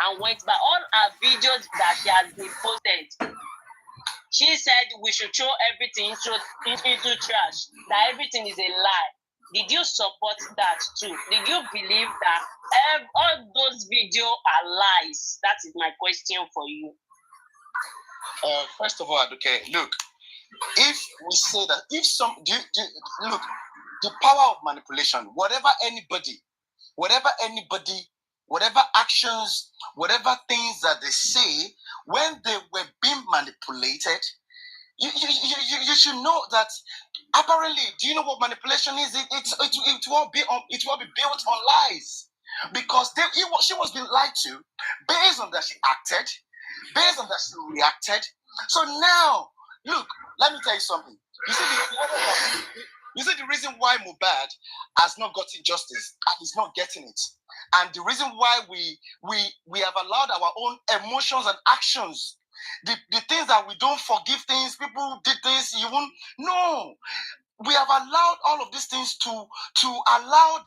and went by all her videos that she has been posted. She said we should throw everything into trash, that everything is a lie. Did you support that too? Did you believe that all those videos are lies? That is my question for you. First of all, okay, look, if we say that, look, the power of manipulation, whatever actions, whatever things that they say, when they were being manipulated, you should know that apparently, do you know what manipulation is? It will be built on lies, because she was being lied to based on that she acted, based on that she reacted. So now, look, let me tell you something. You see the reason why Mohbad has not gotten justice and is not getting it, and the reason why we have allowed our own emotions and actions, the things that we don't forgive things, people did this, you won't. No, we have allowed all of these things to allow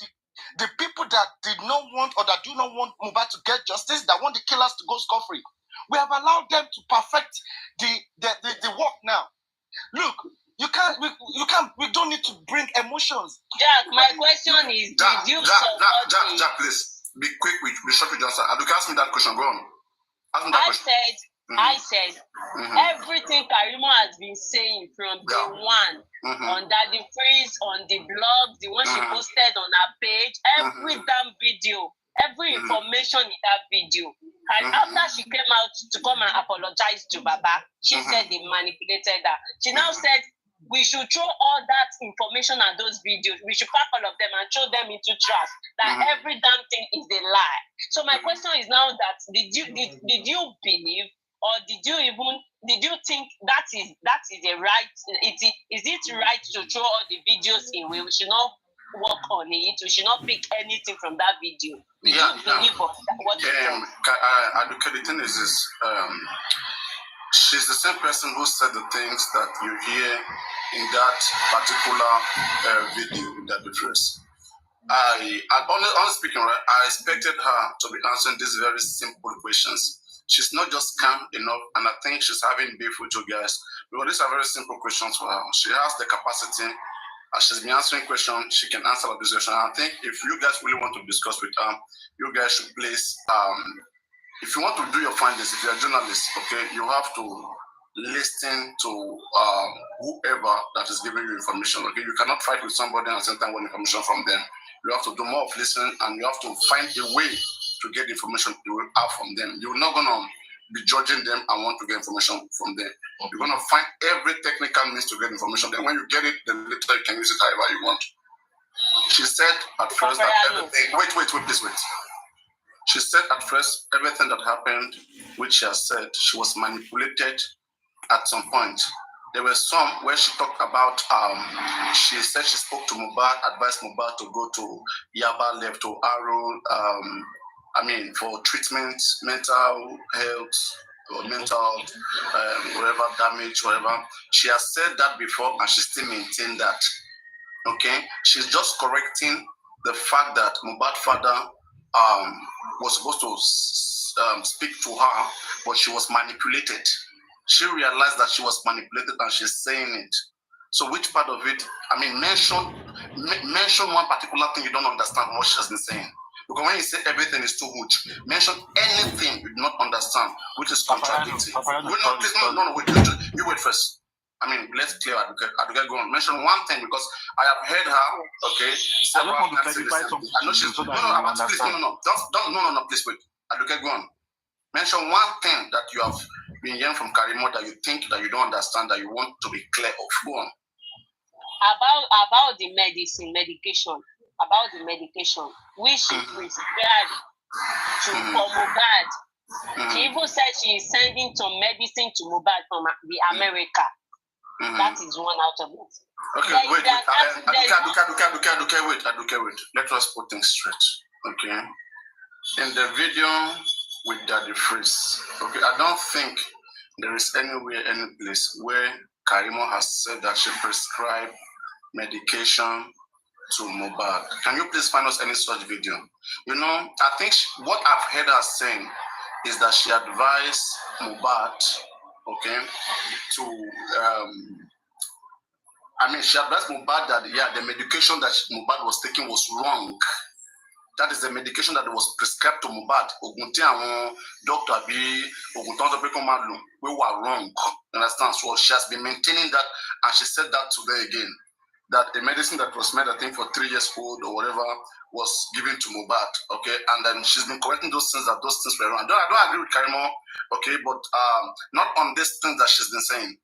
the people that did not want or that do not want Mohbad to get justice, that want the killers to go scot-free. We have allowed them to perfect the work now. Look, we don't need to bring emotions. Jack, my question is, did you support Jack, please, be quick with short with your answer. You can ask me that question, go on. Ask me that question. I said, everything Karimot has been saying from day one, on Daddy Freeze, on the blog, the one she posted on her page, every damn video, every information in that video. And after she came out to come and apologize to Baba, she said they manipulated her. She now said, we should throw all that information and those videos. We should pack all of them and throw them into trash. That every damn thing is a lie. So my question is now that did you believe, or did you think that is a right? Is it right to throw all the videos in? We should not work on it. We should not pick anything from that video. Did you believe what you said? The thing is this. She's the same person who said the things that you hear in that particular video in that difference. Honestly speaking, right, I expected her to be answering these very simple questions. She's not just calm enough, and I think she's having beef with you guys, because these are very simple questions for her. She has the capacity. She's been answering questions. She can answer all these questions. I think if you guys really want to discuss with her, you guys should please, if you want to do your findings, if you're a journalist, okay, you have to listen to whoever that is giving you information. Okay, you cannot fight with somebody and at the same time want information from them. You have to do more of listening, and you have to find a way to get the information you will have from them. You're not gonna be judging them and want to get information from them. You're gonna find every technical means to get information. Then when you get it, then later you can use it however you want. She said at first that everything. Wait, please wait. She said at first everything that happened, which she has said, she was manipulated at some point. There were some where she talked about, she said she spoke to Mohbad, advised Mohbad to go to Yaba, left to Aro, for treatment, mental health, or mental, whatever damage, whatever. She has said that before and she still maintained that. Okay? She's just correcting the fact that Mohbad's father was supposed to speak to her, but she was manipulated. She realized that she was manipulated and she's saying it. So which part of it, mention one particular thing you don't understand what she has been saying. Because when you say everything is too much, mention anything you do not understand, which is contradictory. Wait, you wait first. Let's clear Aduke, go on. Mention one thing, because I have heard her, okay, several times say the same thing. I know she's, please wait. Aduke, go on. Mention one thing that you have been hearing from Karimot that you think that you don't understand, that you want to be clear of. Go on. About the medication, which she prescribed to Mohbad. She even said she is sending some medicine to Mohbad from the America. That is one out of it. Okay, wait. Wait. Let us put things straight. Okay. In the video with Daddy Freeze, okay, I don't think there is anywhere, any place where Karimot has said that she prescribed medication to Mohbad. Can you please find us any such video? I think what I've heard her saying is that she advised Mohbad, okay, to she advised Mohbad that the medication that Mohbad was taking was wrong. That is the medication that was prescribed to Mohbad. Doctor B, we were wrong. Understand? So she has been maintaining that, and she said that today again. That the medicine that was made, I think, for 3 years old or whatever, was given to Mohbad. Okay, and then she's been correcting those things that those things were wrong. I don't agree with Karimot. Okay, but not on these things that she's been saying.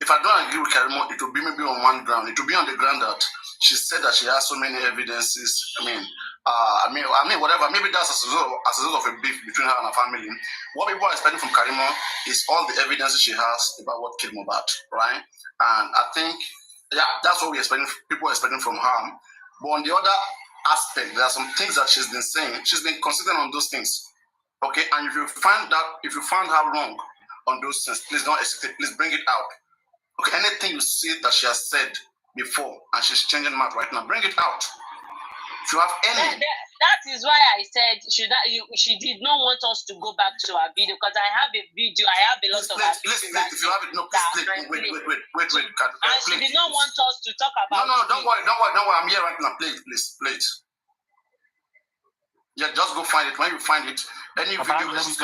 If I don't agree with Karimot, it will be maybe on one ground. It will be on the ground that she said that she has so many evidences. Whatever. Maybe that's as a result of a beef between her and her family. What people are expecting from Karimot is all the evidences she has about what killed Mohbad, right? And I think, that's what people are expecting from her. But on the other aspect, there are some things that she's been saying. She's been considering on those things. Okay, and if you find her wrong on those things, please don't hesitate. Please bring it out. Okay, anything you see that she has said before and she's changing mouth right now, bring it out. If you have any. That is why I said she did not want us to go back to her video, because I have a video. I have a lot of her videos. If you have it, no, please wait. And she did not want us to talk about. No, don't worry. I'm here right now. Please. Yeah, just go find it. When you find it, any video just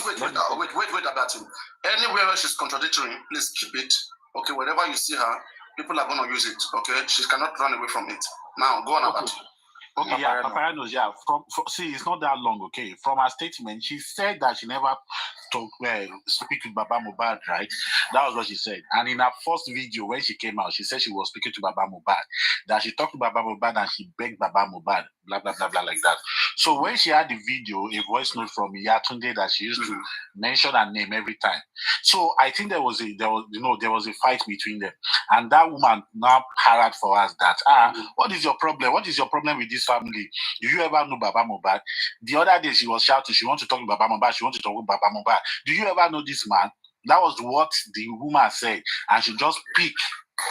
wait about it. Anywhere where she's contradictory, please keep it. Okay, wherever you see her, people are going to use it. Okay, she cannot run away from it. Now, go on about it. Okay, yeah, Papariano, yeah. See, it's not that long, okay? From her statement, she said that she never speak with Baba Mohbad, right? That was what she said. And in her first video, when she came out, she said she was speaking to Baba Mohbad. That she talked to Baba Mohbad and she begged Baba Mohbad, blah, blah, blah, blah, like that. So when she had the video, a voice note from Yatunde that she used to mention her name every time. So I think there was a fight between them. And that woman now harrowed for us that, what is your problem? What is your problem with this family? Do you ever know Baba Mohbad? The other day she was shouting, she wants to talk to Baba Mohbad, she wants to talk with Baba Mohbad. Do you ever know this man? That was what the woman said. And she just picked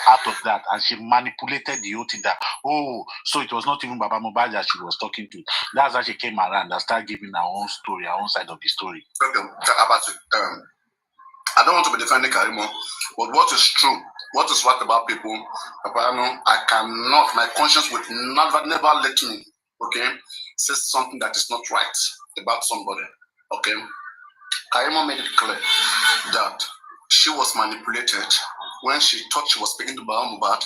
out of that and she manipulated the whole thing that, so it was not even Baba Mohbad that she was talking to. That's how she came around and started giving her own story, her own side of the story. Okay, about it. I don't want to be defending Karimot, but what is true, what is right about people, I cannot, my conscience would never let me, okay, say something that is not right about somebody, okay? Karimot made it clear that she was manipulated when she thought she was speaking to Baba Mohbad,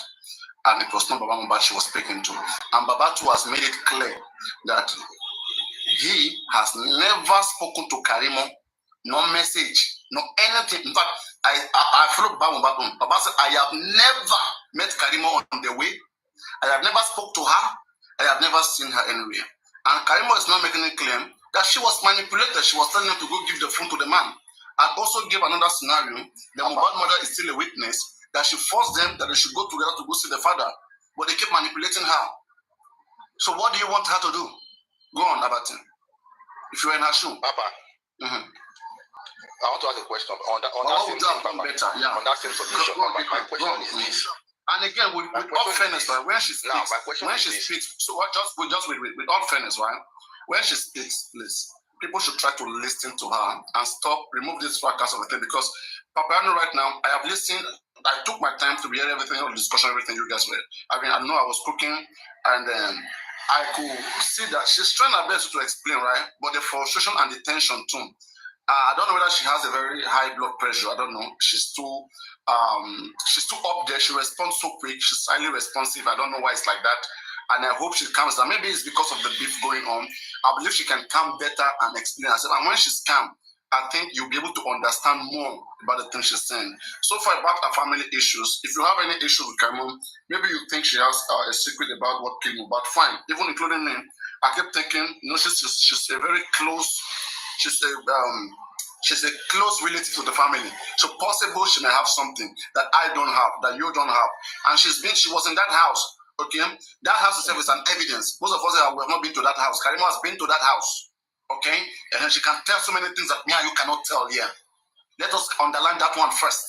and it was not Baba Mohbad she was speaking to. And Baba too has made it clear that he has never spoken to Karimot, no message, no anything. In fact, I follow Baba Mohbad. Baba said, I have never met Karimot on the way. I have never spoke to her. I have never seen her anywhere. And Karimot is now making a claim that she was manipulated. She was telling them to go give the phone to the man. And also gave another scenario. The Mohbad mother is still a witness that she forced them that they should go together to go see the father. But they kept manipulating her. So what do you want her to do? Go on, Abatin. If you're in her shoe. Papa. I want to ask a question on that same submission. My question is this. And again, with all fairness, right, when she speaks, so with all fairness, right, when she speaks, please, people should try to listen to her and remove this fracas of the thing, because Papariano right now, I have listened, I took my time to hear everything, all the discussion, everything you guys were. I know I was cooking, and I could see that she's trying her best to explain, right, but the frustration and the tension too. I don't know whether she has a very high blood pressure. I don't know. She's too up there. She responds so quick. She's highly responsive. I don't know why it's like that. And I hope she calms down. Maybe it's because of the beef going on. I believe she can calm better and explain herself. And when she's calm, I think you'll be able to understand more about the things she's saying. So far about her family issues, if you have any issues with Karimot, maybe you think she has a secret about what killed me, but fine. Even including me, I kept thinking, she's a very close. She's a close relative to the family. So possible she may have something that I don't have, that you don't have. And she was in that house. Okay? That house itself is an evidence. Most of us have not been to that house. Karimot has been to that house. Okay? And she can tell so many things that me and you cannot tell here. Let us underline that one first.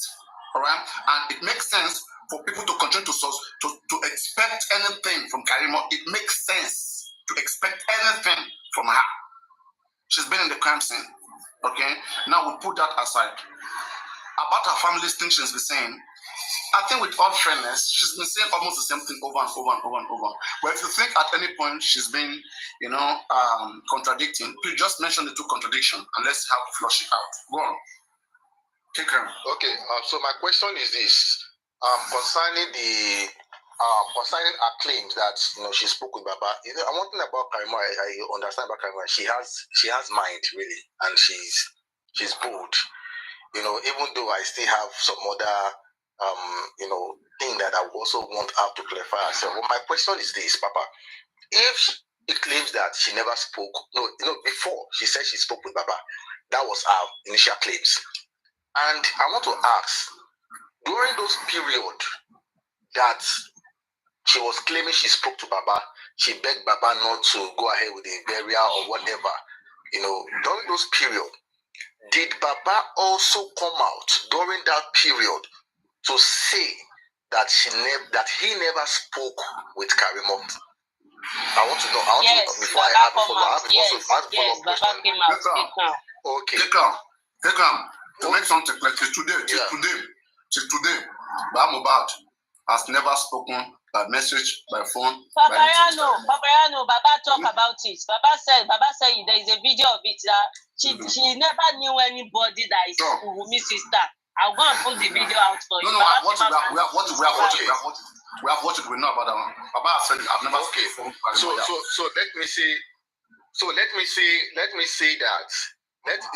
Alright? And it makes sense for people to continue to expect anything from Karimot. It makes sense to expect anything from her. She's been in the crime scene. Okay, now we put that aside. About her family's thing she's been saying, I think with all fairness, she's been saying almost the same thing over and over and over and over. But if you think at any point she's been, contradicting, please just mention the two contradictions and let's have to flush it out. Go on. Take care. Okay, so my question is this. Concerning her claims that she spoke with Baba. One thing about Karimot, I understand about Karimot. She has mind really, and she's bold. Even though I still have some other thing that I also want her to clarify herself. Well, my question is this, Papa. If she claims that she never spoke, before she said she spoke with Baba, that was her initial claims. And I want to ask, during those period that she was claiming she spoke to Baba, she begged Baba not to go ahead with the burial or whatever, during those period, did Baba also come out during that period to say that he never spoke with Karimot? I want to know. Before I have a follow-up question. Okay. Take on. To make something like today, Baba Mohbad has never spoken by message, by phone. Papariano, Baba talk about it. Baba said there is a video of it that she never knew anybody that is Wumi's sister. I'll go and put the video out for you. No, we have watched it. We have watched it. We know about that one. Baba said I've never spoken. So let me say that.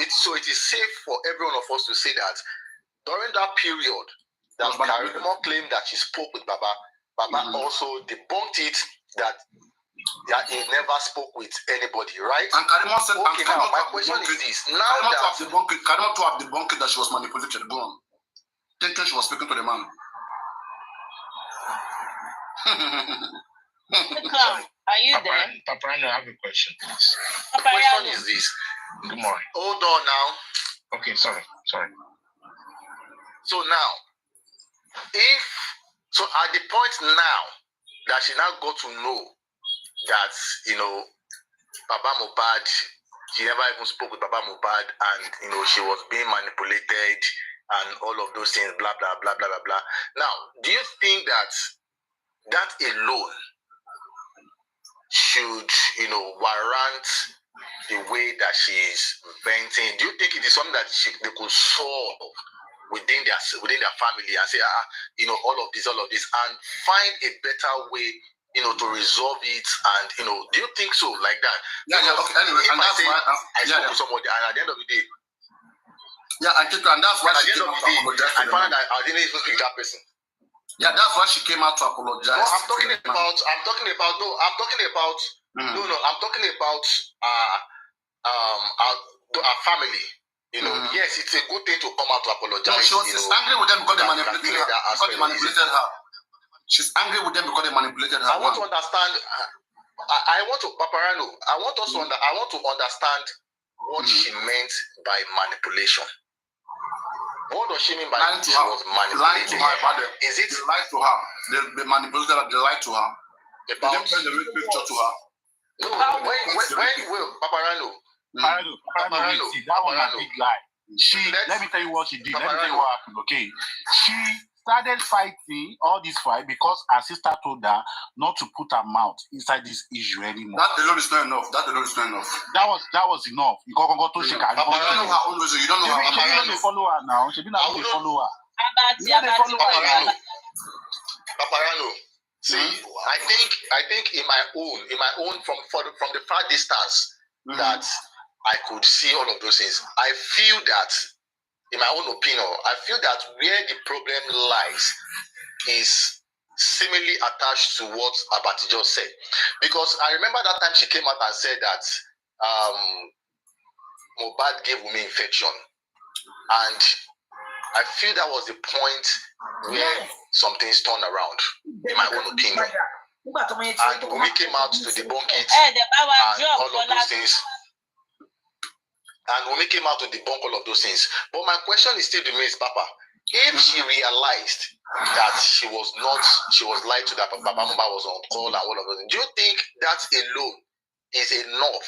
So it is safe for every one of us to say that during that period that Karimot claimed that she spoke with Baba, also debunked it that he never spoke with anybody, right? And Karimot said, okay, now my question is this. Now Karimot to have debunked that she was manipulated. Go on. Thinking she was speaking to the man. Are you there? Papariano, I have a question, please. The question is this. Good morning. Hold on now. Okay, sorry. So now, at the point now that she now got to know that, Baba Mohbad, she never even spoke with Baba Mohbad, and, she was being manipulated and all of those things, blah, blah, blah, blah, blah, blah. Now, do you think that alone should, warrant the way that she's venting? Do you think it is something that they could solve within their family and say, all of this, and find a better way, to resolve it? And, do you think so, like that? Okay. Anyway, if I spoke to somebody, and at the end of the day, I think, and that's why she came out to apologize. I found that I didn't even speak to that person. Yeah, that's why she came out to apologize. No, I'm talking about our family. Yes, it's a good thing to come out to apologize. No, she's angry with them because they manipulated her. She's angry with them because they manipulated her. I want to understand. I want to Papariano. I want to understand what she meant by manipulation. What does she mean by lying to she her? was manipulating? Is it? They lied to her. They manipulated her. They lied to her. They didn't send the real picture to her. No, Papariano. Papariano, see, that was a big lie. Let me tell you what she did. Let me tell you what happened, okay? She started fighting all this fight because her sister told her not to put her mouth inside this issue anymore. That alone is not enough. That was enough. You don't know her own reason. You don't know her. She don't follow her now. She didn't follow her. Papariano. See, I think in my own from the far distance that I could see all of those things. I feel that, in my own opinion, where the problem lies is seemingly attached to what Abati just said. Because I remember that time she came out and said that Mohbad gave Wunmi infection. And I feel that was the point where some things turned around, in my own opinion. And Wunmi came out to debunk it and all of those things. And Wunmi came out to debunk all of those things. But my question is still remains, Papa. If she realized that she was lied to, that Baba Mohbad was on call and all of those things, do you think that alone is enough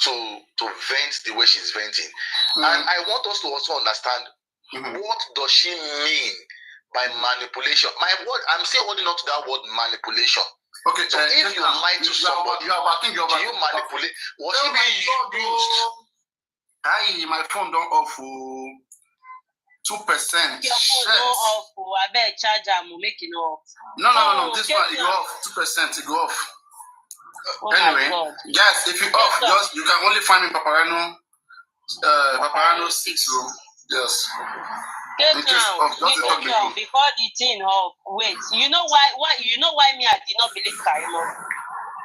to vent the way she's venting? And I want us to also understand what does she mean by manipulation. My word, I'm still holding on to that word manipulation. Okay, so if you lie to somebody, do you manipulate? Was she being used? My phone don't off 2%. Your phone don't off. I bet charge am make it off. No. This one it go off 2%. It go off. Anyway, guys, if you off, just you can only find me Papariano, Papariano 6 room. Yes. Get down before the thing off. Wait, you know why me I did not believe Karimot.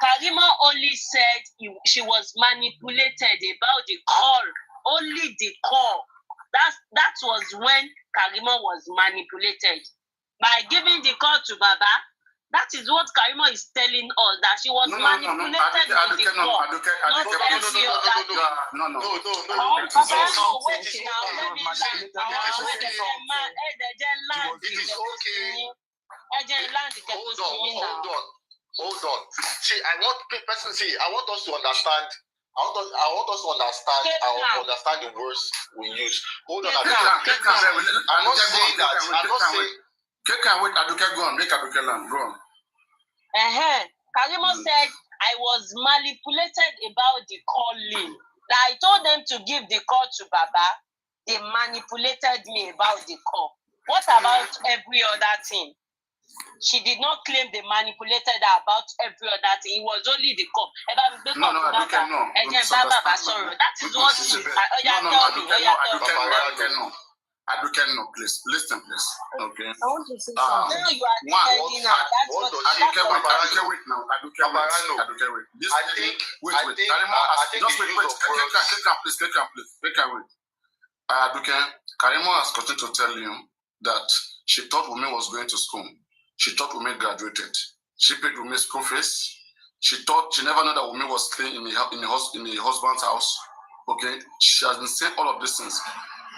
Karimot only said she was manipulated about the call. Only the call. That was when Karimot was manipulated by giving the call to Baba. That is what Karimot is telling us, that she was manipulated with the call. No. Hold on. See, I want us to understand. I want us to understand the words we use. Hold on. I'm not saying that. Wait, Aduke, go on. Make Aduke land. Go on. Karimot said, I was manipulated about the calling. That I told them to give the call to Baba. They manipulated me about the call. What about every other thing? She did not claim they manipulated her about every other thing. It was only the call. No, Aduke, no. That is what she Aduke, no, please. Listen, please. Okay. I want to say something. No, you are defending her. That's what Aduke, wait now. Aduke, wait. Aduke, Karimot has continued to tell you that she thought Wunmi was going to school. She thought Wunmi graduated. She paid Wunmi school fees. She never knew that Wunmi was staying in the husband's house. Okay, she has been saying all of these things.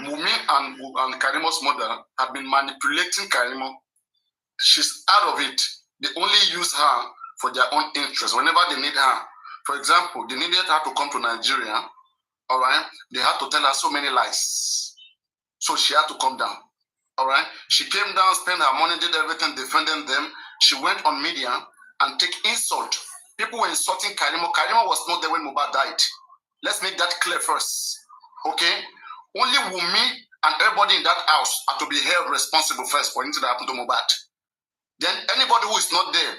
Wunmi and Karimot's mother have been manipulating Karimot. She's out of it. They only use her for their own interest. Whenever they need her, for example, they needed her to come to Nigeria. All right, they had to tell her so many lies, so she had to come down. All right, she came down, spent her money, did everything, defending them. She went on media and take insult. People were insulting Karimot. Karimot was not there when Mohbad died. Let's make that clear first. Okay, only Wunmi and everybody in that house are to be held responsible first for anything that happened to Mohbad. Then anybody who is not there,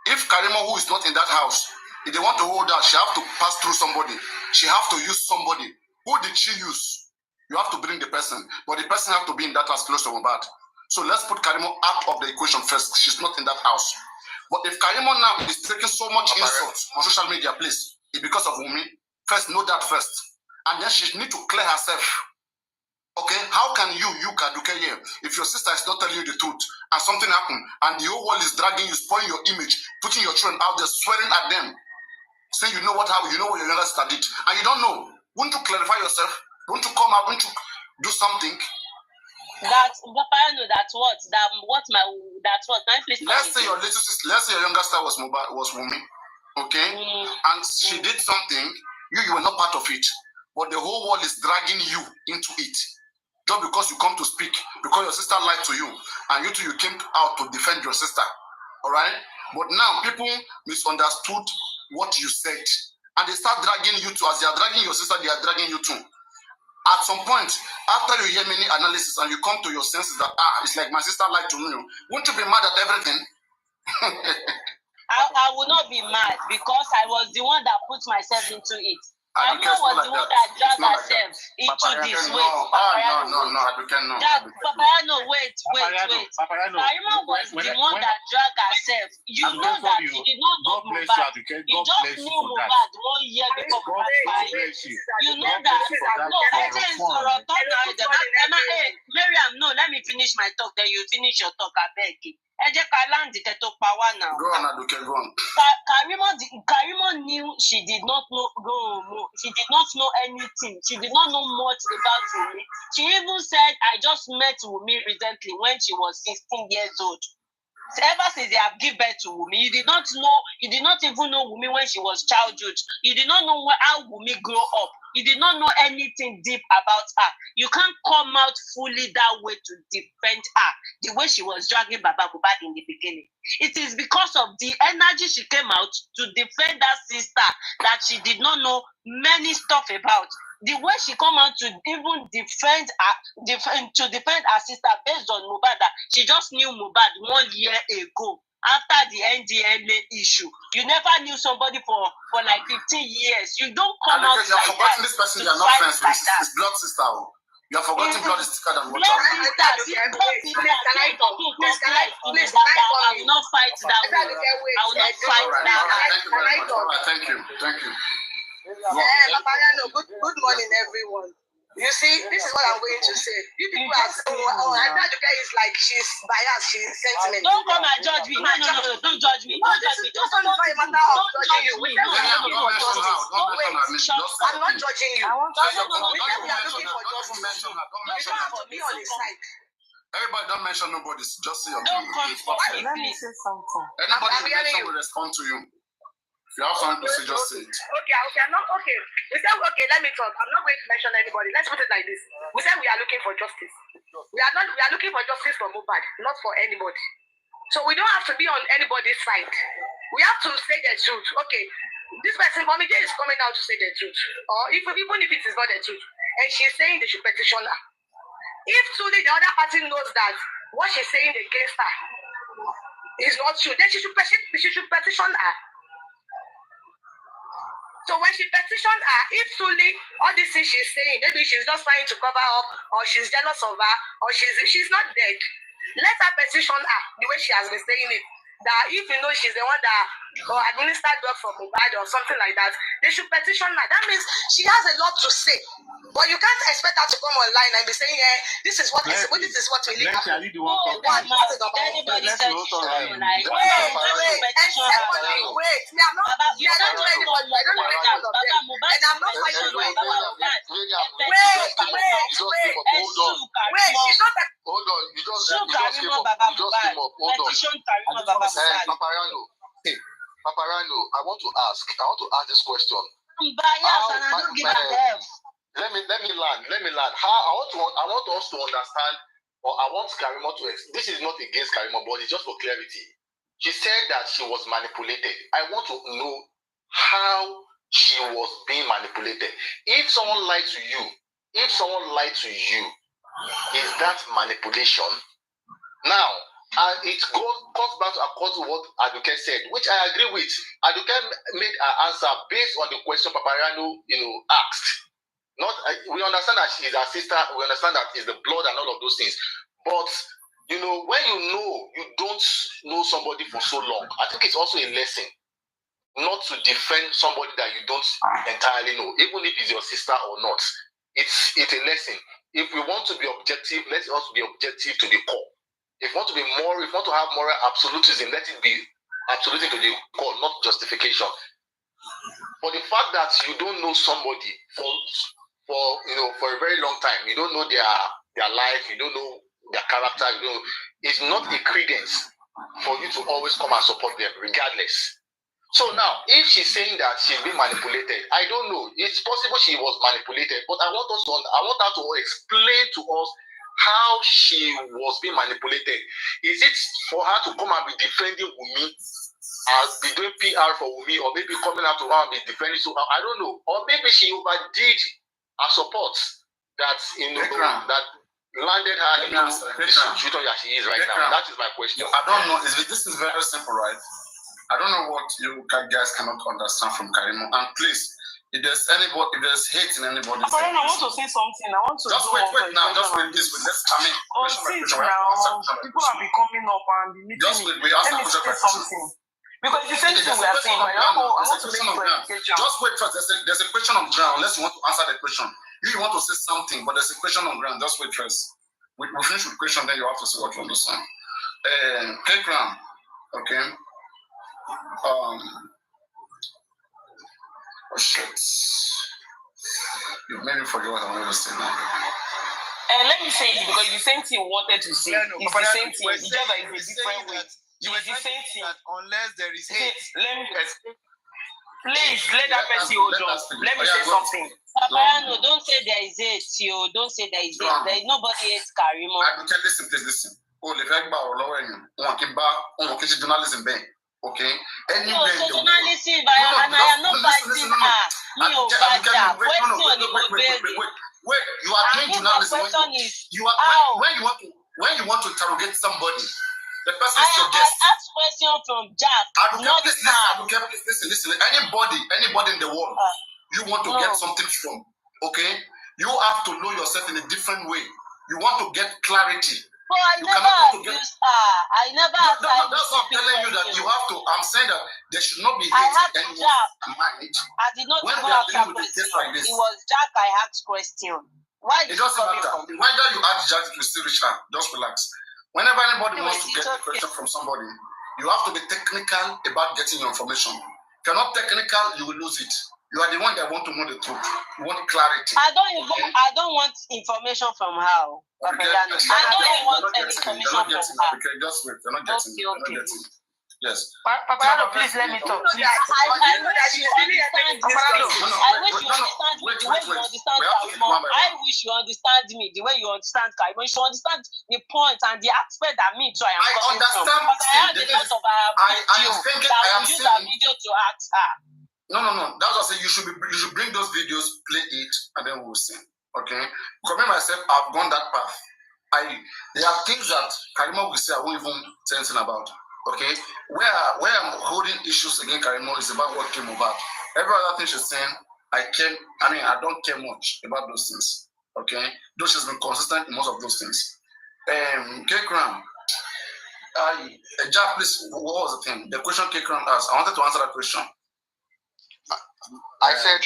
if Karimot who is not in that house, if they want to hold her, she have to pass through somebody. She have to use somebody. Who did she use? You have to bring the person, but the person have to be in that house close to Mohbad. So let's put Karimot out of the equation first. She's not in that house. But if Karimot now is taking so much insult on social media, please, it's because of Wunmi. First, know that first. And then she need to clear herself. Okay, how can you Kaduke here, if your sister is not telling you the truth and something happened and the whole world is dragging you, spoiling your image, putting your children out there, swearing at them, saying you know what happened, you know what your younger sister did, and you don't know? Wouldn't you clarify yourself? Wouldn't you come out? Wouldn't you do something? That's what. Let's say your little sister, let's say your younger sister was Wunmi, okay, and she did something. You were not part of it, but the whole world is dragging you into it. Just because you come to speak, because your sister lied to you, and you came out to defend your sister, all right? But now people misunderstood what you said, and they start dragging you too. As they are dragging your sister, they are dragging you too. At some point, after you hear many analysis and you come to your senses that it's like my sister lied to me, won't you be mad at everything? I will not be mad because I was the one that put myself into it. I was the one that dragged herself into this way. Papariano, wait. Karimot was the one that dragged herself. You know that she did not know Mohbad. You just knew Mohbad 1 year before Mohbad. You know that. Miriam, no, let me finish my talk, then you finish your talk, I beg you. Go on, Aduke, go on. Karimot knew she did not know anything. She did not know much about Wunmi. She even said, I just met Wunmi recently when she was 16 years old. So ever since they have given birth to Wunmi, you did not even know Wunmi when she was childhood. You did not know how Wunmi grew up. You did not know anything deep about her. You can't come out fully that way to defend her, the way she was dragging Baba Mohbad in the beginning. It is because of the energy she came out to defend that sister that she did not know many stuff about. The way she come out to even defend her sister based on Mohbad, that she just knew Mohbad 1 year ago after the NDLA issue. You never knew somebody for like 15 years. You don't come out because you're forgetting this person, you're not friends with his blood sister. You're forgetting blood is thicker than water. I will not fight that way. I will not fight that way. Thank you. Papariano, good morning, everyone. You see, this is what I'm going to say. You people are Aduke is like she's biased, she's sentimental. Don't come and judge me. No, don't judge me. Don't judge me. Just not a matter of judging you. We said we are looking for justice. I'm not judging you. We said we are looking for justice. You don't have to be on his side. Everybody don't mention nobody. Just say your Don't come for me. Let me say something. Anybody who mention will respond to you. If you have something to say, just say it. Okay. We said, okay, let me talk. I'm not going to mention anybody. Let's put it like this. We said we are looking for justice. We are looking for justice for Mohbad, not for anybody. So we don't have to be on anybody's side. We have to say the truth. Okay, this person, Mommy J, is coming out to say the truth. Or even if it is not the truth. And she's saying they should petition her. If truly the other party knows that what she's saying against her is not true, then she should petition her. So when she petitioned her, if truly all this thing she's saying, maybe she's just trying to cover up, or she's jealous of her, or she's not dead, let her petition her the way she has been saying it. That if you know she's the one that administered drugs for Mohbad or something like that, they should petition her. That means she has a lot to say. But you can't expect her to come online and be saying, this is what we need. Anybody says Wait, and secondly, we are not doing anybody. I don't know any of them. And I'm not fighting for that. Wait, she's not a... Hold on, you just came up. Hold on. Papariano, I want to ask this question. I'm biased and I don't give a damn. Let me land. How I want us to understand, or I want Karimot to explain. This is not against Karimot, but it's just for clarity. She said that she was manipulated. I want to know how she was being manipulated. If someone lied to you, is that manipulation? Now, it comes back to what Aduke said, which I agree with. Aduke made an answer based on the question Papariano, asked. We understand that she is her sister. We understand that it's the blood and all of those things. But when you don't know somebody for so long, I think it's also a lesson not to defend somebody that you don't entirely know, even if it's your sister or not. It's a lesson. If we want to be objective, let's also be objective to the core. If we want to have moral absolutism, let it be absolutism to the core, not justification. But the fact that you don't know somebody for a very long time, you don't know their life, you don't know their character, it's not a credence for you to always come and support them, regardless. So now, if she's saying that she's been manipulated, I don't know. It's possible she was manipulated, but I want her to explain to us how she was being manipulated. Is it for her to come and be defending Wunmi, be doing PR for Wunmi, or maybe coming out to her and be defending? So I don't know. Or maybe she overdid her support that that landed her in the situation that she is right now. That is my question. I don't know. This is very simple, right? I don't know what you guys cannot understand from Karimot. And please, if there's hate in anybody, I want to say something. I want to just wait now. Just wait this way. People have been coming up and be meeting just wait. We ask Let me say something. Because the same thing we are saying, but I want to make clarification. Just wait first. There's a question on ground. Unless you want to answer the question. You want to say something, but there's a question on ground. Just wait first. We finish with the question, then you have to say what you understand. Kekram, okay. Oh shit. You made me forget what I wanted to say now. And let me say it because it's the same thing you wanted to say. It's the same thing. It's just like a different way. You were the same thing. Unless there is hate. Please let that person hold on. Let me say something. Papariano, don't say there is hate, yo. Don't say there is hate. There is nobody hates Karimot. I will tell listen, please listen. Oh, the fact about journalism, okay? No, so journalism, and I am not fighting her. Wait, you are doing journalism. When you want to interrogate somebody, the person is your guest. I ask question from Jack. Listen. Anybody in the world, you want to get something from, okay? You have to know yourself in a different way. You want to get clarity. But I never abused her. I never asked her. That's what I'm telling you that you have to. I'm saying that there should not be hate in anyone's mind. I did not even ask her question. Like it was Jack I asked question. Why it doesn't matter. Whether you ask Jack to still reach her, just relax. Whenever anybody wants to get a question from somebody, you have to be technical about getting your information. If you're not technical, you will lose it. You are the one that want to know the truth. You want clarity. I don't want information from her. Okay. I don't want any information from her. Okay, just wait. You're not getting it. You're not getting it. Yes. Papariano, please let me talk. Please. I wish you understand me the way you understand Karimot. I wish you understand me the way you understand Karimot. You should understand the point and the aspect that me too I am coming from. But I had a lot of video that I use that video to ask her. No. That's what I say. You should bring those videos, play it, and then we'll see. Okay? Because me myself, I've gone that path. There are things that Karimot will say I won't even say anything about. Okay? Where I'm holding issues against Karimot is about what came about. Every other thing she's saying, I don't care much about those things. Okay? Though she's been consistent in most of those things. K-Cram. Jack, please, what was the thing? The question K-Cram asked. I wanted to answer that question. I said,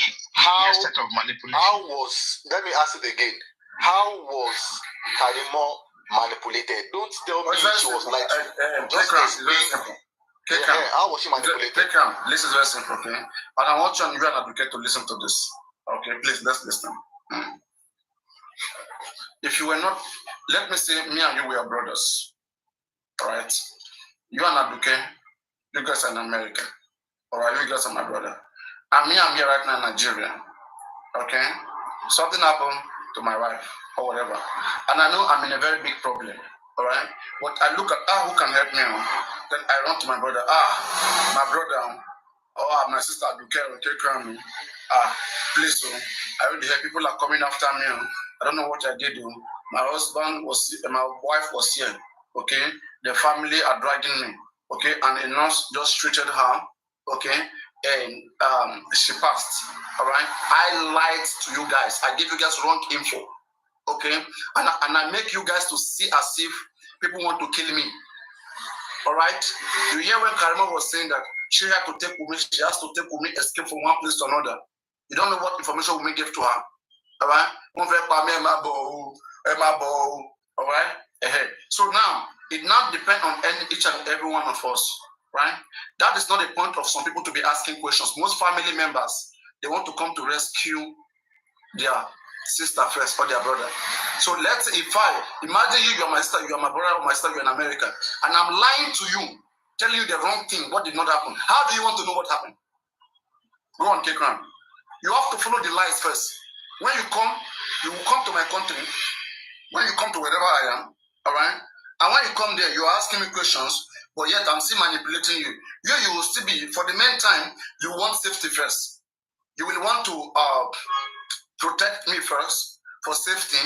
let me ask it again. How was Karimot manipulated? Don't tell me she was like, how was she manipulated? This is very simple, okay? And I want you and an advocate to listen to this. Okay, please, let's listen. If you were not, let me say, me and you were brothers. Alright? You and advocate, you guys are in America. Alright, you guys are my brother. I'm here right now in Nigeria. Okay? Something happened to my wife or whatever. And I know I'm in a very big problem. Alright? But I look at who can help me. Then I run to my brother. My brother. My sister Adukero, take care of me. Please, I really hear people are coming after me. I don't know what I did. My wife was here. Okay? The family are dragging me. Okay? And a nurse just treated her. Okay? And she passed. All right. I lied to you guys. I gave you guys wrong info. Okay. And I make you guys to see as if people want to kill me. All right. You hear when Karimot was saying that she had to take Wumi, she has to take Wumi, escape from one place to another. You don't know what information Wumi gave to her. All right. All right. So now it now depends on each and every one of us. Right? That is not the point of some people to be asking questions. Most family members, they want to come to rescue their sister first or their brother. So let's say if imagine you're my sister, you're my brother or my sister, you're in America, and I'm lying to you, telling you the wrong thing, what did not happen. How do you want to know what happened? Go on, K-Cram. You have to follow the lies first. When you will come to my country, when you come to wherever I am, all right? And when you come there, you're asking me questions, but yet I'm still manipulating you. You will still be, for the meantime, you want safety first. You will want to protect me first for safety,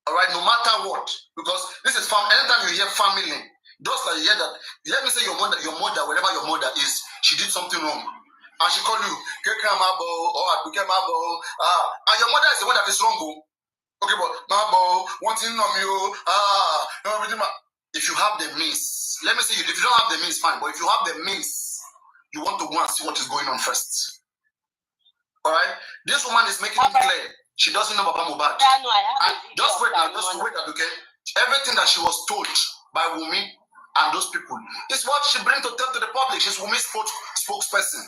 all right, no matter what. Because this is family. Anytime you hear family, just like you hear that, let me say your mother, wherever your mother is, she did something wrong. And she called you, Kekamabo, or Abukemabo, and your mother is the one that is wrong. Okay, but Mabo, one thing on you, if you have the means, let me say, if you don't have the means, fine. But if you have the means, you want to go and see what is going on first. All right? This woman is making it clear. She doesn't know Baba Mohbad. Just wait, okay? Everything that she was told by Wumi and those people is what she brings to tell to the public. She's Wumi's spokesperson.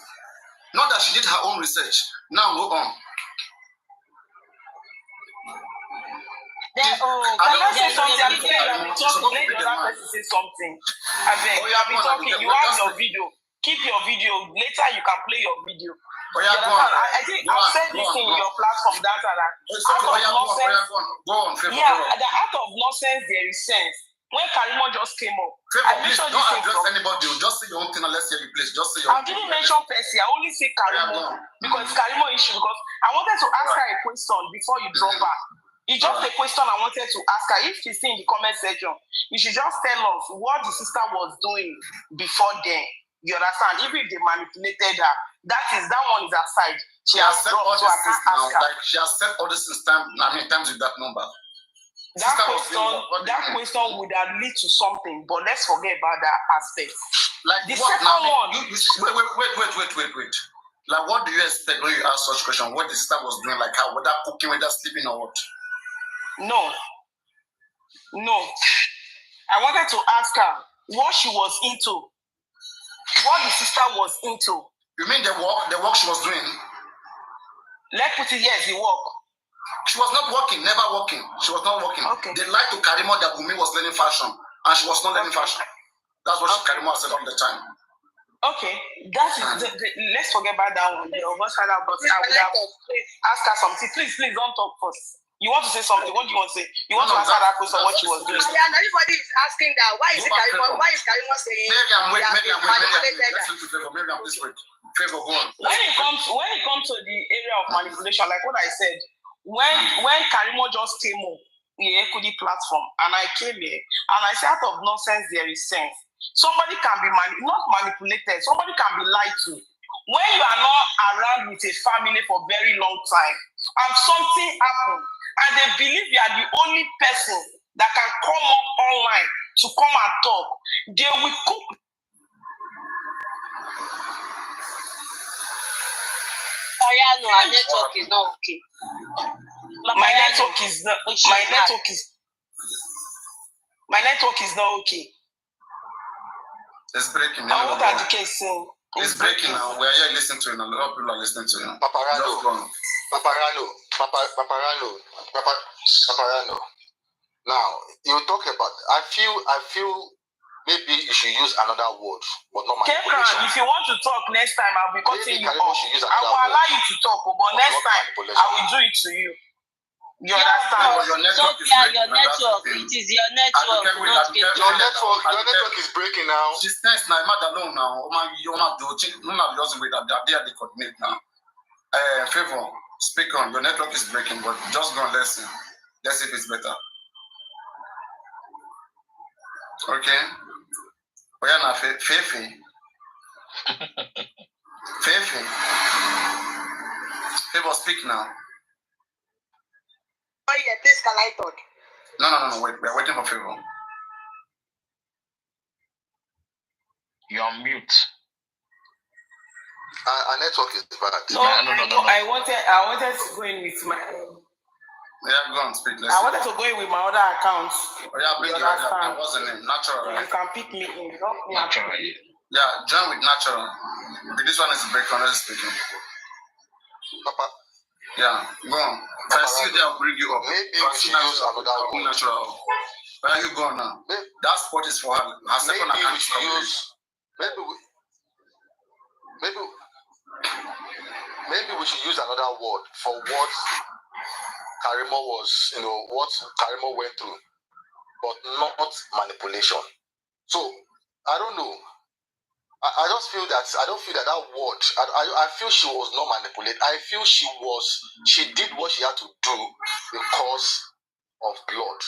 Not that she did her own research. Now go on. Can I say something? I'm saying you have been talking. Let the other person say something. I beg. You have been talking. You have your video. Keep your video. Later you can play your video. Oh, yeah, go on. I think I've said this in your platform that Go on. Yeah, the out of nonsense there is sense. When Karimot just came up, I mentioned this thing. Don't address anybody. Just say your own thing and let's hear you, please. Just say your own thing. I didn't mention Percy. I only say Karimot because it's Karimot issue. Because I wanted to ask her a question before you drop her. It's just a question I wanted to ask her. If she's in the comment section, you should just tell us what the sister was doing before then. You understand? Even if they manipulated her, that one is aside. She has said all this now. Like she has said all this times with that number. That question would have lead to something, but let's forget about that aspect. Like the second one. Wait. Like what do you expect when you ask such question? What the sister was doing, like how, whether cooking, whether sleeping or what? No. I wanted to ask her what she was into. What the sister was into. You mean the work she was doing? Let's put it, yes, the work. She was not working, never working. She was not working. Okay. They lied to Karimot that Wumi was learning fashion, and she was not learning fashion. That's what Karimot said all the time. Okay, that is let's forget about that one. But I would have asked her something. Please don't talk first. You want to say something? What do you want to say? You want to answer that question? What she was doing? And everybody is asking that. Why is Karimot saying? Miriam, please wait. Favor, go on. When it comes to the area of manipulation, like what I said, when Karimot just came up the equity platform, and I came here and I said, out of nonsense there is sense. Somebody can be not manipulated. Somebody can be lied to. When you are not around with a family for a very long time, and something happens, and they believe you are the only person that can come up online to come and talk, they will cook. Papariano, our network is not okay. My network is not okay. It's breaking. What are the case saying? It's breaking now. We are here listening to you. A lot of people are listening to you. Papariano. Now you talk about. I feel maybe you should use another word, but not manipulation. If you want to talk next time, I'll be cutting you off. I will allow you to talk, but next time I will do it to you. You understand? Your network. It is your network. Your network is breaking now. She's nice now. I'm not alone now. You not do it. No, not just with that. They are the coordinate now. Favor, speak on. Your network is breaking, but just go and listen. Let's see if it's better. Okay. Oh yeah, now Fefe. Favor, speak now. Oh yeah, this can I talk? No. Wait, we are waiting for Favor. You're on mute. Our network is bad. No. I wanted to go in with my. Yeah, go on, speak. I wanted to go in with my other accounts. Oh yeah, bring your other. What's the name? Natural, right? You can pick me in. Natural. Yeah, join with Natural. Okay, this one is breaking. Let's speaking. Papa. Yeah, go on. If I see you there, I'll bring you up. Maybe we should use another word. Natural. Where are you going now? That spot is for her. Her second account is for Maybe we should use another word for what Karimot was, what Karimot went through, but not manipulation. So I don't know. I just feel that I don't feel that word. I feel she was not manipulated. I feel she did what she had to do because of blood.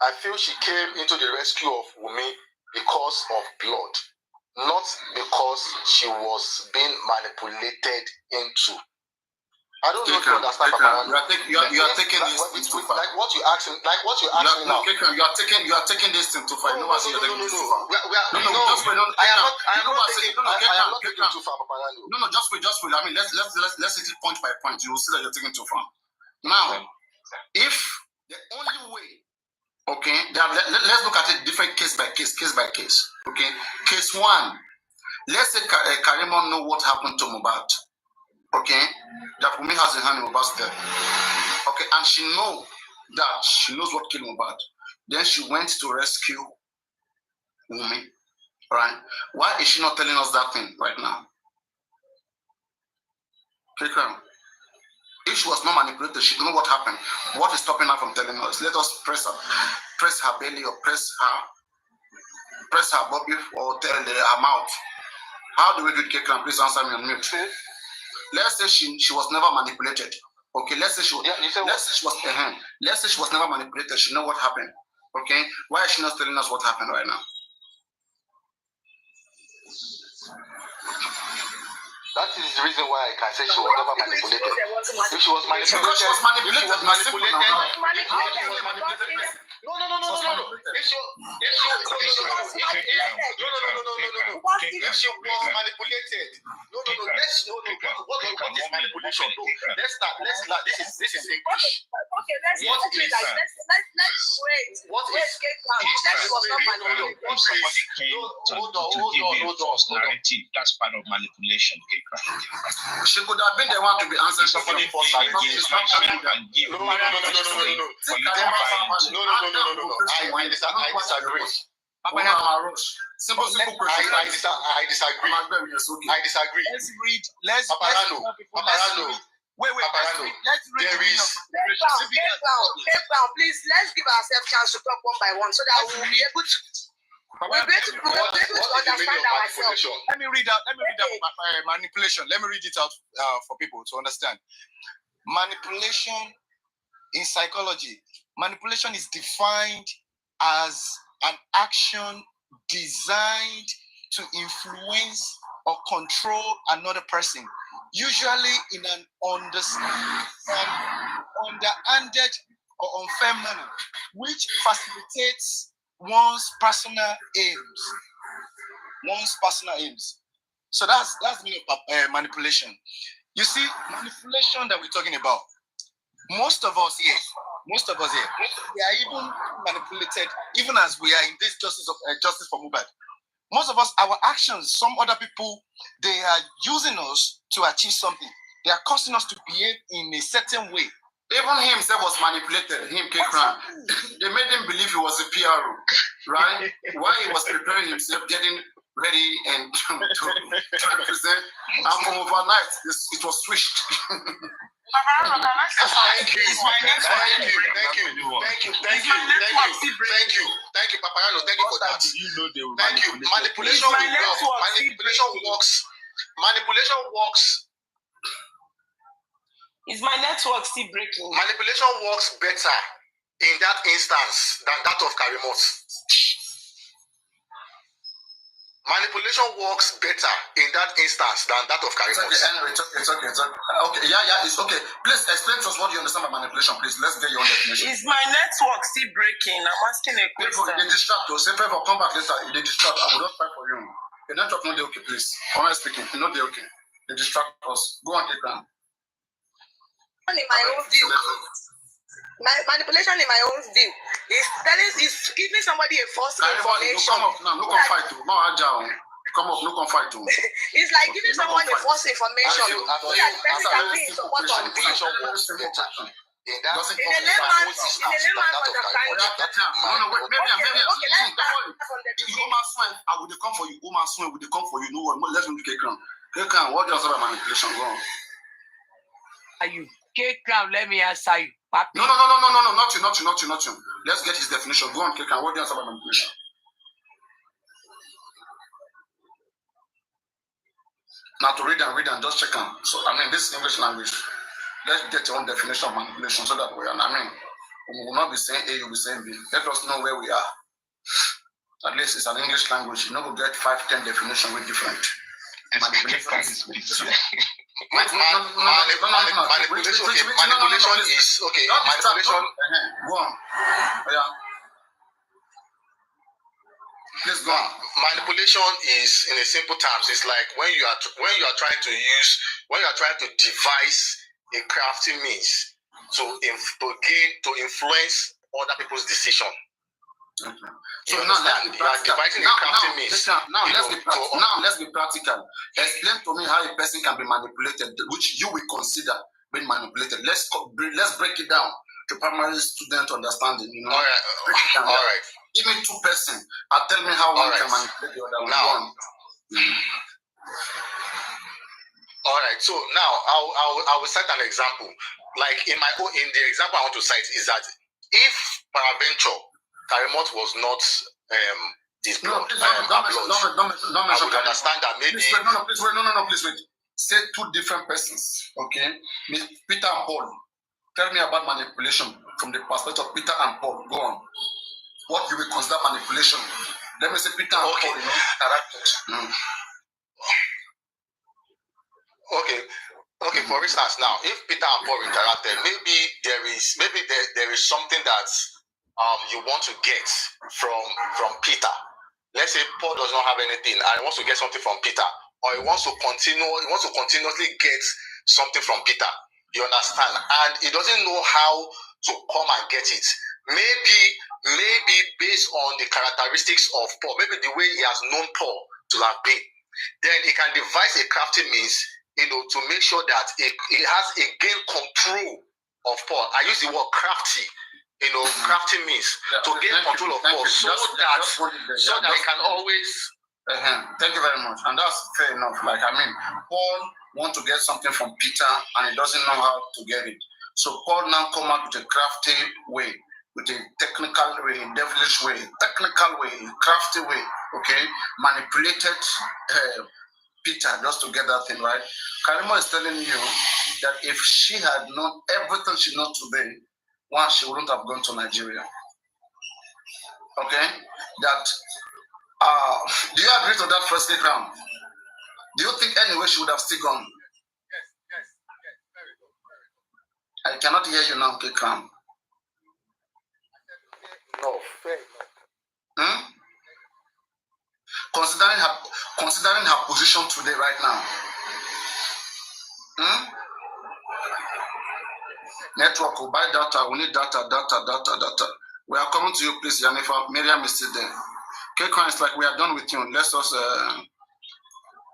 I feel she came into the rescue of Wumi because of blood, not because she was being manipulated into. I don't know if you understand. You are taking this thing too far. Like what you asking now. You are taking this thing too far. No. I am not taking too far, Papariano. No, just wait. I mean, let's take it point by point. You will see that you're taking too far. Now, if the only way, okay, let's look at it different case by case. Okay, case one. Let's say Karimot know what happened to Mohbad. Okay, that Wumi has a hand in Mohbad's death. Okay, and she knows what killed Mohbad. Then she went to rescue Wumi. Right? Why is she not telling us that thing right now? Kekran, if she was not manipulated, she know what happened. What is stopping her from telling us? Let us press her belly or press her body or tell her mouth. How do we do it, Kekran? Please answer me on mute. Let's say she was never manipulated. Okay, let's say she was never manipulated. She know what happened. Okay, why is she not telling us what happened right now? That is the reason why I can say she was never manipulated. If she was manipulated, Because she was manipulated. No. If she was manipulated, what is manipulation? No, let's start. This is English. Okay, let's wait. What is narrative? That's part of manipulation. She could have been the one to be answering Somebody for No. I disagree. Simple question. I disagree. I disagree. Let's Papariano. Let's please, let's give ourselves chance to talk one by one so that we'll be able to understand ourselves. Let me read out manipulation. Let me read it out for people to understand. Manipulation in psychology. Manipulation is defined as an action designed to influence or control another person, usually in an underhanded or unfair manner, which facilitates one's personal aims. So that's the meaning of manipulation. You see, manipulation that we're talking about, most of us here, we are even manipulated, even as we are in this justice for Mohbad. Most of us, our actions, some other people, they are using us to achieve something. They are causing us to behave in a certain way. Even he himself was manipulated, Kekran. They made him believe he was a PRO, right? While he was preparing himself, getting ready and to represent. And from overnight, it was switched. Thank you, Papariano. Thank you for that. Thank you. Manipulation works. Is my network still breaking? Manipulation works better in that instance than that of Karimot. Manipulation works better in that instance than that of Karimot. It's okay. Okay, yeah, it's okay. Please explain to us what you understand by manipulation, please. Let's get your own definition. Is my network still breaking? I'm asking a question. They distract us. Say, Favor, come back later. They distract. I will not fight for you. The network not okay, please. Honestly speaking, not okay. They distract us. Go on, Kekran. In my own view, manipulation in my own view is giving somebody a false information. Come up now, no fight to. Come up, no fight to. It's like giving someone a false information so that the person can be in support of it. In the layman's I will come for you. Will come for you. No one. Let's do Kekran. Kekran, what do you say about manipulation? Go on. Are you Kekran? Let me answer you. Papi. No, not you. Let's get his definition. Go on, Kekran. What do you say about manipulation? Now to read and just check on. So this is English language. Let's get your own definition of manipulation so that we will not be saying A, you'll be saying B. Let us know where we are. At least it's an English language. We'll get 5-10 definitions with different. Manipulation is okay. Go on. Yeah. Please go on. Manipulation is, in a simple terms, it's like when you are trying to devise a crafty means to influence other people's decision. Okay. So now let's be practical. Now let's be practical. Explain to me how a person can be manipulated, which you will consider being manipulated. Let's break it down to primary student understanding. All right. Give me 2 persons and tell me how one can manipulate the other one. All right. So now I will cite an example. Like in the example I want to cite is that if peradventure Karimot was not this blood, I would understand that maybe. Please wait. Say two different persons. Okay, Peter and Paul. Tell me about manipulation from the perspective of Peter and Paul. Go on. What you will consider manipulation? Let me say Peter and Paul. Characters. Okay. For instance, now if Peter and Paul interacted, maybe there is something that you want to get from Peter. Let's say Paul does not have anything and he wants to get something from Peter, or he wants to continuously get something from Peter. You understand? And he doesn't know how to come and get it. Maybe based on the characteristics of Paul, maybe the way he has known Paul to have been, then he can devise a crafty means, to make sure that it has a gain control of Paul. I use the word crafty, crafty means to gain control of Paul, so that he can always. Thank you very much, and that's fair enough. Like Paul wants to get something from Peter, and he doesn't know how to get it. So Paul now come out with a crafty way, with a technical way, devilish way, crafty way. Okay, manipulated Peter just to get that thing right. Karimot is telling you that if she had known everything she knows today, one, she wouldn't have gone to Nigeria. Okay, that. Do you agree to that first round? Do you think anyway she would have still gone? Yes, very good. I cannot hear you now, Kekram. No, fair enough. Considering her position today, right now. Network will buy data. We need data. We are coming to you, please, Yanifa. Miriam is still there. Kekram, it's like we are done with you. Let us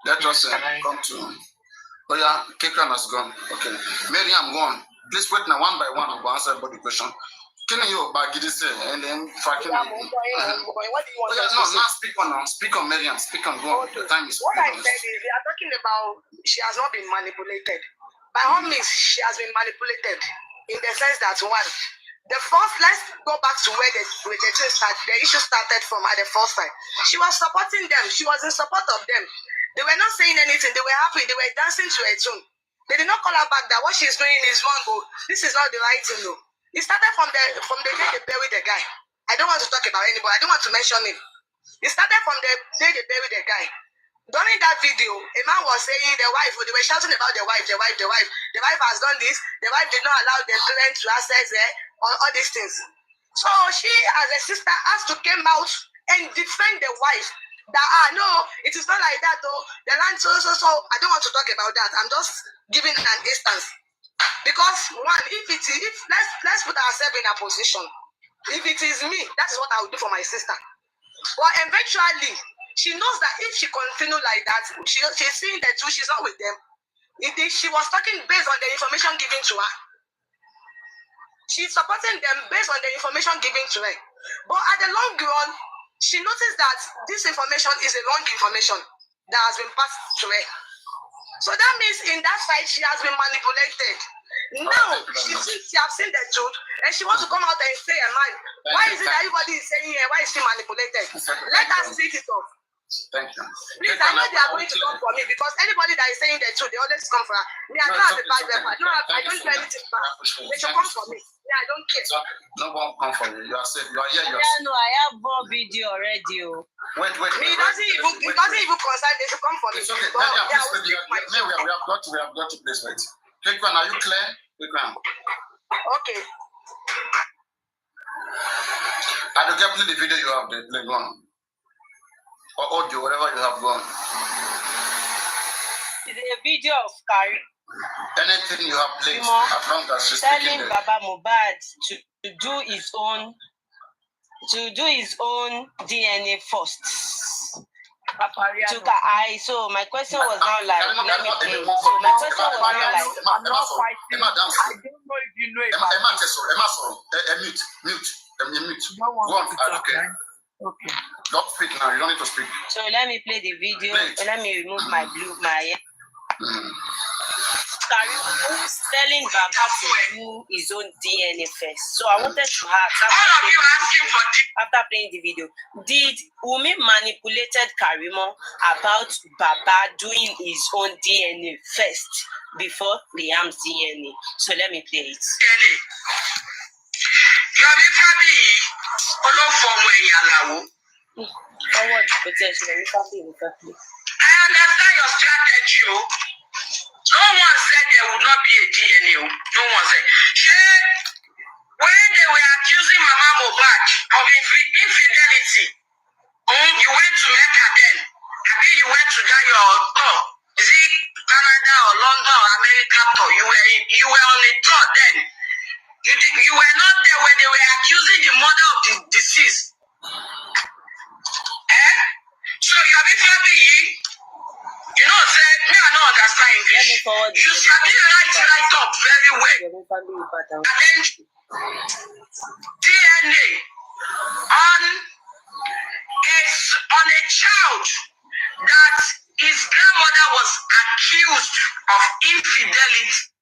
come to. Oh yeah, Kekram has gone. Okay, Miriam, go on. Please wait now, one by one. We'll answer everybody question. Can you say and then fucking? What do you want? Now speak on Miriam. Speak on go on. The time is. What I said is we are talking about she has not been manipulated. By all means, she has been manipulated in the sense that one. Let's go back to where the issue started from at the first time. She was supporting them. She was in support of them. They were not saying anything. They were happy. They were dancing to a tune. They did not call her back that what she's doing is wrong. Oh, this is not the right thing. No. It started from the day they buried the guy. I don't want to talk about anybody. I don't want to mention him. It started from the day they buried the guy. During that video, a man was saying they were shouting about the wife. The wife has done this. The wife did not allow the parents to access all these things. So she, as a sister, has to come out and defend the wife. That no, it is not like that though. The land so. I don't want to talk about that. I'm just giving an instance. Because one, let's put ourselves in a position. If it is me, that's what I would do for my sister. But eventually, she knows that if she continue like that, she's seeing the truth, she's not with them. She was talking based on the information given to her. She's supporting them based on the information given to her. But at the long run, she noticed that this information is a wrong information that has been passed to her. So that means in that side, she has been manipulated. Now, she has seen the truth, and she wants to come out and say, man, why is it that everybody is saying here, why is she manipulated? Let us take it off. Thank you. Please, I know they are going to come for me because anybody that is saying the truth, they always come for her. Me, I don't have a bad rep. I don't do anything bad. They should come for me. Yeah, I don't care. No one come for you. You are safe. You are here. No, I have one video already. Wait. It doesn't even concern. They should come for me. It's okay. We have got to place. Wait. Quick one. Are you clear? Quick one. Okay. I don't get the video you have there. Play one. Or audio, whatever you have gone. It's a video of Kari. Anything you have played, as long as she's telling Baba Mohbad to do his own DNA first. So my question was not like, let me play. So my question was not like, I'm not fighting. I don't know if you know about it. Mute. Go on. Okay. Okay. Don't speak now. You don't need to speak. So let me play the video. Let me remove my Karimot telling Baba to do his own DNA first. So I wanted to ask, after playing the video, did Wunmi manipulated Karimot about Baba doing his own DNA first before Liam's DNA? So let me play it. Forward protection. I understand your strategy. No one said there would not be a DNA. No one said. When they were accusing Mama Mohbad of infidelity, you went to Mecca then. I mean, you went to that your tour. Is it Canada or London or America tour? You were on a tour then. You were not there when they were accusing the mother of the deceased. So you have been you know, say me I don't understand English. You study right up very well. And then DNA on a child that his grandmother was accused of infidelity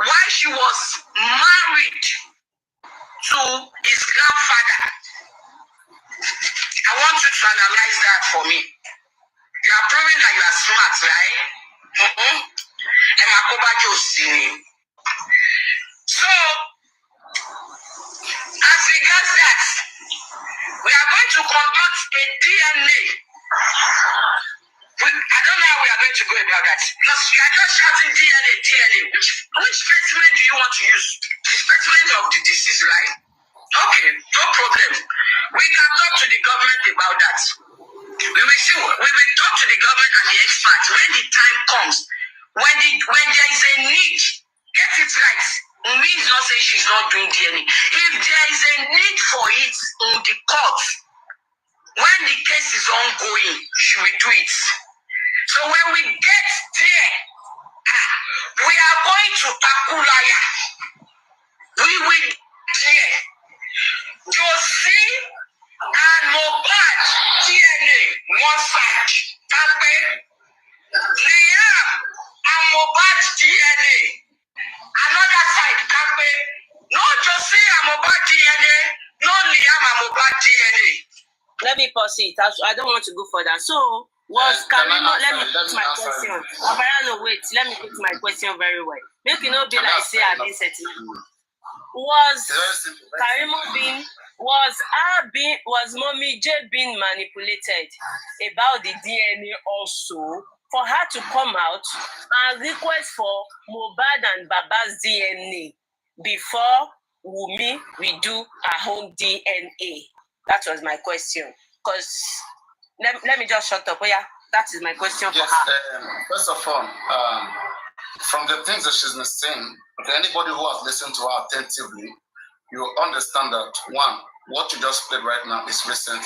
while she was married to his grandfather. I want you to analyze that for me. You are proving that you are smart, right? So, as regards that, we are going to conduct a DNA. I don't know how we are going to go about that. Because we are just shouting DNA. Which specimen do you want to use? The specimen of the deceased, right? Okay, no problem. We can talk to the government about that. We will talk to the government and the experts when the time comes. When there is a need, get it right. Wunmi is not saying she's not doing DNA. If there is a need for it in the court, when the case is ongoing, she will do it. So when we get there, we are going to Takulaya. We will there. Josie and Mohbad DNA one side. Liam and Mohbad DNA another side. No Josie and Mohbad DNA, no Liam and Mohbad DNA. Let me pause it. I don't want to go further. So was Karimot? Let me put my question. Papariano, wait. Let me put my question very well. Make it not be like say I've been setting. Was Karimot being was Mommy J being manipulated about the DNA also for her to come out and request for Mohbad and Baba's DNA before Wunmi will do her own DNA? That was my question. Because let me just shut up. Oh, yeah, that is my question for her. First of all, from the things that she's been saying, okay, anybody who has listened to her attentively, you understand that one, what you just played right now is recent,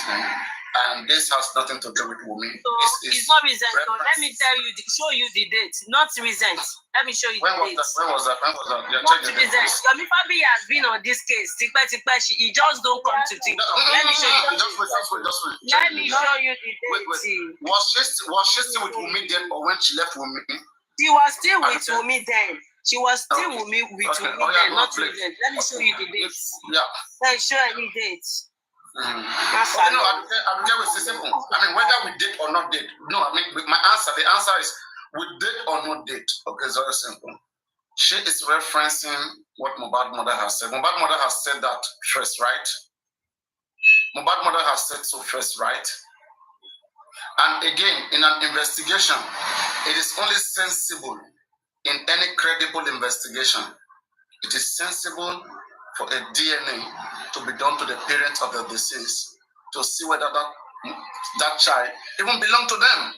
and this has nothing to do with Wunmi. So it's not recent. So let me show you the date, not recent. Let me show you the date. When was that? Not recent. Yomi Fabi has been on this case. He just don't come to think. Let me show you. Let me show you the date. Was she still with Wunmi then, or when she left Wunmi? She was still with Wunmi then. She was still with Wunmi then, not recent. Let me show you the dates. Yeah. Let me show any dates. Okay, no, I will say simple. I mean, whether we did or not did. No, I mean, the answer is we did or not did. Okay, it's very simple. She is referencing what Mohbad mother has said. Mohbad mother has said that first, right? Mohbad mother has said so first, right? And again, in an investigation, it is only sensible in any credible investigation. It is sensible for a DNA to be done to the parents of the deceased to see whether that child even belonged to them.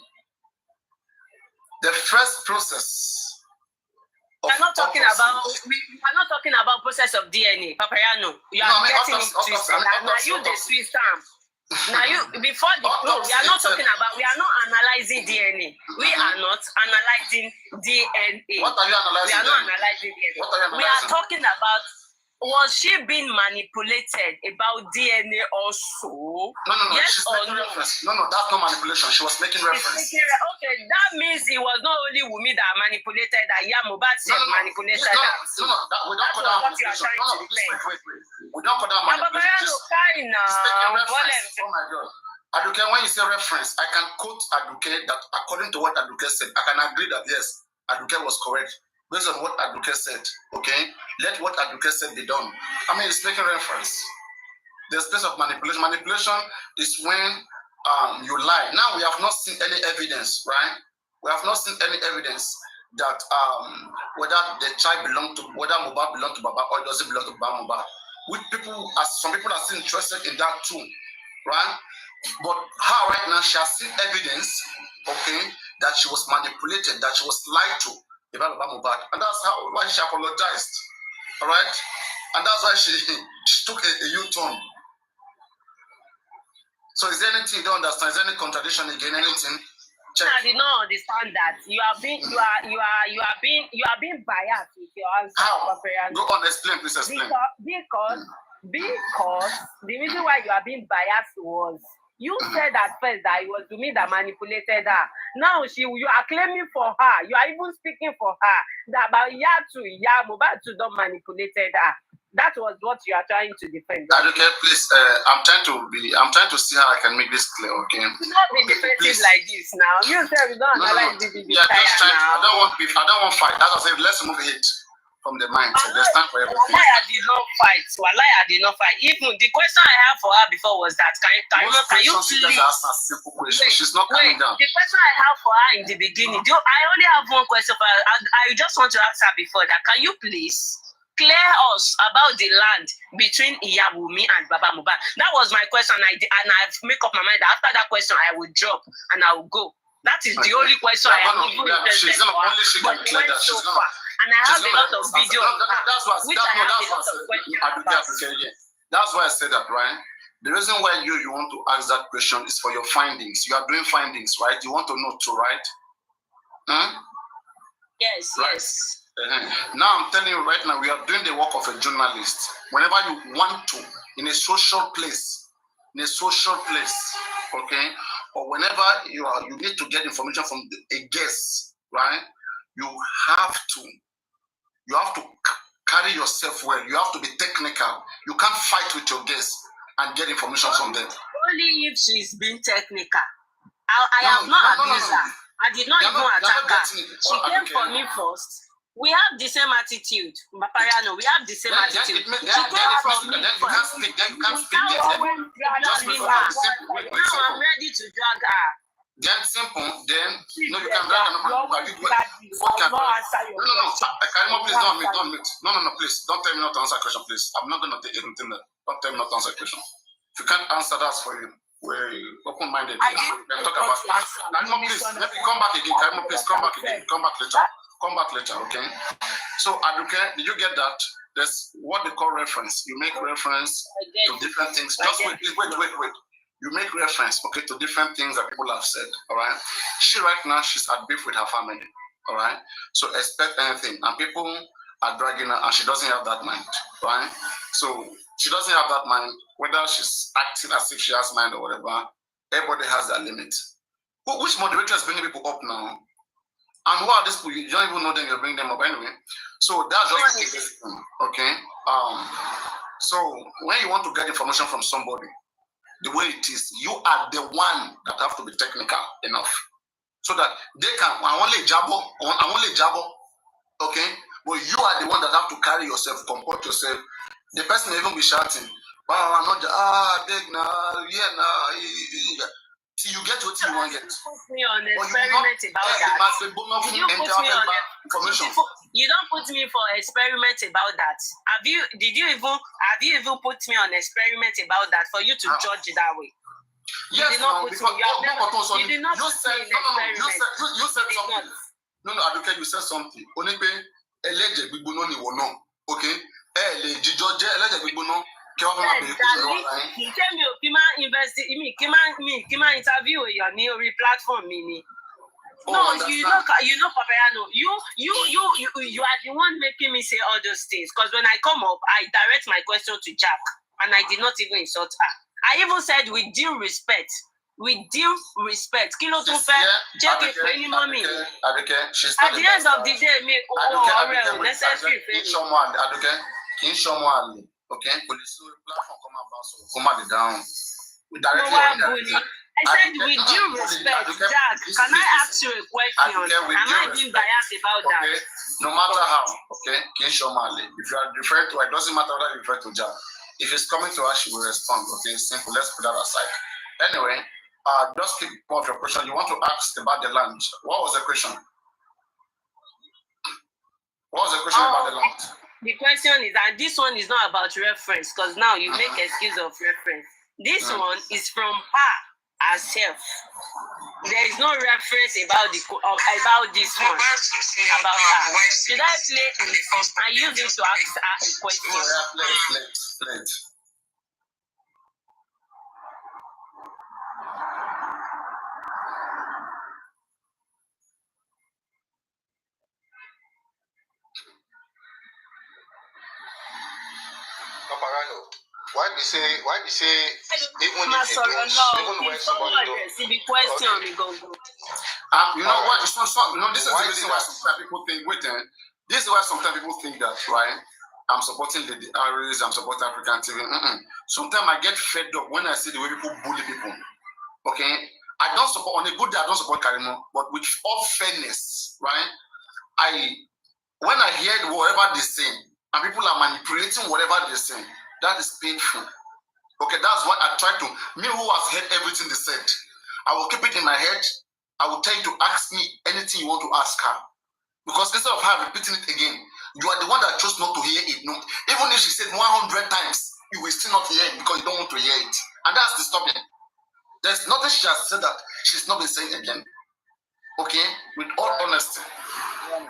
The first process. We are not talking about process of DNA, Papariano. You are getting it twisted. Now you the Swiss stamp. Now you before the we are not analyzing DNA. We are not analyzing DNA. What are you analyzing? We are not analyzing DNA. We are talking about Was she being manipulated about DNA also? No. Yes She's or making no? reference. No, that's not manipulation. She was making reference. Okay, that means it was not only Wumi that manipulated her. Mohbad manipulated her. No, we don't call that manipulation. Wait. We don't call that manipulation. Oh my God. Aduke, when you say reference, I can quote Aduke that according to what Aduke said, I can agree that yes, Aduke was correct based on what Aduke said. Okay, let what Aduke said be done. I mean, it's making reference. There's place of manipulation. Manipulation is when you lie. Now we have not seen any evidence, right? We have not seen any evidence that whether the child whether Mohbad belonged to Baba or it doesn't belong to Baba Mohbad. Some people are still interested in that too, right? But her right now, she has seen evidence, okay, that she was manipulated, that she was lied to about Baba Mohbad, and that's why she apologized, all right? And that's why she took a U-turn. So is there anything you don't understand? Is there any contradiction again? Anything? Check. I did not understand that. You are being biased with your answer. How? Go on, explain, please explain. Because the reason why you are being biased was you said at first that it was to me that manipulated her. Now you are claiming for her. You are even speaking for her that about Mohbad to don't manipulated her. That was what you are trying to defend. Right? Okay, please. I'm trying to see how I can make this clear. Okay. Do not be defensive like this now. You said we don't analyze the video. I don't want beef. I don't want fight. As I said, let's move it from the mind. So there's time for everything. I did not fight. Even the question I had for her before was that can you please ask a simple question? She's not coming down. The question I have for her in the beginning, I only have one question for her. I just want to ask her before that. Can you please clear us about the land between Wumi and Baba Mohbad? That was my question, and I've made up my mind that after that question I will drop and I will go. That is the only question I have even interested in. But it went so far, and I have a lot of videos. That's why I said that, right? The reason why you want to ask that question is for your findings. You are doing findings, right? You want to know too, right? Huh? Yes, right. Yes. Now I'm telling you right now, we are doing the work of a journalist. Whenever you want to, in a social place, okay, or whenever you need to get information from a guest, right? You have to carry yourself well. You have to be technical. You can't fight with your guests and get information from them. Only if she's being technical. I have not abused her. I did not even attack her. She came for me first. We have the same attitude, Papariano. We have the same attitude. She came from me first. Now I'm ready to drag her. Then simple. Then no, you can drag her. No. Karimot, please don't mute. No, please don't tell me not to answer a question, please. I'm not gonna take anything. Don't tell me not to answer a question. If you can't answer, that's for you. We're open-minded. We can talk about it. Karimot, please. Let me come back again. Karimot, please come back again. Come back later, okay? So, Aduke, did you get that? That's what they call reference. You make reference to different things. Just wait. You make reference, okay, to different things that people have said, all right? She right now, she's at beef with her family, all right? So expect anything. And people are dragging her, and she doesn't have that mind, right? So she doesn't have that mind, whether she's acting as if she has mind or whatever. Everybody has their limit. Which moderator is bringing people up now? And who are these people? You don't even know them, you bring them up anyway. So that's just the case, okay? So when you want to get information from somebody, the way it is, you are the one that have to be technical enough. So that they can, I only jabber, okay? But you are the one that have to carry yourself, comport yourself. The person may even be shouting, big now, till you get what you want to get. Put me on experiment about that. You don't put me for experiment about that. Have you even put me on experiment about that for you to judge it that way? Yes, you did not put me. You did not put me in experiment. You said something. No, Aduke, you said something. Only pay eleje gbigbono ni wo no. Okay? Jijo je eleje gbigbono. He came interview your new platform, Mini. you know, Papariano, you are the one making me say all those things. Because when I come up, I direct my question to Jack, and I did not even insult her. I even said with due respect. With due respect. Kilo to fair, Jack is training mommy. At the end of the day, me, necessary. Okay, police platform come out down. I said with due respect, Jack, can I ask you a question? Am I being biased about that? No matter how, okay, if you are referring to, it doesn't matter whether you refer to Jack. If it's coming to her, she will respond. Okay, simple. Let's put that aside. Anyway, just keep part of your question. You want to ask about the land. What was the question? What was the question about the land? The question is, and this one is not about reference, because now you make excuse of reference. This one is from her herself. There is no reference about this one about her. Should I play it and use it to ask her a question? Play it. Papariano, why we say even if you don't, even when somebody don't. You know what? It's not, you know, this is the reason why sometimes people think. This is why sometimes people think that, right? I'm supporting the Aries, I'm supporting African TV. Sometimes I get fed up when I see the way people bully people. Okay, I don't support, on a good day, I don't support Karimot, but with all fairness, right? When I hear whatever they say, and people are manipulating whatever they say, that is painful. Okay, that's why I try to, me who has heard everything they said, I will keep it in my head. I will tell you to ask me anything you want to ask her. Because instead of her repeating it again, you are the one that chose not to hear it. No, even if she said 100 times, you will still not hear it because you don't want to hear it. And that's disturbing. There's nothing she has said that she's not been saying again. Okay? With all honesty.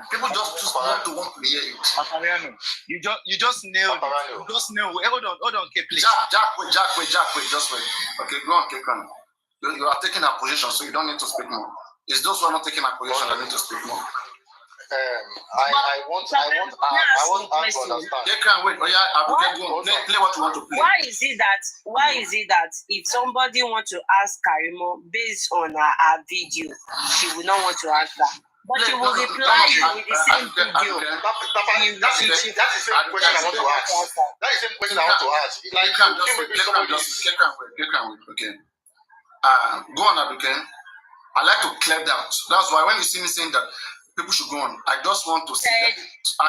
People just choose not to want to hear it. Papariano, you just nailed it. You just nailed it. Hold on, okay, please. Jack, wait, just wait. Okay, go on, keep on. You are taking a position, so you don't need to speak more. It's those who are not taking a position that need to speak more. I want to understand. They can wait. Oh yeah, go on. Play what you want to play. Why is it that if somebody wants to ask Karimot based on her video, she will not want to ask that? But she will reply with the same video. That is the same question I want to ask. That is the same question I want to ask. Like, okay. Go on, Abigail. I like to clear that. That's why when you see me saying that people should go on, I just want to see that.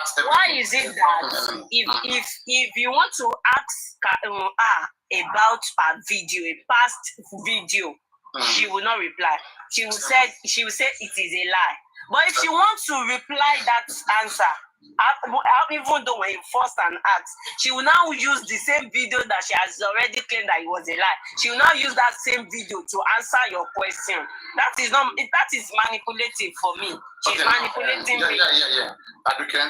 Ask everything. Why is it that if you want to ask her about her video, a past video, she will not reply. She will say it is a lie. But if she wants to reply that answer, even though when you forced and asked, she will now use the same video that she has already claimed that it was a lie. She will now use that same video to answer your question. That is manipulative for me. She's manipulating me. Yeah. Aduke,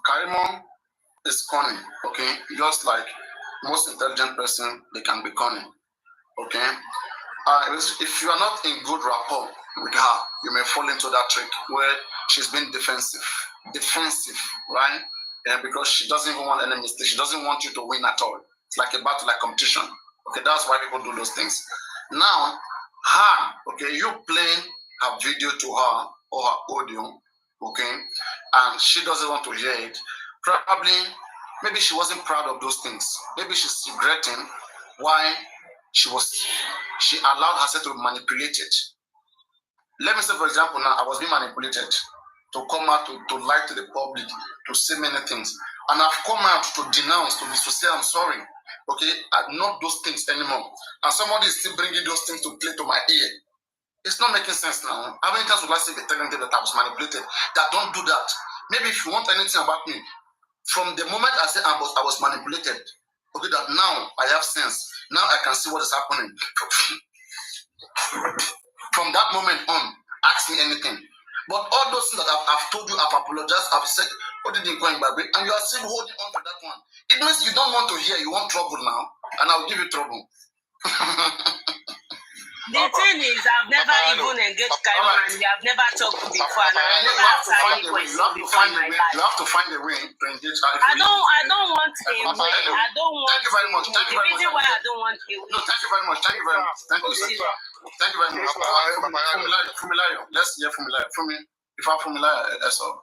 Karimot is cunning, okay? Just like most intelligent person, they can be cunning, okay? If you are not in good rapport with her, you may fall into that trick where she's been defensive, right? Yeah, because she doesn't even want any mistake. She doesn't want you to win at all. It's like a battle, like competition. Okay, that's why people do those things. Now, her, okay, you playing her video to her or her audio, okay, and she doesn't want to hear it. Probably, maybe she wasn't proud of those things. Maybe she's regretting why she allowed herself to be manipulated. Let me say, for example, now I was being manipulated to come out to lie to the public, to say many things, and I've come out to denounce, to say I'm sorry. Okay, I'm not those things anymore, and somebody is still bringing those things to play to my ear. It's not making sense now. How many times would I say telling them that I was manipulated? That don't do that. Maybe if you want anything about me, from the moment I said I was manipulated, okay, that now I have sense. Now I can see what is happening. From that moment on, ask me anything. But all those things that I've told you, I've apologized, I've said, what did you go in my way? And you are still holding on to that one. It means you don't want to hear, you want trouble now. And I'll give you trouble. The thing is, I've never even engaged Karimot, and we have never talked before, and I've never answered any question before in my life. You have to find a way to engage her. I don't want a way. I don't want. Thank you very much. Thank you very much. The reason why I don't want a way. No, thank you very much. Thank you very much. Thank you, sir. Thank you very much. Fumilayo. Let's hear Fumilayo. If I'm Fumilayo, that's all.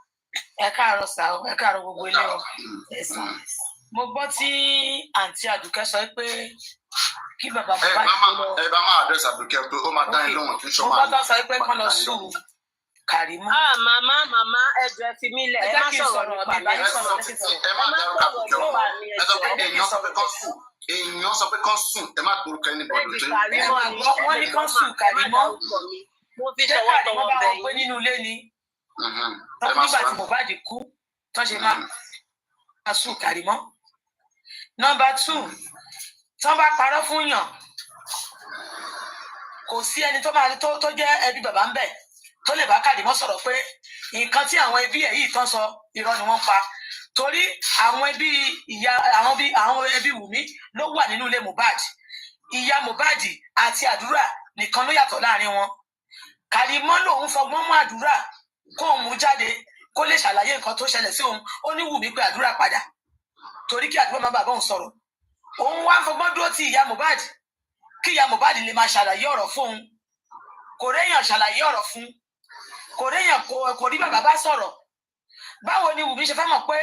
Ẹ káàárọ̀ sá o, ẹ káàárọ̀ gbogbo ilé o. Mo gbọ́ tí àǹtí Àdùkẹ́ sọ pé kí bàbá bàbá yìí lọ. Ẹ bá máa àdírẹ́sì Àdùkẹ́ tó ó máa dá yín lóhùn kí n ṣọ́ máa. Mo gbọ́ tó sọ pé kán lọ sùn Karimot. Màmá ẹ jọ̀ọ́ ẹ fi mí lẹ̀. Ẹ má sọ̀rọ̀ nípa mi. Ẹ má dárúkọ Àdùkẹ́ o. Ẹ sọ pé èèyàn sọ pé kán sùn. Èèyàn sọ pé kán sùn. Ẹ má torúkọ ẹni bọ̀dọ̀ tó yín. Wọ́n ní kán sùn Karimot. Ṣé Karimot bá wọn pé nínú ilé ni? Nígbà tí Mohbad kú tó ṣe máa sùn Karimot. Number 2, tán bá parọ́ fún yàn kò sí ẹni tó jẹ́ ẹbí bàbá ń bẹ̀ tó lè bá Karimot sọ̀rọ̀ pé nǹkan tí àwọn ẹbí ẹ̀ yìí tán sọ irọ́ ni wọ́n pa torí àwọn ẹbí Wùmí ló wà nínú ilé Mohbad. Ìyá Mohbad àti àdúrà nìkan ló yàtọ̀ láàrin wọn. Karimot lòun fọgbọ́n mú àdúrà kó òun mú jáde kó lè ṣàlàyé nǹkan tó ṣẹlẹ̀ sí òun. Ó ní Wùmí pé àdúrà padà torí kí àdúrà má bàbá òun sọ̀rọ̀. Òun wá fọgbọ́n dúró ti ìyá Mohbad kí ìyá Mohbad lè máa ṣàlàyé ọ̀rọ̀ fóun. Kò réyàn ṣàlàyé ọ̀rọ̀ fún. Kò rí bàbá bá sọ̀rọ̀. Báwo ni Wùmí ṣe fẹ́ mọ̀ pé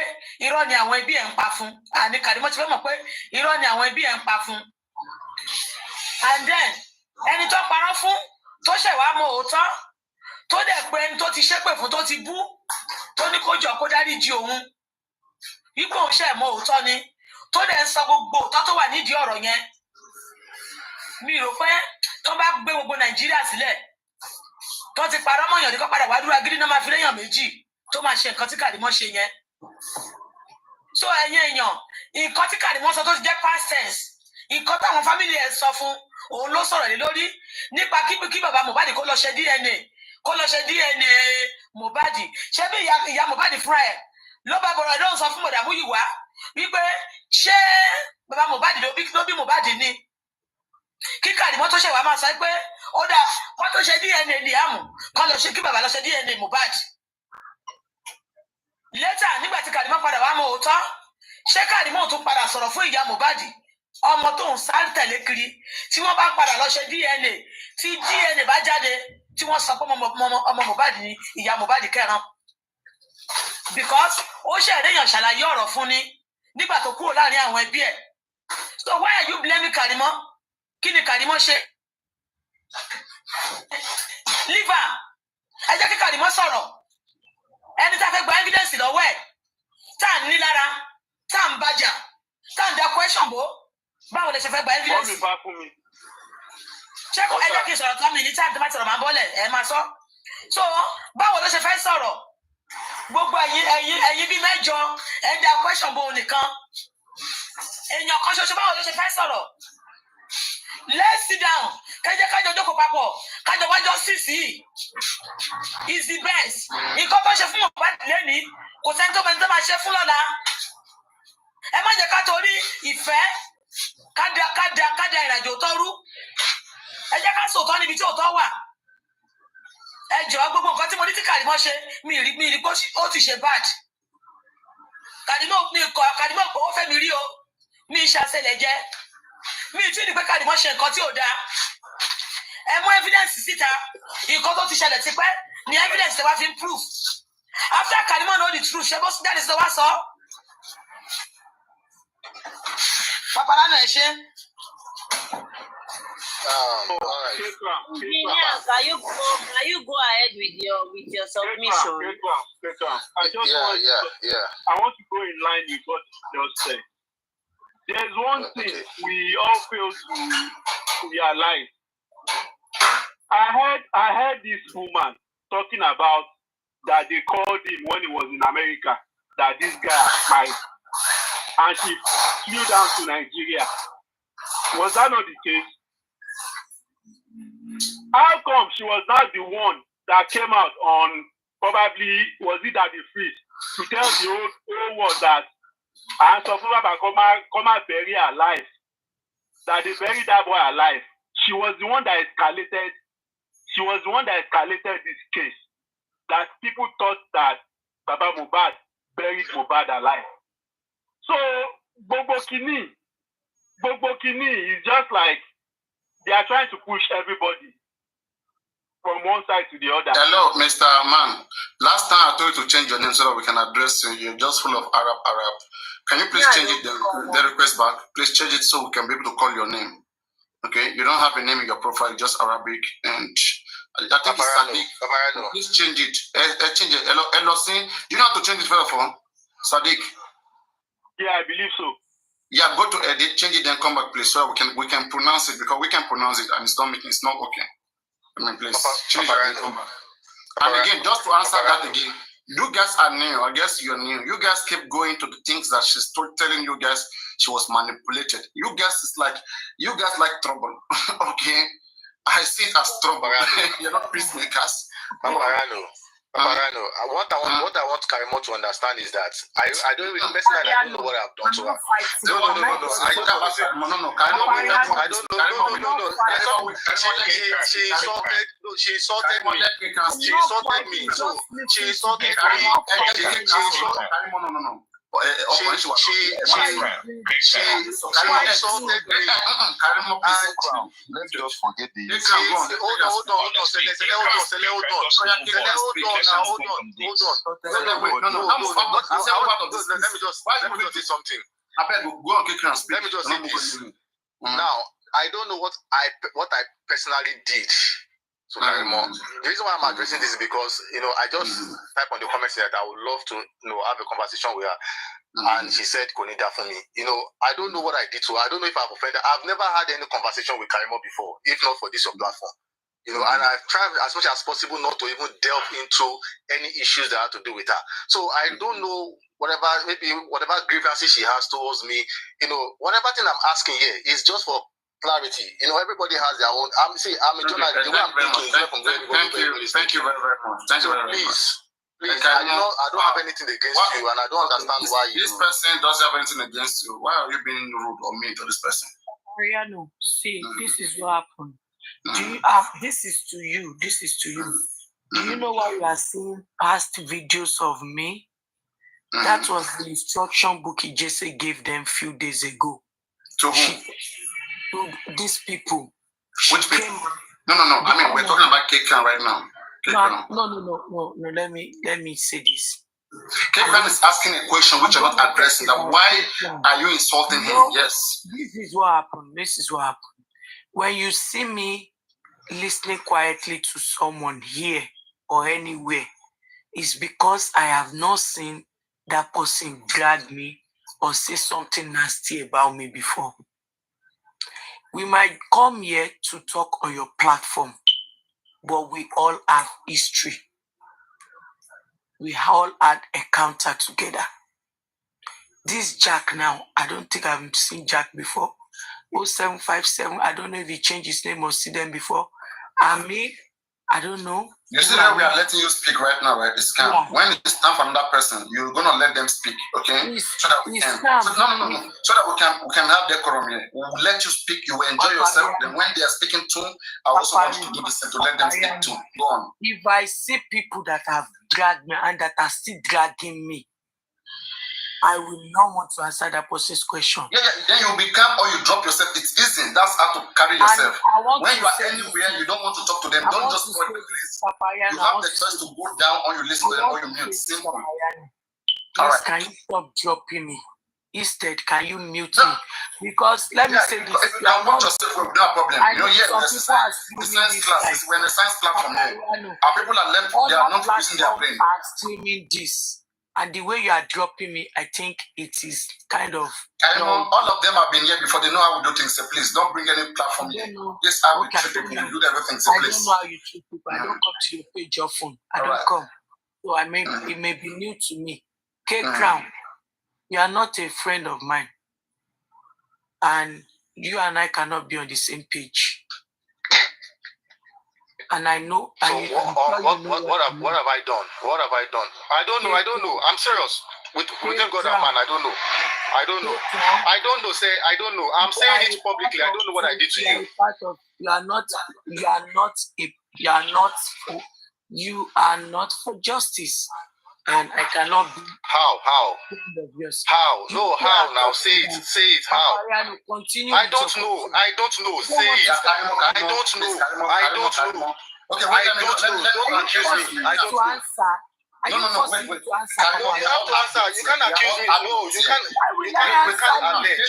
irọ́ ni àwọn ẹbí ẹ̀ ń pa fún? Àní Karimot ṣe fẹ́ mọ̀ pé irọ́ ni àwọn ẹbí ẹ̀ ń pa fún? And then ẹni tó parọ́ fún tó ṣẹ̀wá mọ òótọ́ tó dẹ̀ pé ẹni tó ti ṣépè fún tó ti bú tó ní kó jọ kó dáríjì òun. Ipò òun ṣẹ̀ mọ òótọ́ ni tó dẹ̀ ń sọ gbogbo òótọ́ tó wà nídìí ọ̀rọ̀ yẹn. Mi rò pé tó bá gbé gbogbo Nàìjíríà sílẹ̀ tó ti parọ́ mọ̀yàn ní kó padà wá dúró agídí náà máa fi léyàn méjì tó máa ṣe nǹkan tí Karimot ṣe yẹn. So ẹ̀yin èèyàn nǹkan tí Karimot sọ tó ti jẹ́ past tense nǹkan táwọn fámìlì ẹ̀ sọ fún òun ló sọ̀rọ̀ lé lórí nípa kí bàbá Mohbad kó lọ ṣe DNA Mohbad. Ṣé bí ìyá Mohbad fúnra ẹ̀ ló bá bọ̀rọ̀ ló ń sọ fún mọ̀dàmú yìí wá wípé ṣé bàbá Mohbad ló bí Mohbad ni kí Karimot tó ṣe wá máa sọ pé ó dà wọ́n tó ṣe DNA Liam kán lọ ṣe kí bàbá lọ ṣe DNA Mohbad. Later nígbà tí Karimot padà wá mọ òótọ́ ṣé Karimot tún padà sọ̀rọ̀ fún ìyá Mohbad ọmọ tó ń sáré tẹ̀lé kiri tí wọ́n bá padà lọ ṣe DNA tí DNA bá jáde tí wọ́n sọ pé ọmọ Mohbad ni ìyá Mohbad kẹran because ó ṣẹ̀rẹ̀yàn ṣàlàyé ọ̀rọ̀ fún ni nígbà tó kúrò láàrin àwọn ẹbí ẹ̀. So why are you blaming Karimot? Kí ni Karimot ṣe? Leave am. Ẹ jẹ́ kí Karimot sọ̀rọ̀. Ẹni tá a fẹ́ gba evidence lọ́wọ́ ẹ̀ tá à ń ní lára tá à ń bàjà tá à ń da question bò báwo lè ṣe fẹ́ gba evidence? Ṣé kò ẹ jẹ́ kí n sọ̀rọ̀ tán mi ní táàmù tó bá sọ̀rọ̀ máa ń bọ́lẹ̀ ẹ máa sọ. So báwo ló ṣe fẹ́ sọ̀rọ̀? Gbogbo ẹ̀yin bíi mẹ́jọ ẹ̀ ń da question bò nìkan. Èèyàn kan ṣoṣo báwo ló ṣe fẹ́ sọ̀rọ̀? Let's sit down. Kájọ jókòó papọ̀. Kájọ wá justice yìí. Is the best. Nǹkan tó ṣe fún Mohbad lẹ́nìí kò sẹ́ni tó bẹni tó máa ṣe fún lọ́la. Ẹ má jẹ́ ká torí ìfẹ́ ká da ìrìnàjò tó rú. Ẹ jẹ́ ká sòótọ́ níbi tí òótọ́ wà. Ẹ jọ̀ọ́ gbogbo nǹkan tí mo ní tí Karimot ṣe mi rí pé ó ti ṣe bad. Karimot pé ó fẹ́ mi rí o. Mi ṣàṣẹlẹ̀ jẹ́. Mi ì tún ní pé Karimot ṣe nǹkan tí ò dáa. Ẹ mú evidence síta nǹkan tó ti ṣẹlẹ̀ tipẹ́ ni evidence tẹ wá fi ń proof. After Karimot know the truth ṣe bó jáde sí wá sọ. Papariano ẹ ṣe. Engineer, can you go ahead with your submission? I want to go in line with what you just said. There's one thing we all fail to realize. I heard this woman talking about that they called him when he was in America, that this guy might, and she flew down to Nigeria. Was that not the case? How come she was not the one that came out on, probably, was it at the freeze, to tell the whole world that and some people come and bury her alive, that they buried that boy alive? she was the one that escalated. She was the one that escalated this case. That people thought that Baba Mohbad buried Mohbad alive. So Bobo Kini is just like they are trying to push everybody from one side to the other. Hello, Mr. Man. Last time I told you to change your name so that we can address you. You're just full of Arab. Can you please change it, the request back? Please change it so we can be able to call your name. Okay? You don't have a name in your profile, just Arabic. And I think it's Sadiq. Please change it. Change it. Hello, you know how to change it for Sadiq? Yeah, I believe so. Yeah, go to edit, change it, then come back, please, so we can pronounce it, because we can pronounce it and it's not okay. I mean, please change it and come back. And again, just to answer that again, you guys are new. I guess you're new. You guys keep going to the things that she's telling you guys she was manipulated. You guys like trouble. Okay, I see it as trouble. You're not peacemakers. Paparano, what I want Karimot to understand is that I don't even personally I don't know what I've done to her. No. I don't know. She insulted me. She insulted me. So she insulted me. She insulted me. Let's just forget the. Hold on. Let me just say something. Let me just say this. Now, I don't know what I personally did. So Karimot. The reason why I'm addressing this is because I just type on the comments that I would love to have a conversation with her. And she said Konida for me. I don't know what I did to her. I don't know if I've offended her. I've never had any conversation with Karimot before, if not for this your platform. And I've tried as much as possible not to even delve into any issues that have to do with her. So I don't know whatever grievances she has towards me. Whatever thing I'm asking here is just for clarity. Everybody has their own. I'm a journalist. The way I'm thinking is from Thank you very much. Please, I don't have anything against you, and I don't understand why this person doesn't have anything against you. Why are you being rude or mean to this person? Mariano, see, this is what happened. This is to you. Do you know why you are seeing past videos of me? That was the instruction book Jesse gave them a few days ago. To whom? To these people. Which people? No. I mean, we're talking about Kekan right now. No. Let me say this. Kekan is asking a question which you're not addressing. That why are you insulting him? Yes. This is what happened. When you see me listening quietly to someone here or anywhere, it's because I have not seen that person drag me or say something nasty about me before. We might come here to talk on your platform, but we all have history. We all had a counter together. This Jack now, I don't think I've seen Jack before. 0757, I don't know if he changed his name or see them before. Ami, I don't know. You see that we are letting you speak right now, right? It's calm. Yeah. When it's time for another person, you're gonna let them speak, okay? So that we can. No. So that we can have decorum here. We'll let you speak. You will enjoy yourself. Then when they are speaking too, I also want you to do this to let them speak too. Go on. If I see people that have dragged me and that are still dragging me, I will not want to answer that person's question. Yeah, then you'll become or you drop yourself. It's easy. That's how to carry yourself. When you are anywhere, you don't want to talk to them. Don't just spoil the place. You have the choice to go down or you listen to them or you mute. Simple. All right. Can you stop dropping me? Instead, can you mute me? Because let me say this. Now, watch yourself, no problem. Yes, the science class. We're in a science platform here. Our people are left, they are not using their brain. I'm streaming this. And the way you are dropping me, I think it is kind of... all of them have been here before. They know how we do things. So please, don't bring any platform here. This is how we treat people. We do everything. So please. I don't know how you treat people. I don't come to your page or phone. I don't come. So it may be new to me. K-Crown, you are not a friend of mine. And you and I cannot be on the same page. And I know. So what have I done? I don't know. I'm serious. With God and man, I don't know. I don't know. I don't know. I don't know. I'm saying it publicly. I don't know what I did to you. You are not for justice. And I cannot be. How? How? No, how? Now say it. How? I don't know. Say it. I don't know. I don't know. Okay, wait a minute. Don't accuse me. I don't know. Wait. You have to answer. You can't accuse me. No, you can't. We can't allege.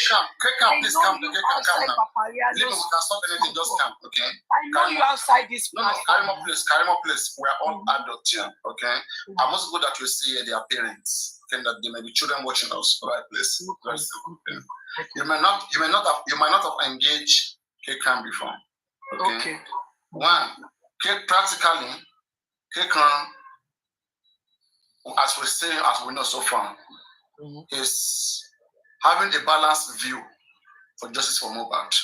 Please come now. We can stop anything. Just come, okay? I know you're outside this platform. Karimo, please. We are all adults here, okay? I must go that you see their parents, okay? That there may be children watching us, all right, please. Very simple. Okay. You might not have engaged Kekran before, okay? One, practically, Kekran, as we know so far, is having a balanced view for justice for Mohbad.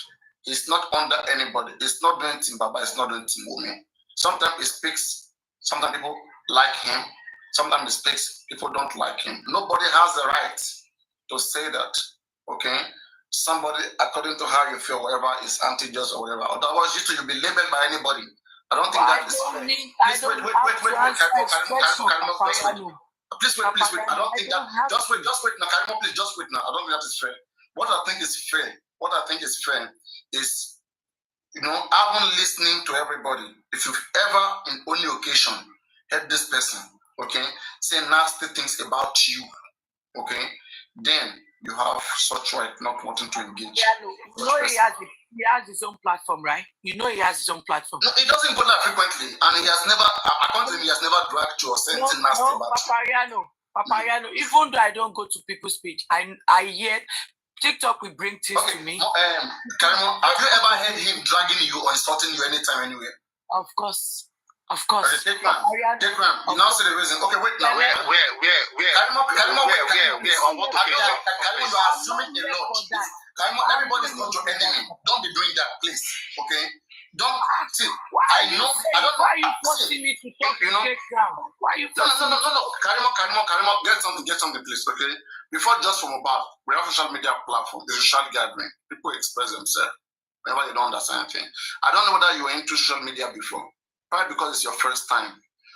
It's not under anybody. It's not doing Team Baba. It's not doing Team Wumi. Sometimes he speaks. Sometimes people like him. Sometimes he speaks. People don't like him. Nobody has the right to say that. Okay, somebody, according to how you feel, whatever is anti-just or whatever. Otherwise, you'll be labeled by anybody. I don't think that is fair. Please wait. Please wait. I don't think that. Just wait now, Karimo. Please just wait now. I don't think that is fair. What I think is fair is, having listening to everybody. If you've ever, in only occasion, heard this person, okay, say nasty things about you, okay, then you have such right not wanting to engage. He has his own platform, right? You know he has his own platform. No, he doesn't go that frequently, and he has never, according to him, he has never dragged you or said anything nasty about you. Papariano, even though I don't go to people's page, I hear TikTok will bring things to me. Karimo, have you ever heard him dragging you or insulting you anytime, anywhere? Of course. Okay, take one. You now see the reason. Okay, wait now. Where? Karimo, where? On what occasion? Karimo, you are assuming a lot. Karimo, everybody is not your enemy. Don't be doing that, please. Okay? Don't see. I know. Why are you forcing me to talk to Kekran? Why are you forcing me? No. Karimo, get something, please. Okay? Before just from above, we have a social media platform. It's a social gathering. People express themselves whenever they don't understand anything. I don't know whether you were into social media before. Probably because it's your first time.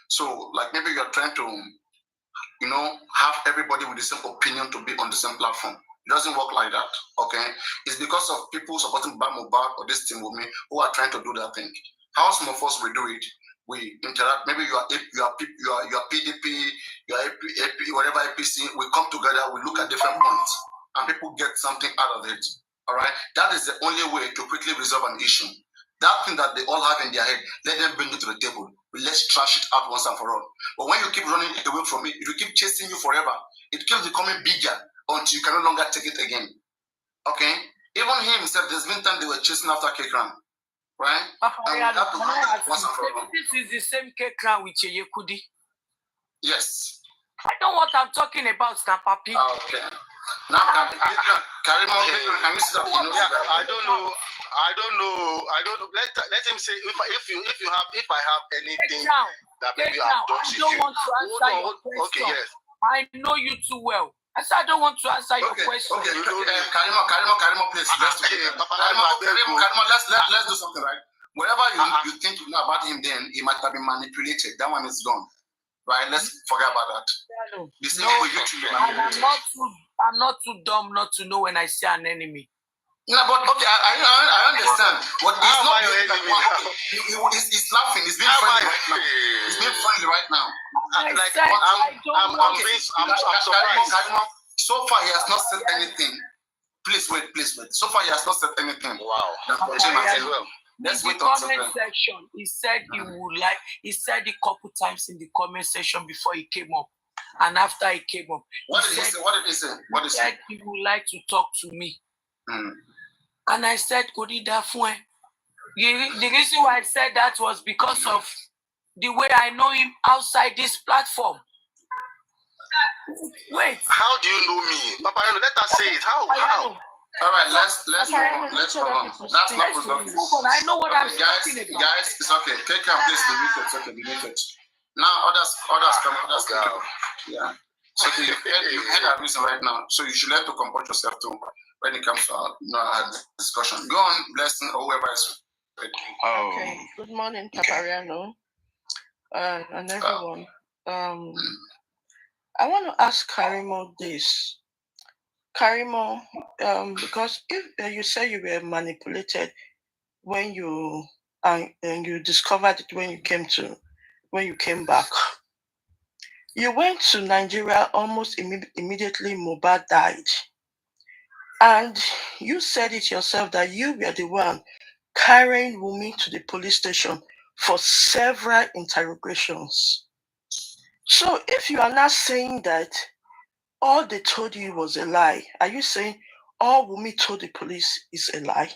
So, like, maybe you're trying to, have everybody with the same opinion to be on the same platform. It doesn't work like that, okay? It's because of people supporting Mohbad or this team with me who are trying to do that thing. How some of us will do it? We interact. Maybe you are PDP, you are AP, whatever APC. We come together. We look at different points, and people get something out of it. All right. That is the only way to quickly resolve an issue. That thing that they all have in their head, let them bring it to the table. Let's trash it out once and for all. But when you keep running away from it, it will keep chasing you forever. It keeps becoming bigger until you can no longer take it again. Okay? Even him said there's been time they were chasing after Kekran. Right? This is the same Kekran with Yekudi. Yes. I know what I'm talking about, Snapapi. Okay. Now, Karimo, can you see that? I don't know. Let him say if I have anything that maybe I've done to you. I don't want to answer your question. Okay, yes. I know you too well. I said I don't want to answer your question. Okay, Karimo, please. Let's do something, right? Whatever you think you know about him, then he might have been manipulated. That one is gone, right? Let's forget about that. The same way you two manipulated. I'm not too dumb not to know when I see an enemy. No, but okay, I understand. But he's not doing that one. He's laughing. He's being friendly right now. He's being friendly right now. I'm surprised. So far, he has not said anything. Please wait. So far, he has not said anything. Wow. Let's in wait the comment section, he said he would like. He said a couple times in the comment section before he came up, and after he came up. What did he say? He said he would like to talk to me. And I said, Kodida Fuen. The reason why I said that was because of the way I know him outside this platform. Wait. How do you know me? Papariano, let us say it. How? All right, let's move on. Let's move on. That's not productive. I know what I'm talking about. Guys, it's okay. Kekran, please, the message. Okay, the message. Now, others come. Yeah. So you had a reason right now. So you should learn to comport yourself too when it comes to our discussion. Go on, Blessing, or whoever is ready. Okay. Good morning, Papariano, and everyone. I want to ask Karimot this. Karimot, because if you say you were manipulated when you and you discovered it when you came back. You went to Nigeria almost immediately Mohbad died. And you said it yourself that you were the one carrying Wunmi to the police station for several interrogations. So if you are not saying that all they told you was a lie, are you saying all Wunmi told the police is a lie?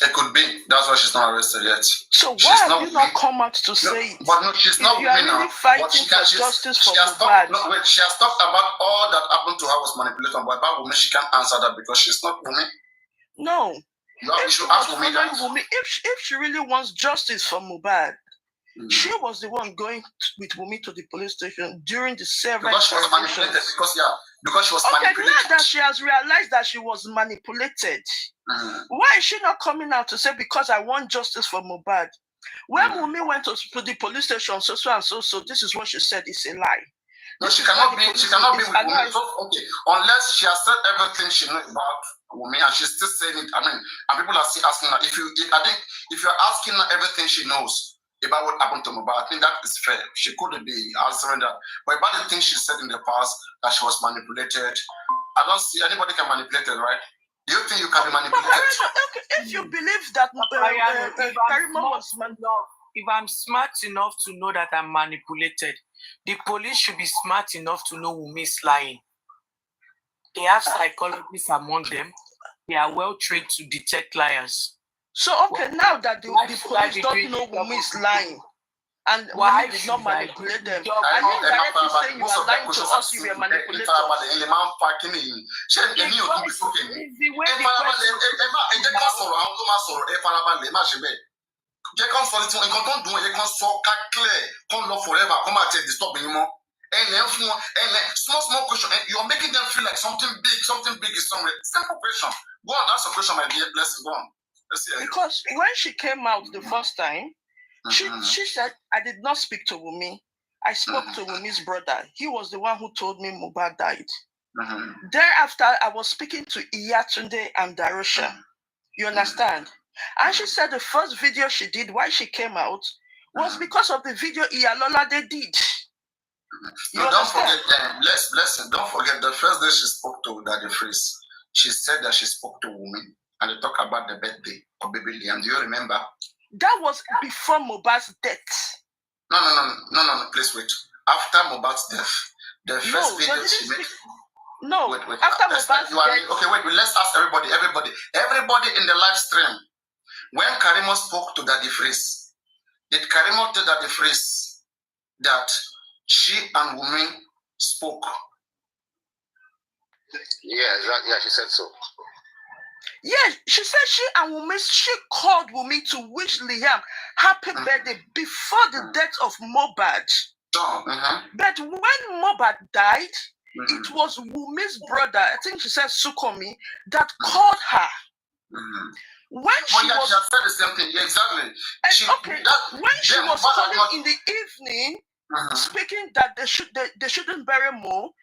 It could be. That's why she's not arrested yet. So why have you not come out to say it? But no, she's not you are really now fighting for justice for Mohbad. She has talked about all that happened to her was manipulation, but about Wunmi, she can't answer that because she's not Wunmi. No. You should ask Wunmi that. If she really wants justice for Mohbad, she was the one going with Wunmi to the police station during the several because she was manipulated. Because she was manipulated. Now that she has realized that she was manipulated, why is she not coming out to say, because I want justice for Mohbad? When Wunmi went to the police station, so this is what she said, it's a lie. No, she cannot be with Wunmi. Okay, unless she has said everything she knows about Wunmi and she's still saying it. I mean, and people are still asking her. If you're asking her everything she knows about what happened to Mohbad, I think that is fair. She couldn't be answering that. But about the things she said in the past, that she was manipulated, I don't see anybody can manipulate her, right? Do you think you can be manipulated? Okay, if you believe that Karimot was if I'm smart enough to know that I'm manipulated, the police should be smart enough to know Wunmi is lying. They have psychologists among them. They are well trained to detect liars. So, now that the police don't know Wunmi is lying, and Wunmi did not manipulate them, are you directly saying you are lying to us, you were manipulated? Small question. You're making them feel like something big is somewhere. Simple question. Go on, ask a question, my dear. Let's go on. Because when she came out the first time, she said, I did not speak to Wunmi. I spoke to Wunmi's brother. He was the one who told me Mohbad died. Thereafter, I was speaking to Iyatunde and Darusha. You understand? And she said the first video she did while she came out was because of the video Iyalola they did. No, don't forget, Blessing, don't forget the first day she spoke to Daddy Freeze, she said that she spoke to Wunmi and they talked about the birthday of baby Liam. Do you remember? That was before Mohbad's death. No, please wait. After Mohbad's death, the first video she made. No, wait. After Mohbad's death. Okay, wait. Let's ask everybody in the live stream. When Karimot spoke to Daddy Freeze, did Karimot tell Daddy Freeze that she and Wunmi spoke? Yeah, exactly. Yeah, she said so. Yeah, she said she called Wunmi to wish Liam happy birthday before the death of Mohbad. But when Mohbad died, it was Wunmi's brother, I think she said Sukomi, that called her. When she has said the same thing. Yeah, exactly. When she was calling in the evening, speaking that they shouldn't bury Mo,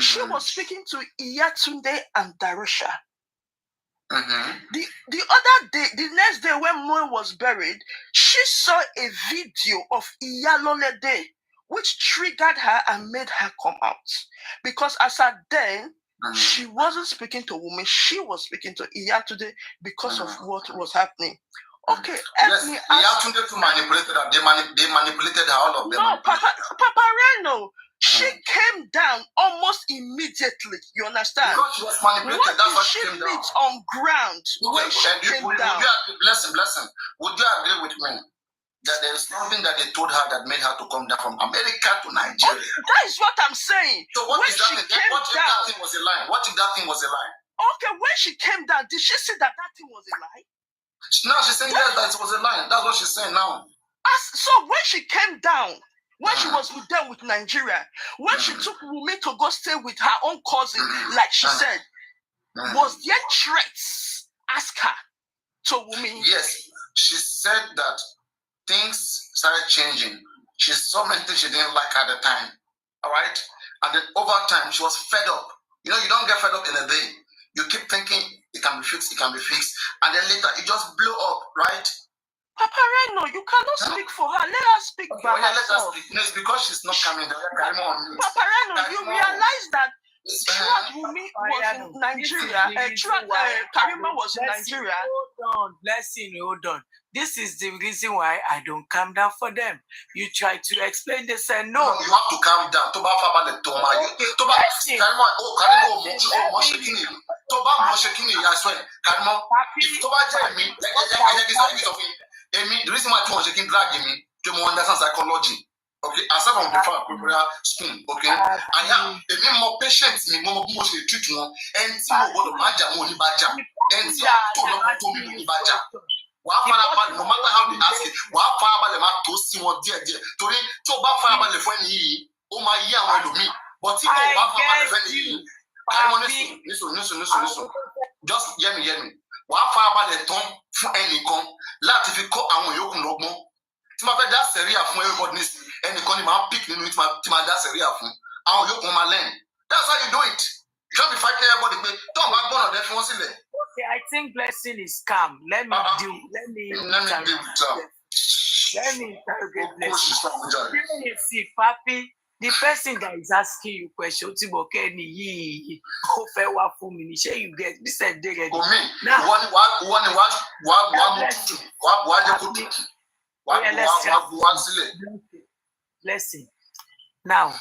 she was speaking to Iyatunde and Darusha. The other day, the next day when Mo was buried, she saw a video of Iyalole Day, which triggered her and made her come out. Because as at then, she wasn't speaking to Wunmi, she was speaking to Iyatunde because of what was happening. Okay, Iyatunde too manipulated her. They manipulated her, all of them. No, Papariano, she came down almost immediately. You understand? Because she was manipulated, that's why she came down. On ground when she came down. Blessing. Would you agree with me that there is something that they told her that made her to come down from America to Nigeria? That is what I'm saying. So what if that thing was a lie? What if that thing was a lie? Okay, when she came down, did she say that thing was a lie? No, she's saying yes, that it was a lie. That's what she's saying now. So when she came down, when she was with them with Nigeria, when she took Wumi to go stay with her own cousin, like she said, was there threats? Ask her to Wumi. Yes, she said that things started changing. She saw many things she didn't like at the time. All right? And then over time, she was fed up. You know, you don't get fed up in a day. You keep thinking it can be fixed, and then later it just blew up, right? Paparano, you cannot speak for her. Let her speak by herself. Let her speak. No, it's because she's not coming. Paparano, you realize that throughout Wumi was in Nigeria, throughout Karima was in Nigeria. Hold on, Blessing, hold on. This is the reason why I don't calm down for them. You try to explain, they say no. You have to calm down. Toba Faba the Toma. Toba Karima, I swear. Karima, if Toba tell me, the reason why I'm shaking drag me, to understand psychology. Okay, aside from the fact that spoon, okay, I am a more patient in more treat one, and see what Baja money Baja, and see to me Baja. No matter how they ask it, what fire about the man to see what dear, to me, to buy about the friend he, oh my year, me, but he about the friend he. Listen. Just hear me. What fire about the tongue for any come, Latifico and Yokum Logmo. That's a real from everybody, and the economy pick me with my that's a real from our yoke on my land. That's how you do it. You can't be fighting everybody, but don't back one of them once in there. Okay, I think Blessing is calm. Let me interrogate Blessing. See, Papi, the person that is asking you questions, you get this said now. Blessing. Now,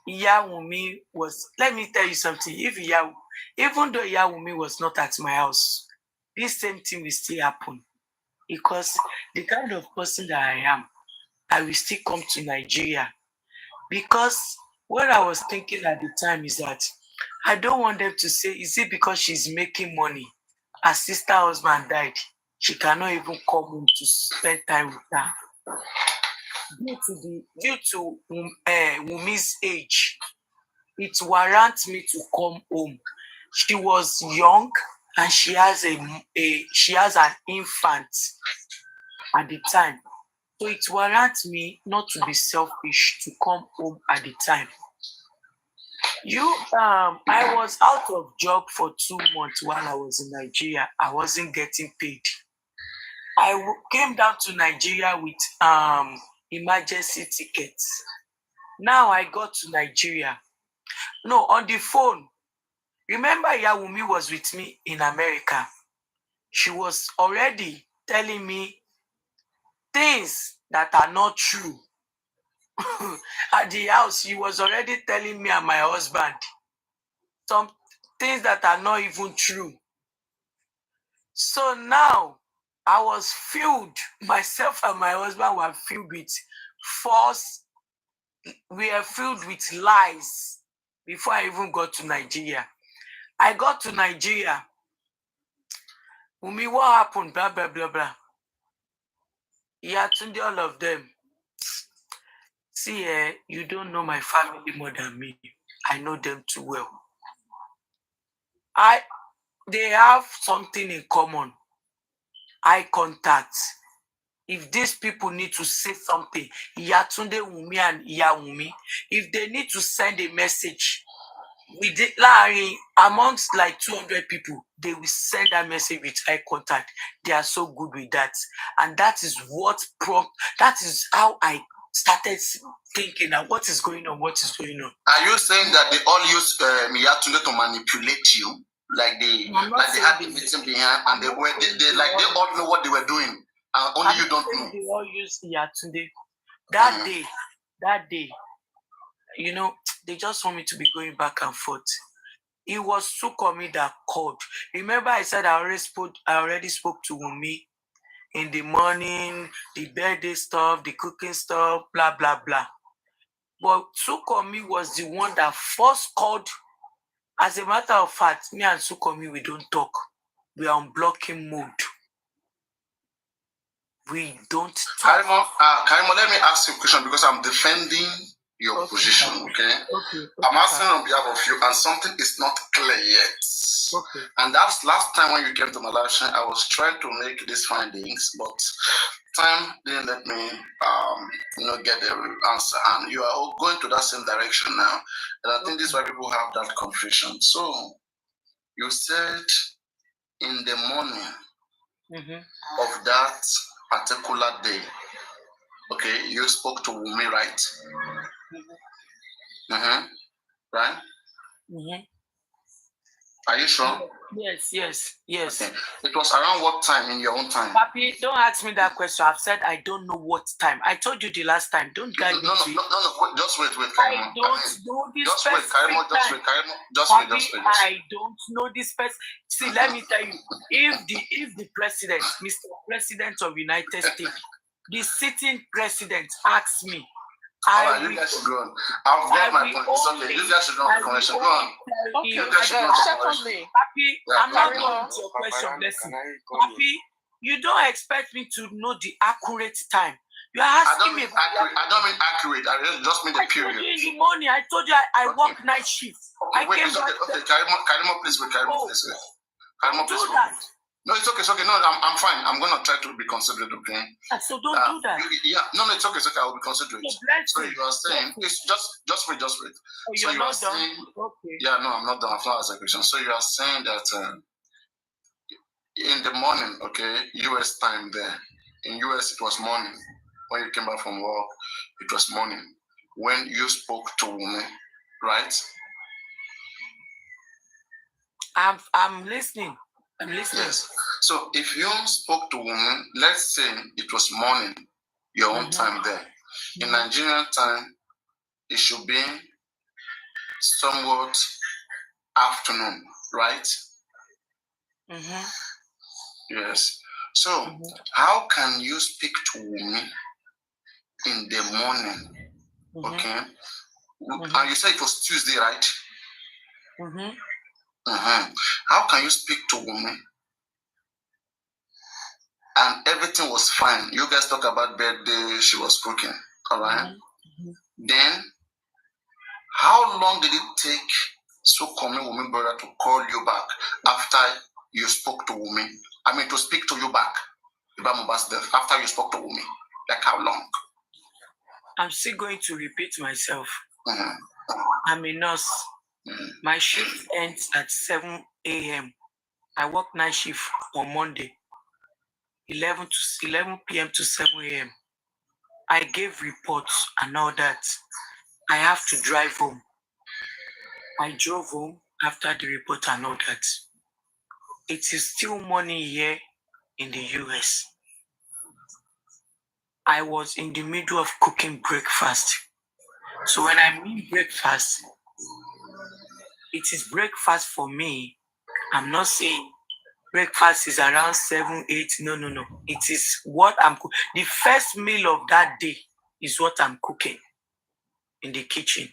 Wumi was. Let me tell you something. Even though Wumi was not at my house, this same thing will still happen because the kind of person that I am, I will still come to Nigeria because what I was thinking at the time is that I don't want them to say, "Is it because she's making money? Her sister husband died. She cannot even come home to spend time with her." Due to Wumi's age, it warrants me to come home. She was young and she has an infant at the time, so it warrants me not to be selfish to come home at the time. I was out of job for 2 months while I was in Nigeria. I wasn't getting paid. I came down to Nigeria with emergency tickets. Now I got to Nigeria. No, on the phone. Remember, Wumi was with me in America. She was already telling me things that are not true. At the house, she was already telling me and my husband some things that are not even true. So now I was filled, myself and my husband were filled with false, we are filled with lies before I even got to Nigeria. I got to Nigeria. Wumi, what happened? Blah, blah, blah, blah. Tunde, all of them. See, you don't know my family more than me. I know them too well. They have something in common. Eye contact. If these people need to say something, Tunde, Wumi and Wumi, if they need to send a message, amongst like 200 people, they will send that message with eye contact. They are so good with that. And that is that is how I started thinking now, what is going on? Are you saying that they all use Tunde to manipulate you? Like they had the victim behind and they all know what they were doing. And only you don't know. They all use Tunde. That day, they just want me to be going back and forth. It was Sukomi that called. Remember, I said I already spoke to Wumi in the morning, the birthday stuff, the cooking stuff, blah, blah, blah. But Sukomi was the one that first called. As a matter of fact, me and Sukomi, we don't talk. We are on blocking mode. We don't talk. Karimot, let me ask you a question because I'm defending your position, okay? I'm asking on behalf of you, and something is not clear yet. Okay. And that's last time when you came to my live stream, I was trying to make these findings, but time didn't let me, get the answer. And you are all going to that same direction now. And I think this is why people have that confusion. So, you said in the morning of that particular day, okay, you spoke to Wumi, right? Right? Are you sure? Yes. Okay. It was around what time in your own time? Papi, don't ask me that question. I've said I don't know what time. I told you the last time. Don't guide me. No, wait, just wait, Karimot. I don't know this just wait, Karimot, just wait. I don't know this person. See, let me tell you, if the president, Mr. President of United States, the sitting president asks me, you guys should go on. I've got my point. It's okay. You guys should know the connection. Go on. Secondly, Papi, I'm not going to your question, blessing. Papi, you don't expect me to know the accurate time. You are asking me. I don't mean accurate. I just mean the period. I told you in the morning. I told you I work night shift. Okay, wait, it's okay. Okay, Karimot, please wait. Karimot, please wait. Karimot, please wait. No, it's okay. It's okay. No, I'm fine. I'm gonna try to be considerate. Okay. So don't do that. No, it's okay. It's okay. I will be considerate. So you are saying it's just wait. Oh, so you are saying, okay. Yeah, no, I'm not done. I've not asked a question. So you are saying that in the morning, okay, US time there. In US, it was morning. When you came back from work, it was morning. When you spoke to Wumi, right? I'm listening. Yes. So if you spoke to Wumi, let's say it was morning, your own time there. In Nigerian time, it should be somewhat afternoon, right? Yes. So how can you speak to Wumi in the morning? Okay. And you said it was Tuesday, right? How can you speak to Wumi and everything was fine? You guys talk about birthday, she was cooking, all right? Then, how long did it take Sukomi Wumi brother to call you back after you spoke to Wumi? I mean, to speak to you back about Mohbad's death after you spoke to Wumi? Like how long? I'm still going to repeat myself. I'm a nurse. My shift ends at 7 a.m. I work night shift on Monday, 11 p.m. to 7 a.m. I gave reports and all that. I have to drive home. I drove home after the report and all that. It is still morning here in the US. I was in the middle of cooking breakfast. So when I mean breakfast, it is breakfast for me. I'm not saying breakfast is around 7, 8. No. It is what I'm cooking. The first meal of that day is what I'm cooking in the kitchen.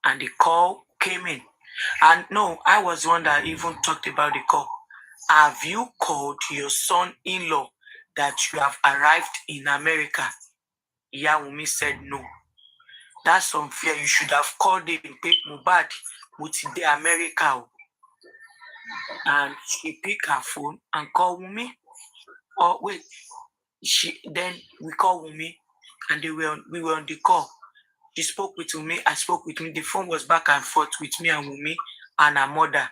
And the call came in. And no, I was the one that even talked about the call. Have you called your son-in-law that you have arrived in America? Wumi said no. That's unfair. You should have called him, take Mohbad with the America. And she picked her phone and called Wumi. Oh, wait. Then we called Wumi and we were on the call. She spoke with Wumi, I spoke with me. The phone was back and forth with me and Wumi and her mother.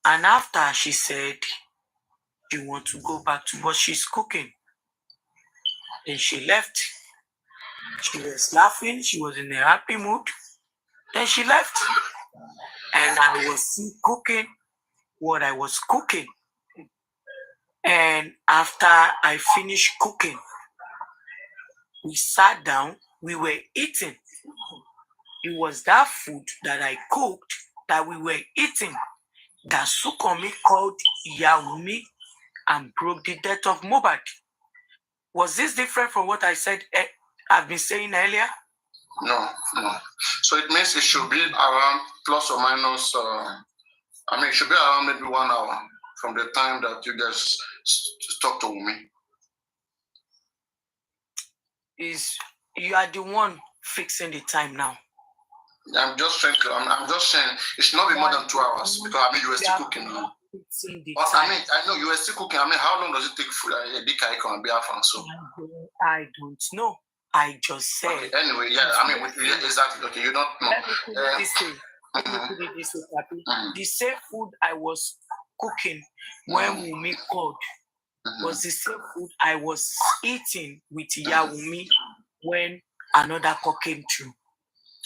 And after she said she wants to go back to what she's cooking. Then she left. She was laughing. She was in a happy mood. Then she left. And I was still cooking what I was cooking. And after I finished cooking, we sat down. We were eating. It was that food that I cooked that we were eating that Sukomi called Wumi and broke the death of Mohbad. Was this different from what I said? I've been saying earlier? No. So it means it should be around plus or minus. It should be around maybe 1 hour. from the time that you guys talked to me? You are the one fixing the time now. I'm just trying to. I'm just saying it should not be more than 2 hours because I mean you were still cooking now. But I mean I know you were still cooking. I mean how long does it take for a DK on behalf and so? I don't know. I just said. Okay, anyway, yeah. I mean exactly. Okay, you don't know. Let me put it this way. The same food I was cooking when Wumi called was the same food I was eating with Yawumi when another call came through.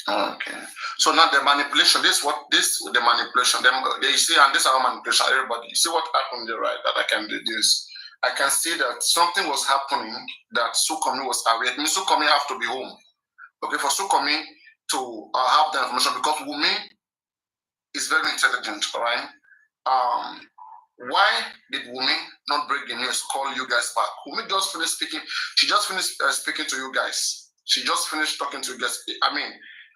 Okay. So now the manipulation, the manipulation. You see, and this is our manipulation, everybody. You see what happened there, right? That I can deduce. I can see that something was happening that Sukomi was aware. It means Sukomi have to be home. Okay, for Sukomi to have the information because Wumi is very intelligent, all right? Why did Wumi not break the news, call you guys back? Wumi just finished speaking. She just finished speaking to you guys. She just finished talking to you guys. I mean,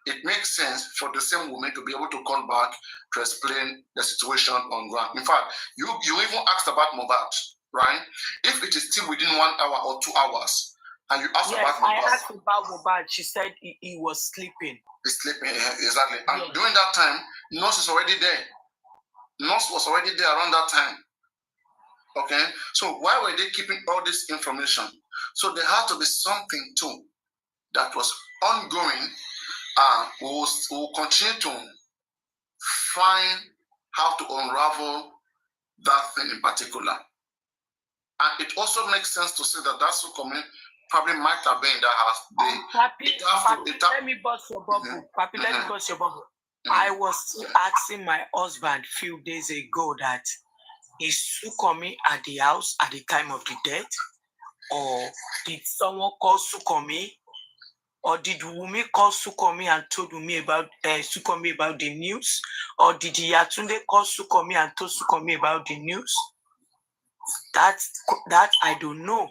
it makes sense for the same woman to be able to call back to explain the situation on ground. In fact, you even asked about Mohbad, right? If it is still within 1 hour or 2 hours, and you asked about Mohbad. I asked about Mohbad. She said he was sleeping. He's sleeping, exactly. And during that time, nurse is already there. Nurse was already there around that time. Okay? So why were they keeping all this information? So there had to be something too that was ongoing. We'll continue to find how to unravel that thing in particular. And it also makes sense to say that Sukomi probably might have been in that house. Let me bust your bubble. Papi, let me bust your bubble. I was asking my husband a few days ago that is Sukomi at the house at the time of the death? Or did someone call Sukomi? Or did Wumi call Sukomi and told Wumi about Sukomi about the news? Or did Yatunde call Sukomi and told Sukomi about the news? That I don't know.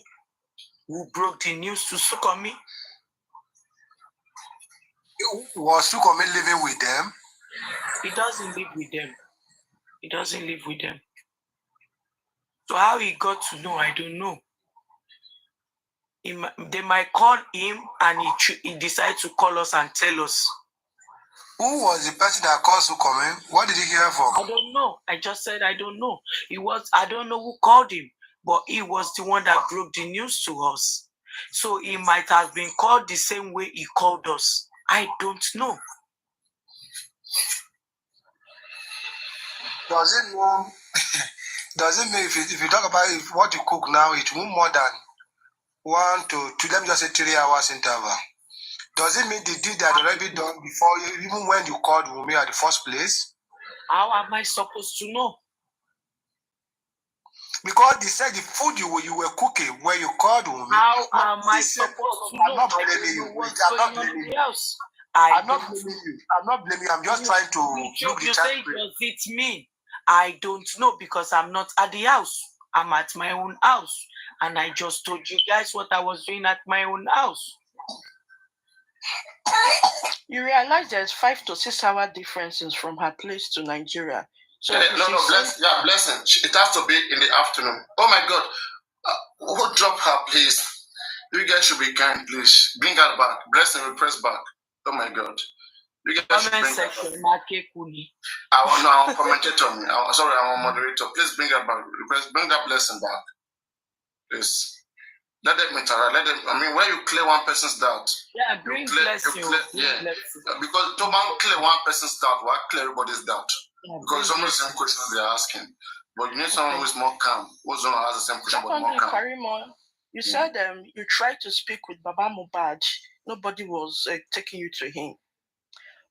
Who broke the news to Sukomi? Was Sukomi living with them? He doesn't live with them. He doesn't live with them. So how he got to know, I don't know. They might call him and he decided to call us and tell us. Who was the person that called Sukomi? What did he hear from? I don't know. I just said I don't know. I don't know who called him, but he was the one that broke the news to us. So he might have been called the same way he called us. I don't know. Does it mean if you talk about what you cook now, it will more than 1 to 2, let me just say 3 hours interval? Does it mean the deed that already done before you, even when you called Wumi at the first place? How am I supposed to know? Because they said the food you were cooking when you called Wumi. How am I supposed to know? I'm not blaming you. I'm not blaming you. I'm not blaming you. I'm not blaming you. I'm just trying to look the You say, does it mean? I don't know because I'm not at the house. I'm at my own house. And I just told you guys what I was doing at my own house. You realize there's 5 to 6 hour differences from her place to Nigeria. So blessing. It has to be in the afternoon. Oh my God. Who drop her, please? You guys should be kind, please. Bring her back. Blessing, repress back. Oh my God. You guys should bring her back. I'll commentator me. I'm a moderator. Please bring her back. Bring that blessing back. Please. Let them interact. When you clear one person's doubt. Yeah, bring blessing. Because to clear one person's doubt, we'll clear everybody's doubt. Yeah, because it's almost the same questions they're asking. But you need someone who's more calm, who's going to ask the same question, but more calm. Karimot, you said you tried to speak with Baba Mohbad. Nobody was taking you to him.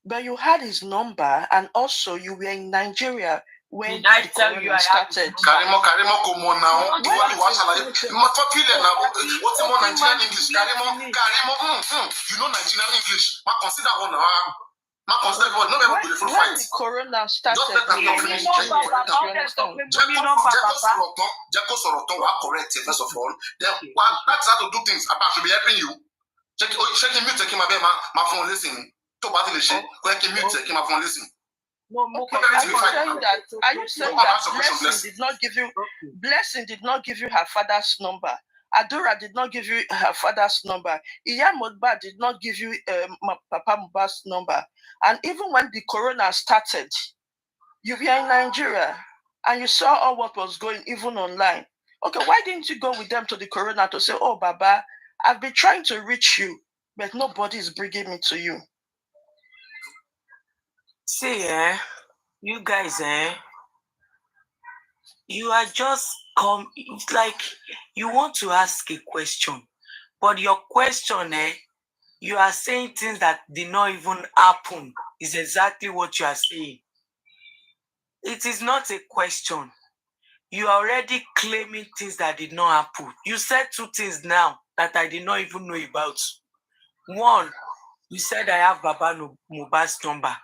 But you had his number, and also you were in Nigeria when the corona started. Karimot, come on now. You want to watch like what's more Nigerian English? Karimot, you know Nigerian English. Consider one. When the corona started, first of all, then that's how to do things. I should be helping you. Check him mute, my phone listening. My phone listening. Are you saying that Blessing did not give you her father's number? Adura did not give you her father's number. Iya Mohbad did not give you Papa Mohbad's number. And even when the corona started, you were in Nigeria and you saw all what was going even online. Okay, why didn't you go with them to the corona to say, oh, Baba, I've been trying to reach you, but nobody is bringing me to you? See, you guys, you are just it's like you want to ask a question, but your question, you are saying things that did not even happen. Is exactly what you are saying. It is not a question. You are already claiming things that did not happen. You said two things now that I did not even know about. One, you said I have Baba Mohbad's number.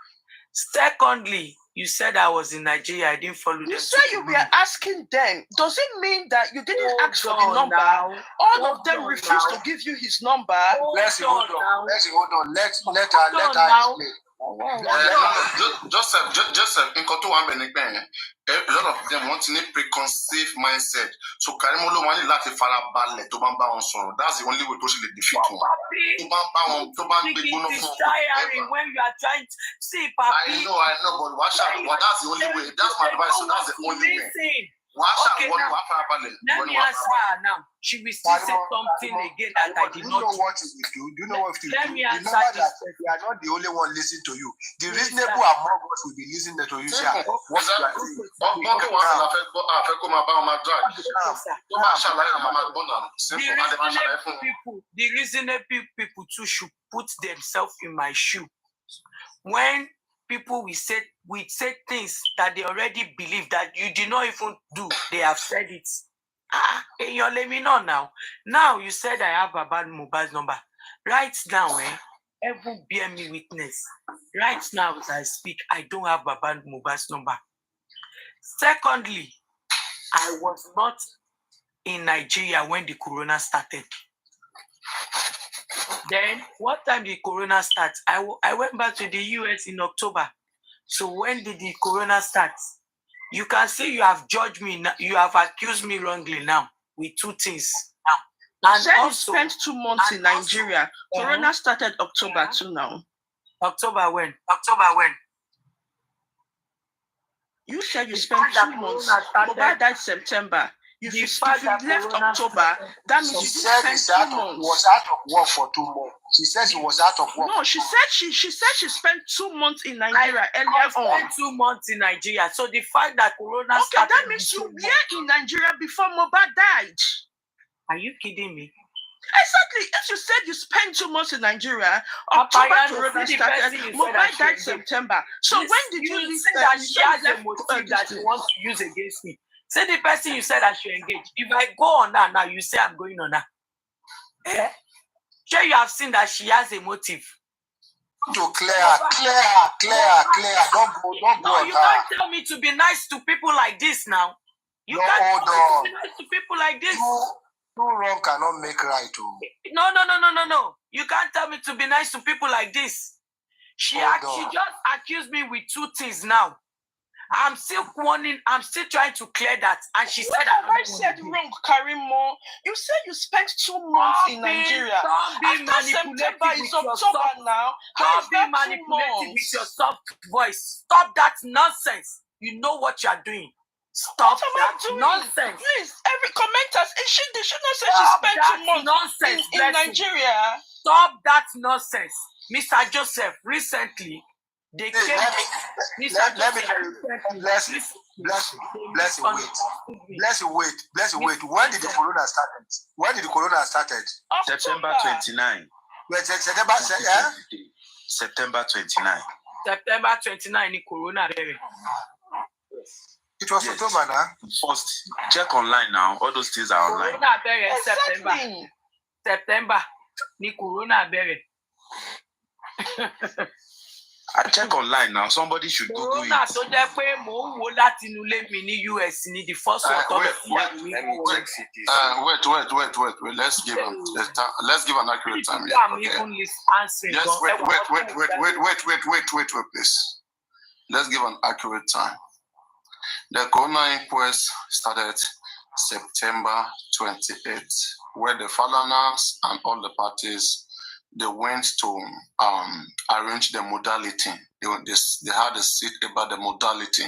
Secondly, you said I was in Nigeria. I didn't follow them. You said you were asking them. Does it mean that you didn't ask for the number? All of them refused to give you his number. Let's hold on. Let her explain. Joseph, in Koto Wambenegben, a lot of them want to preconceived mindset. So Karimolo Mani Lati Farabale, Tobamba on Son. That's the only way to actually defeat one. When you are trying to see, Papi. I know, but that's the only way. That's my advice. So that's the only way. Okay, let me ask her now. She will still say something again that I did not know what it will do. Do you know what it will do? Let me answer this. We are not the only one listening to you. The reasonable among us will be listening to you. The reasonable people too should put themselves in my shoe. When people will say things that they already believe that you did not even do, they have said it. You're letting me know now. Now you said I have Baba Mohbad's number. Right now, everyone bear me witness. Right now, as I speak, I don't have Baba Mohbad's number. Secondly, I was not in Nigeria when the corona started. Then, what time did corona start? I went back to the US in October. So when did the corona start? You can see you have judged me, you have accused me wrongly now with two things. And you said also, you spent 2 months in Nigeria. Corona started October 2 now. October when? You said you spent 2 months. Mohbad died September. If you left October, that means she said he was out of work for 2 months. She says he was out of work. No, she said she spent 2 months in Nigeria earlier on. Spent 2 months in Nigeria. So the fact that corona started, that means you were in Nigeria before Mohbad died. Are you kidding me? Exactly. If you said you spent 2 months in Nigeria, October corona started, Mohbad died September. So when did you leave that she has a motive that she wants to use against me? Say the person you said I should engage. If I go on that now, you say I'm going on that. Sure, you have seen that she has a motive. To clear. Don't go. No, you can't tell me to be nice to people like this now. You can't tell me to be nice to people like this. Too wrong cannot make right. No. You can't tell me to be nice to people like this. She just accused me with two things now. I'm still warning. I'm still trying to clear that. And she said, I said wrong, Karimo. You said you spent 2 months in Nigeria. Don't be manipulated with your soft now. Don't be manipulated with your soft voice. Stop that nonsense. You know what you are doing. Stop that nonsense. Please, every commenter, she not say she spent 2 months in Nigeria. Stop that nonsense. Mr. Joseph, recently, they came. Bless you, wait. When did the corona started? September 29. September 29. September 29 in corona. It was October now. First, check online now. All those things are online. Corona September. Ni corona berry. I check online now. Somebody should Google it. So the first wait. Let's give an accurate time. I'm even answering. Yes, wait, please. let's give an accurate time. The coroner inquest started September 28th, where the Falaners and all the parties, they went to arrange the modality. They had a seat about the modality,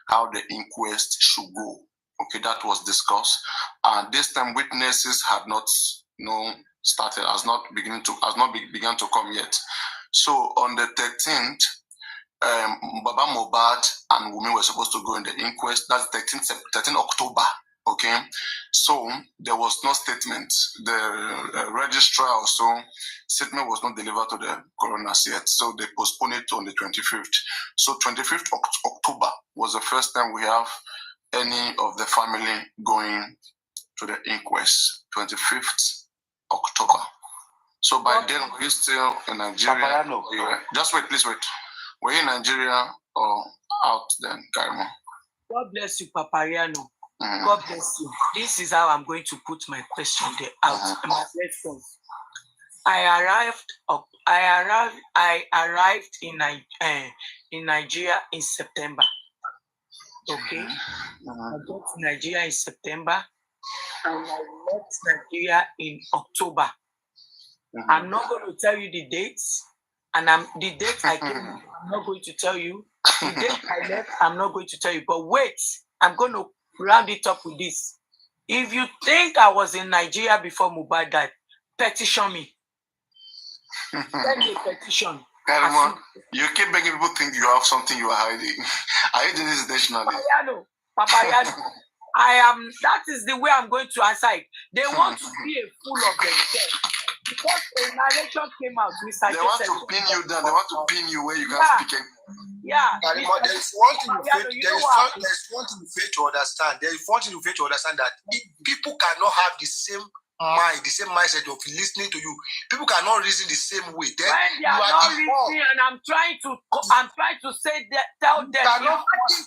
how the inquest should go. Okay, that was discussed. And this time witnesses had not started, has not begun to come yet. So on the 13th, Baba Mohbad and Wunmi were supposed to go in the inquest. That's 13 October. Okay, so there was no statement. The registrar also statement was not delivered to the coroners yet, so they postponed it on the 25th. So 25th October was the first time we have any of the family going to the inquest. 25th October. So by then, were you still in Nigeria? Just wait, please wait. Were you in Nigeria or out then, Karimot? God bless you, Papariano. God bless you. This is how I'm going to put my question there out. My response. I arrived in Nigeria in September. Okay. I got to Nigeria in September and I left Nigeria in October. I'm not going to tell you the dates, and the date I came, I'm not going to tell you. The date I left, I'm not going to tell you. But wait, I'm going to round it up with this. If you think I was in Nigeria before Mohbad died, petition me. Send me a petition. Karimot, you keep making people think you have something you are hiding. Are you doing this intentionally? Papariano. That is the way I'm going to answer it. They want to be a fool of themselves. Because a narration came out, Mr. They want to pin you down. They want to pin you where you can't speak anymore. Yeah. Karimot, there's one thing you fail to understand. There's one thing you fail to understand, that people cannot have the same mind, the same mindset of listening to you. People cannot reason the same way. Then when they are not reasoning, and I'm trying to say that, tell them. Imagine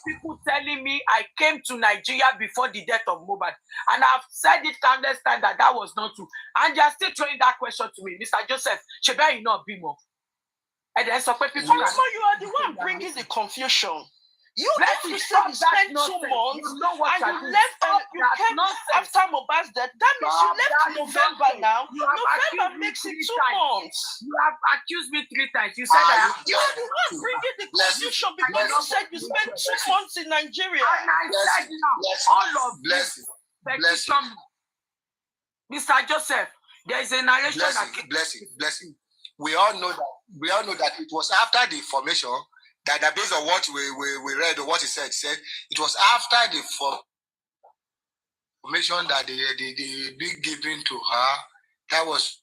people telling me I came to Nigeria before the death of Mohbad, and I've said it countless times that was not true, and they are still throwing that question to me, Mr. Joseph. Sheba, you not be more. And then some people. So you are the one bringing the confusion. You left you said you spent 2 months and you left you came after Mohbad's death. That means you left November now. November makes it 2 months. You have accused me 3 times. You said that you are the one bringing the confusion because you said you spent 2 months in Nigeria. And I said now, all of this petition. Mr. Joseph, there is a narration blessing. We all know that it was after the formation. That based on what we read or what he said it was after the formation that the big giving to her. That was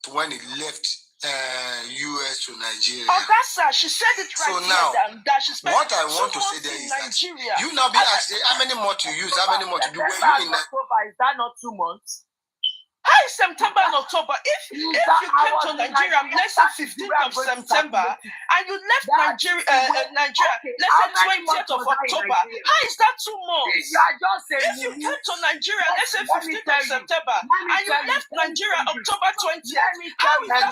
when he left US to Nigeria. Oh, that's her. She said it right. So now, that she spent what I want to say there is Nigeria. That you now be asked how many more to use, how many more to do. When you in October, is that not 2 months? How is September and October? If you came to Nigeria, let's say 15th of September, and you left Nigeria, let's say 20th of October, how is that 2 months? If you came to Nigeria, let's say 15th of September, and you left Nigeria October 20th, how is that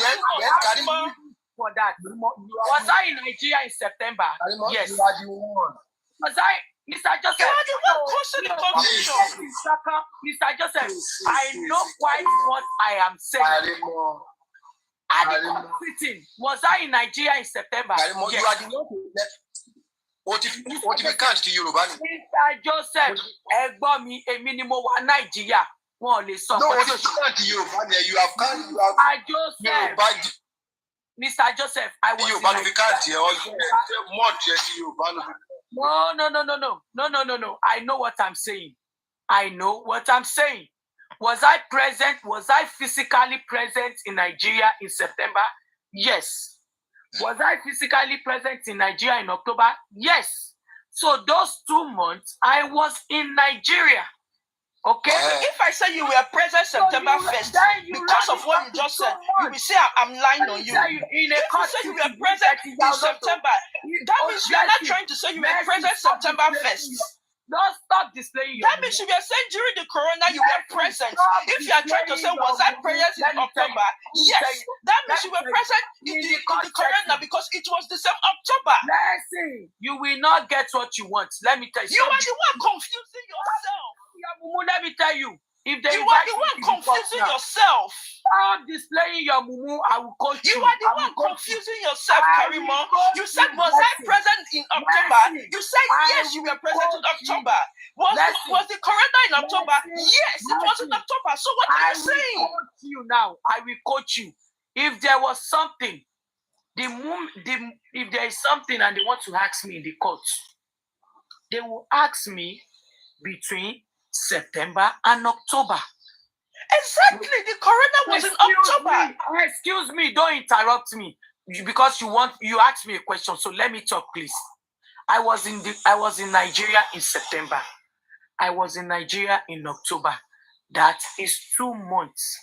2 months? For that, was I in Nigeria in September? Yes. You are the one. Was I? Mr. Joseph, Mr. Joseph, I know quite what I am saying. At the sitting, was I in Nigeria in September? Yes. You are the one who left. What if you can't to Yoruba? Mr. Joseph, ẹ̀gbọ́n mi, èmi ni mo wà Nigeria. Wọ́n lè sọ. No, what if you can't to Yoruba? You have can't. Joseph. Mr. Joseph, I was in No. I know what I'm saying. Was I present? Was I physically present in Nigeria in September? Yes. Was I physically present in Nigeria in October? Yes. So those 2 months, I was in Nigeria. Okay. If I say you were present September 1st, because of what you just said, you will say I'm lying on you. If you say you were present in September, that means you are not trying to say you were present September 1st. Don't stop displaying your That means you were saying during the corona you were present. If you are trying to say, was I present in October? Yes. That means you were present in the corona because it was the same October. Listen, you will not get what you want. Let me tell you. You are the one confusing yourself. Let me tell you. If they you are the one confusing yourself. Stop displaying your mumu. I will coach you. You are the one confusing yourself, Karimot. You said, was I present in October? You said, yes, you were present in October. Was the corona in October? Yes, it was in October. So what are you saying? I will coach you now. I will coach you. If there was something, if there is something and they want to ask me in the court, they will ask me between September and October. Exactly. The corona was in October. Excuse me, don't interrupt me because you asked me a question. So let me talk, please. I was in Nigeria in September. I was in Nigeria in October. That is 2 months.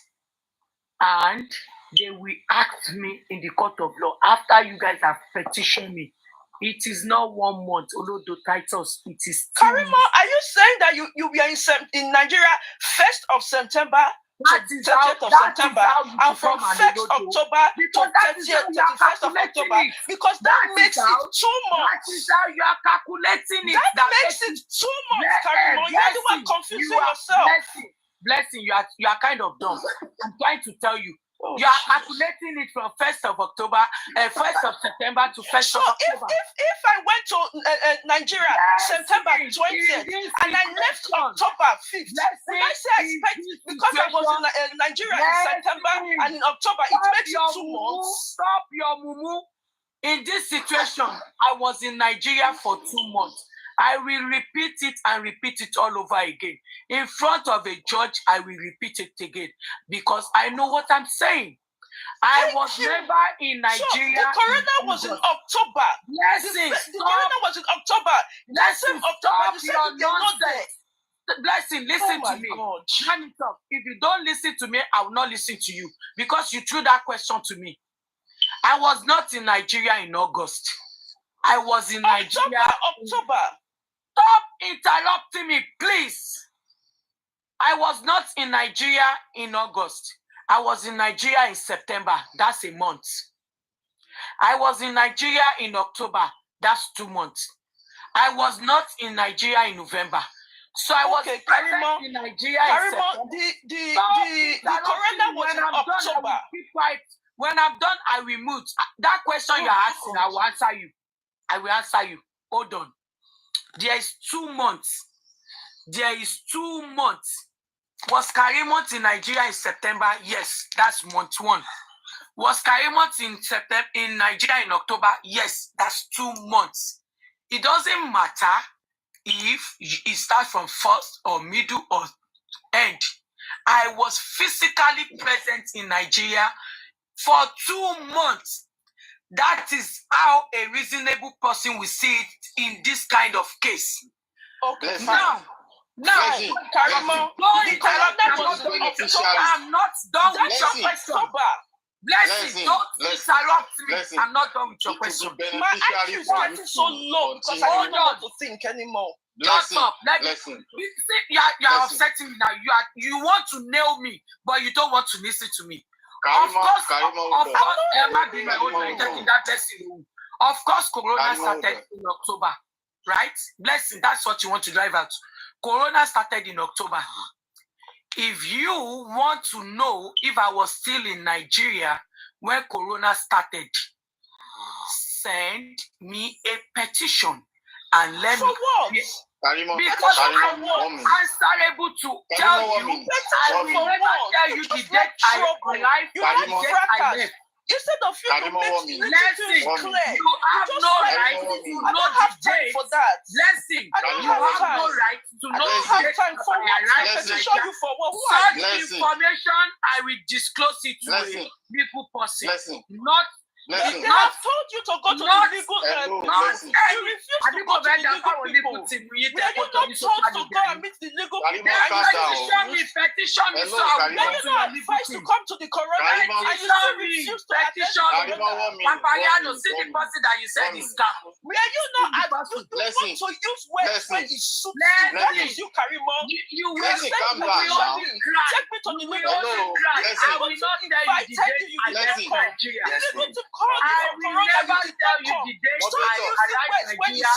And they will ask me in the court of law after you guys have petitioned me. It is not 1 month, although the titles, it is 2 months. Karimot, are you saying that you were in Nigeria 1st of September to 30th of September and from 1st October to 31st of October? Because that makes it 2 months. That is how you are calculating it. That makes it 2 months, Karimot. You are the one confusing yourself. Blessing, you are kind of dumb. I'm trying to tell you. You are calculating it from 1st of October, 1st of September to 1st of October. If I went to Nigeria September 20th and I left October 5th, would I say I expect because I was in Nigeria in September and in October, it makes it 2 months? Stop your mumu. In this situation, I was in Nigeria for 2 months. I will repeat it and repeat it all over again. In front of a judge, I will repeat it again because I know what I'm saying. I was never in Nigeria. So the corona was in October. Blessing, the corona was in October. That same October, you said you were not there. Blessing, listen to me. God. Let me talk. If you don't listen to me, I will not listen to you because you threw that question to me. I was not in Nigeria in August. I was in Nigeria. October. Stop interrupting me, please. I was not in Nigeria in August. I was in Nigeria in September. That's a month. I was in Nigeria in October. That's 2 months. I was not in Nigeria in November. So I was in Nigeria in September. The corona was in October. When I'm done, I will mute. That question you're asking, I will answer you. I will answer you. Hold on. There is 2 months. There is 2 months. Was Karimot in Nigeria in September? Yes, that's month 1. Was Karimot in Nigeria in October? Yes, that's 2 months. It doesn't matter if it starts from first or middle or end. I was physically present in Nigeria for 2 months. That is how a reasonable person will see it in this kind of case. Okay, now, Karimot, the corona was in October. I'm not done with your question. Blessing, don't interrupt me. I'm not done with your question. My IQ is getting so low because I don't know what to think anymore. Shut up. Listen. You are upsetting me now. You want to nail me, but you don't want to listen to me. Of course, Corona started in October, right? Blessing, that's what you want to drive out. Corona started in October. If you want to know if I was still in Nigeria when Corona started, send me a petition and let me. What? Because I'm answerable to tell you. I will never tell you the date I arrived and the date I left. Instead of you to make Listen, clear, you have no right to know the date. For that. Listen, you have no right to know the date for I arrived in Nigeria. Such information, I will disclose it to a people person, not Listen. They have told you to go to the legal. You refuse to go to the legal people. Were you not told to go and meet the legal people? Petition me, so Were you not advised to come to the coroner and you still refuse to attend? Papariano, see the person that you said is scam. Were you not advised to want to use words when it suits you? That is you, Karimot. You will take me only cry. Take me to the legal people. I will not tell you the date I left Nigeria. I will never tell you the date I arrived in Nigeria.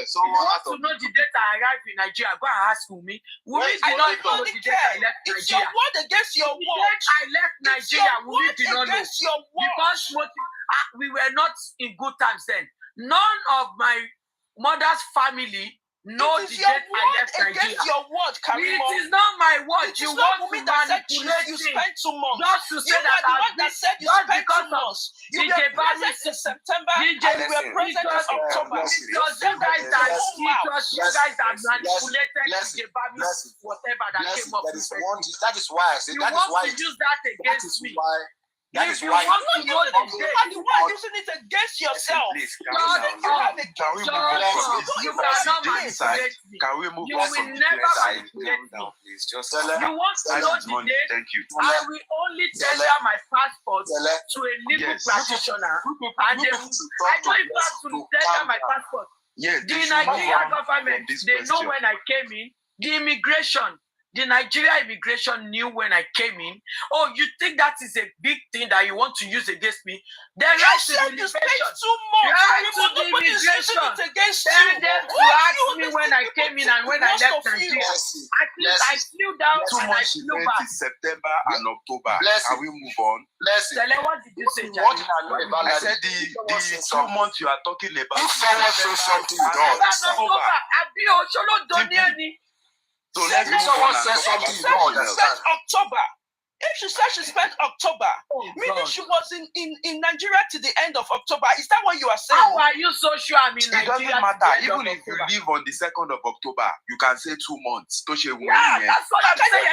If you want to know the date, I arrived in Nigeria, go and ask me. Wumi did not know the date I left Nigeria. It's your word against your word. The date I left Nigeria, Wumi did not know. Because we were not in good times then. None of my mother's family know the date I left Nigeria. Your word, Karimot. It is not my word. You want to manipulate you spent 2 months. Just to say that you spent 2 months. You were present in September and you were present in October. It was you guys that manipulated DJ Bami's whatever that came up with. That is why I said you want to use that against me. If you want to know the date, you are using it against yourself. Can we move on? You cannot manipulate me. Can we move you on? will never manipulate me. You want to know the date? Thank you. I will only tender my passport to a legal practitioner, and I don't even have to tender my passport. The Nigerian government, they know when I came in. The Nigeria immigration knew when I came in. Oh, you think that is a big thing that you want to use against me? The right to the immigration. Right to the immigration. Tell them to ask me when I came in and when I left Nigeria. I flew down and I flew back. September and October. Can we move on? Tell what did you say, I said the 2 months you are talking about. If someone says something wrong, so let's move on. October. If she said she spent October, meaning she was in Nigeria to the end of October, is that what you are saying? How are you so sure I'm in Nigeria? It doesn't matter. Even if you leave on the 2nd of October, you can say 2 months. That's what I'm saying.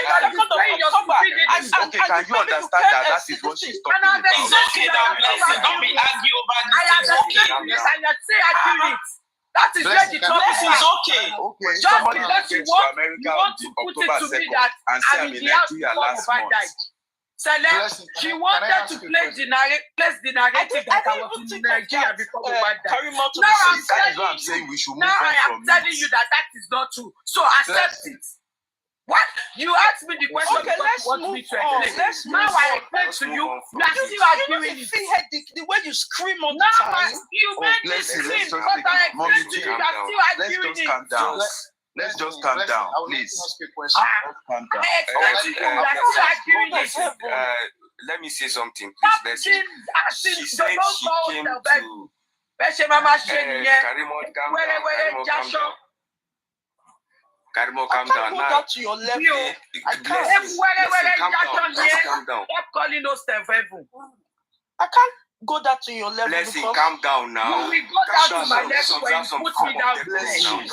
Okay, can you understand that is what she's talking about? It's okay now, blessing. Don't be argue over this. I say accurate. That is where the topic is okay. Just because you want to put it to me that I'm in the house before Mohbad died. She wanted to place the narrative that I was in Nigeria before Mohbad died. Now I am telling you that is not true. So accept it. What? You asked me the question. Okay, let's move on. Now I explain to you. You are still arguing it. The way you scream on the time. You made me scream, but I explained to you. You are still arguing it. Let's just calm down, please. I explained to you. You are still arguing it. Let me say something, please. She said she came to Karimot, calm down. Karimot, calm down. I can't go down to your level. I can't. Calm down. Stop calling those stuff. I can't go down to your level. Blessing, calm down now. You will go down to my level when you put me down there.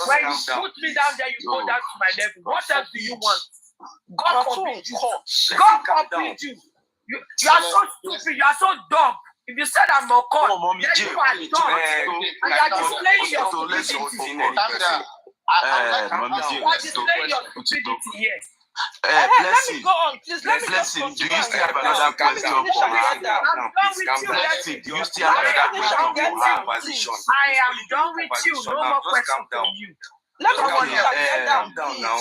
When you put me down there, you go down to my level. What else do you want? God forbid you. God forbid you. You are so stupid. You are so dumb. If you said I'm a con, then you are dumb. And you are displaying your stupidity. Let me go on, please. Let me just do you still have another question for her? Do you still have another question for her? I am done with you. No more questions from you. Let me get down now.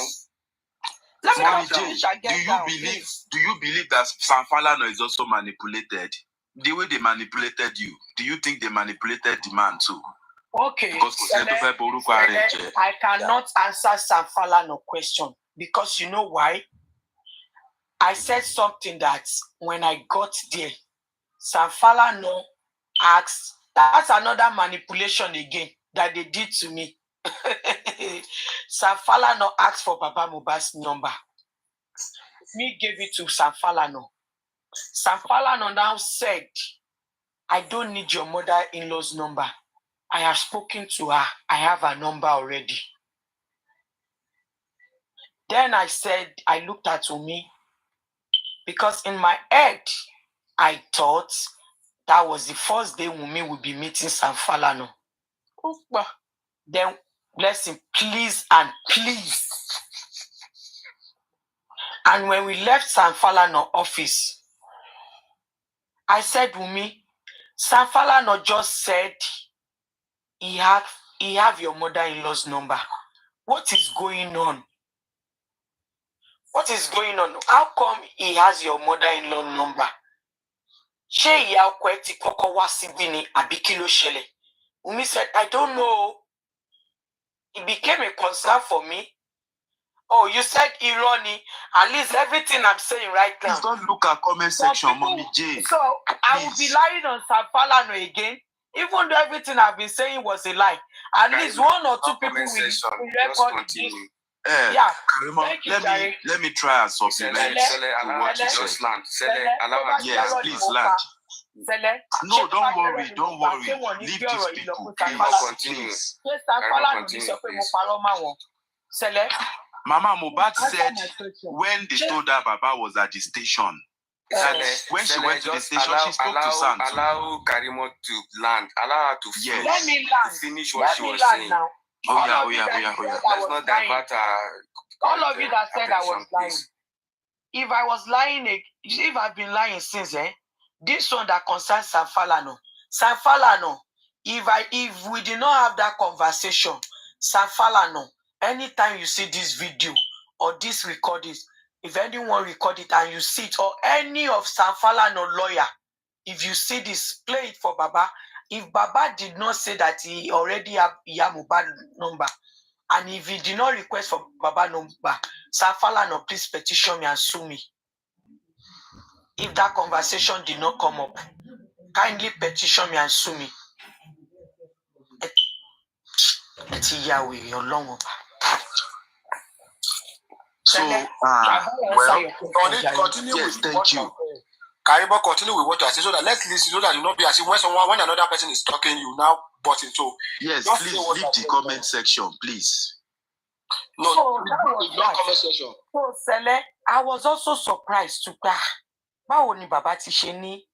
Do you believe that Sam Falana is also manipulated? The way they manipulated you, do you think they manipulated the man too? Okay, I cannot answer Sam Falana question because you know why? I said something that when I got there, Sam Falana asked, that's another manipulation again that they did to me. Sam Falana asked for Baba Mohbad's number. Me gave it to Sam Falana. Sam Falana now said, I don't need your mother-in-law's number. I have spoken to her. I have her number already. Then I said, I looked at Umi because in my head, I thought that was the first day Wunmi would be meeting Sam Falana. Then, bless him, please and please. And when we left Sam Falana office, I said, Wunmi, Sam Falana just said he have your mother-in-law's number. What is going on? What is going on? How come he has your mother-in-law number? She kweti koko wasibini abikilo shele. Wunmi said, I don't know. It became a concern for me. Oh, you said irony. At least everything I'm saying right now. Please don't look at comment section, Mommy J. So I will be lying on Sam Falana again, even though everything I've been saying was a lie. At least one or two people will record this. Yeah. Let me try and supplement what you said. Yes, please land. No, don't worry. Leave these people, please. Mama Mohbad said when they told her Baba was at the station, when she went to the station, she spoke to Sam. Allow Karimot to land. Allow her to finish what she was saying. Now. Oh yeah. Let's not divert her. All of you that said I was lying. If I was lying, if I've been lying since, this one that concerns Sam Falana, if we did not have that conversation, Sam Falana, anytime you see this video or this recordings, if anyone record it and you see it, or any of Sam Falana lawyer, if you see this, play it for Baba. If Baba did not say that he already have Mohbad number, and if he did not request for Baba number, Sam Falana, please petition me and sue me. If that conversation did not come up, kindly petition me and sue me. So, continue with thank you. Karimot, continue with what you are saying so that let's listen, so that you not be as if when another person is talking, you now butt into. Yes, please leave the comment section, please. No, so not comment section. So, Sele, I was also surprised to báwo ni Baba ti ṣe ní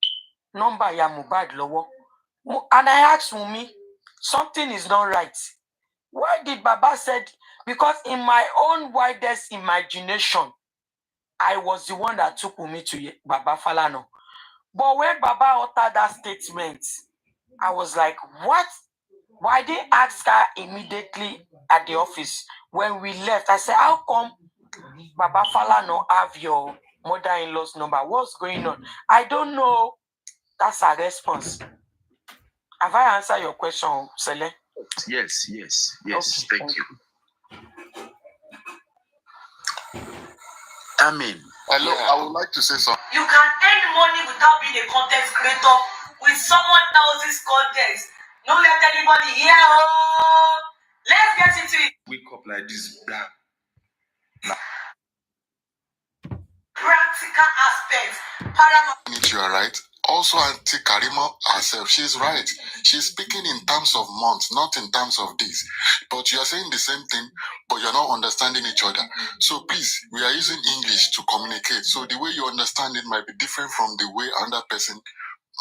number ya Mohbad lọ́wọ́. And I asked Wunmi, something is not right. Why did Baba said? Because in my own widest imagination, I was the one that took Wunmi to Baba Falana. But when Baba uttered that statement, I was like, what? Why didn't I ask her immediately at the office when we left? I said, how come Baba Falana have your mother-in-law's number? What's going on? I don't know. That's her response. Have I answered your question, Sele? Yes. Okay, thank you. Hello, I would like to say something. You can earn money without being a content creator with someone else's content. Don't let anybody hear. Let's get into it. Wake up like this, blah. Practical aspects. You are right. Also, Auntie Karimot herself, she's right. She's speaking in terms of months, not in terms of days. But you are saying the same thing, but you're not understanding each other. So please, we are using English to communicate. So the way you understand it might be different from the way another person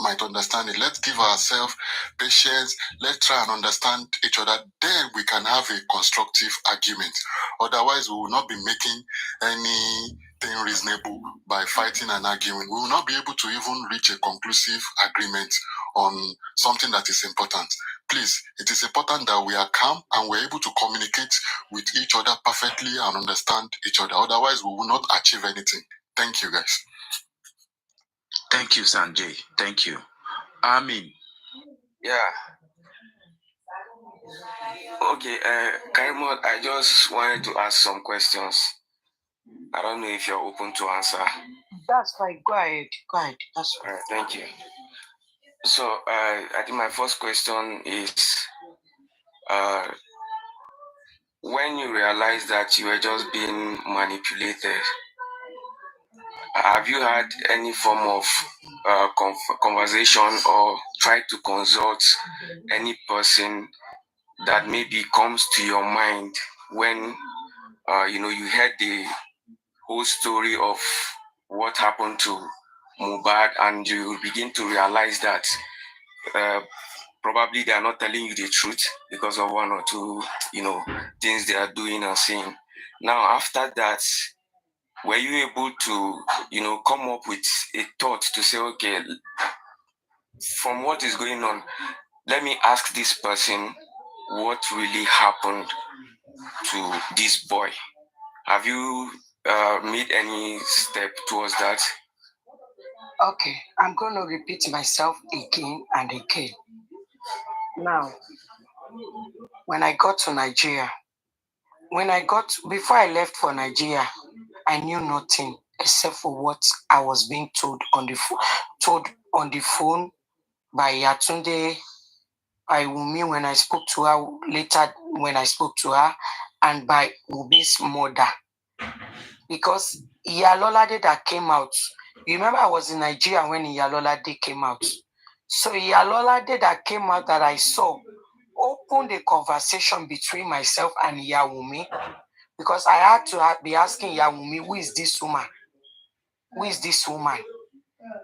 might understand it. Let's give ourselves patience. Let's try and understand each other. Then we can have a constructive argument. Otherwise, we will not be making anything reasonable by fighting and arguing. We will not be able to even reach a conclusive agreement on something that is important. Please, it is important that we are calm and we're able to communicate with each other perfectly and understand each other. Otherwise, we will not achieve anything. Thank you, guys. Thank you, Sanjay. Thank you. Amin. Yeah. Okay, Karimot, I just wanted to ask some questions. I don't know if you're open to answer. That's fine. Go ahead. That's fine. Thank you. So, I think my first question is, when you realized that you were just being manipulated, have you had any form of conversation or tried to consult any person that maybe comes to your mind when you heard the whole story of what happened to Mohbad, and you will begin to realize that probably they are not telling you the truth because of one or two, things they are doing or saying. Now, after that, were you able to, come up with a thought to say, okay, from what is going on, let me ask this person what really happened to this boy? Have you made any step towards that? Okay, I'm going to repeat myself again and again. Now, when I got to Nigeria, before I left for Nigeria, I knew nothing except for what I was being told on the phone by Yatunde, by Wumi when I spoke to her later, when I spoke to her, and by Wumi's mother. Because Iyalolade that came out, you remember I was in Nigeria when Iyalolade came out. So Iyalolade that came out that I saw opened a conversation between myself and Iyawumi, because I had to be asking Iyawumi, who is this woman? Who is this woman?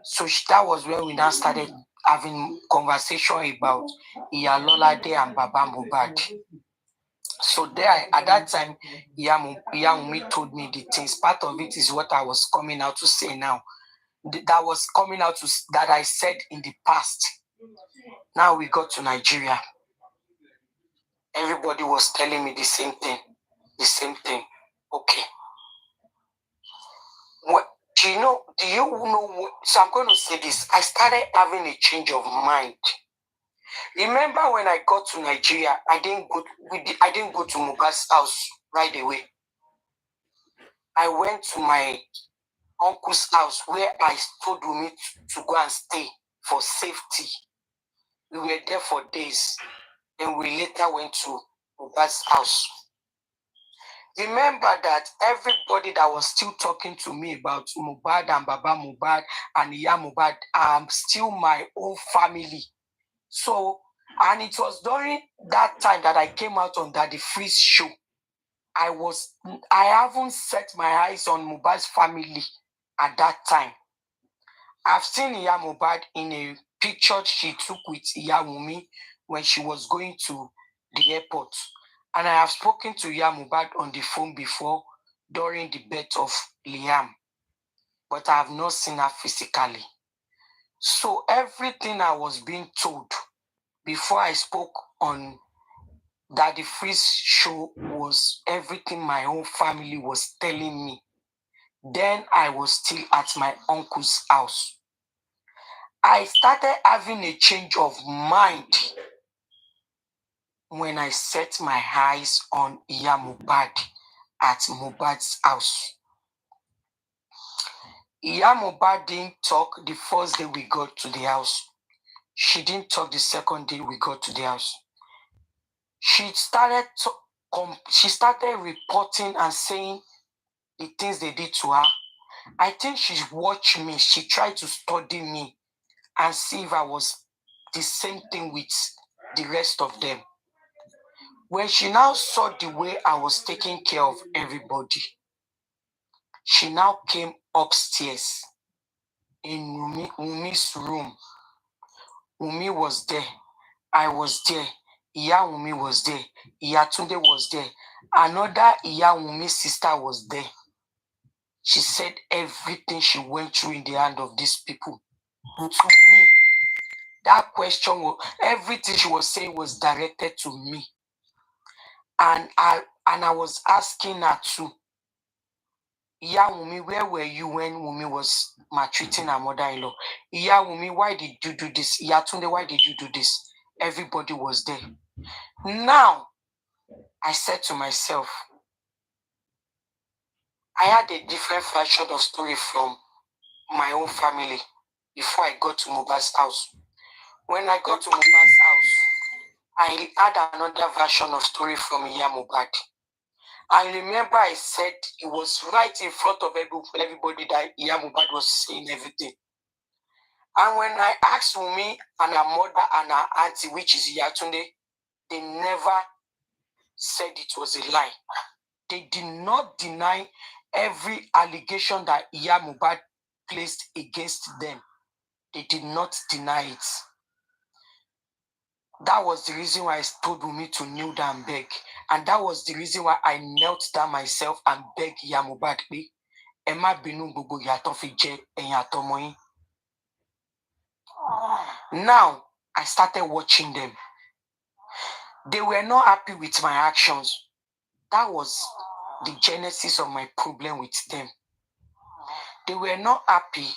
So that was when we now started having conversation about Iyalolade and Baba Mohbad. So there, at that time, Iyawumi told me the things. Part of it is what I was coming out to say now. That was coming out that I said in the past. Now we got to Nigeria. Everybody was telling me the same thing. The same thing. Okay. What do you know? So I'm going to say this. I started having a change of mind. Remember when I got to Nigeria, I didn't go to Mohbad's house right away. I went to my uncle's house where I told Wumi to go and stay for safety. We were there for days. Then we later went to Mohbad's house. Remember that everybody that was still talking to me about Mohbad and Baba Mohbad and Iya Mohbad are still my own family. So, and it was during that time that I came out on Daddy Freeze show. I haven't set my eyes on Mohbad's family at that time. I've seen Iya Mohbad in a picture she took with Iyawumi when she was going to the airport. And I have spoken to Iya Mohbad on the phone before during the birth of Liam. But I have not seen her physically. So everything I was being told before I spoke on Daddy Freeze show was everything my own family was telling me. Then I was still at my uncle's house. I started having a change of mind when I set my eyes on Iya Mohbad at Mohbad's house. Iya Mohbad didn't talk the first day we got to the house. She didn't talk the second day we got to the house. She started reporting and saying the things they did to her. I think she watched me. She tried to study me and see if I was the same thing with the rest of them. When she now saw the way I was taking care of everybody, she now came upstairs in Wumi's room. Wumi was there. I was there. Iya Wumi was there. Iya Tunde was there. Another Iya Wumi's sister was there. She said everything she went through in the hand of these people. To me, that question, everything she was saying was directed to me. And I was asking her too, Iya Wumi, where were you when Wumi was maltreating her mother-in-law? Iya Wumi, why did you do this? Iya Tunde, why did you do this? Everybody was there. Now, I said to myself, I had a different version of story from my own family before I got to Mohbad's house. When I got to Mohbad's house, I had another version of story from Iya Mohbad. I remember I said it was right in front of everybody that Iya Mohbad was saying everything. And when I asked Wumi and her mother and her auntie, which is Iya Tunde, they never said it was a lie. They did not deny every allegation that Iya Mohbad placed against them, they did not deny it. That was the reason why I told Wunmi to kneel down and beg. And that was the reason why I knelt down myself and begged Iya Mohbad pé ẹ má bínú gbogbo ìyà tó fi jẹ ẹ̀yin àtọmọ yín. Now, I started watching them. They were not happy with my actions. That was the genesis of my problem with them. They were not happy.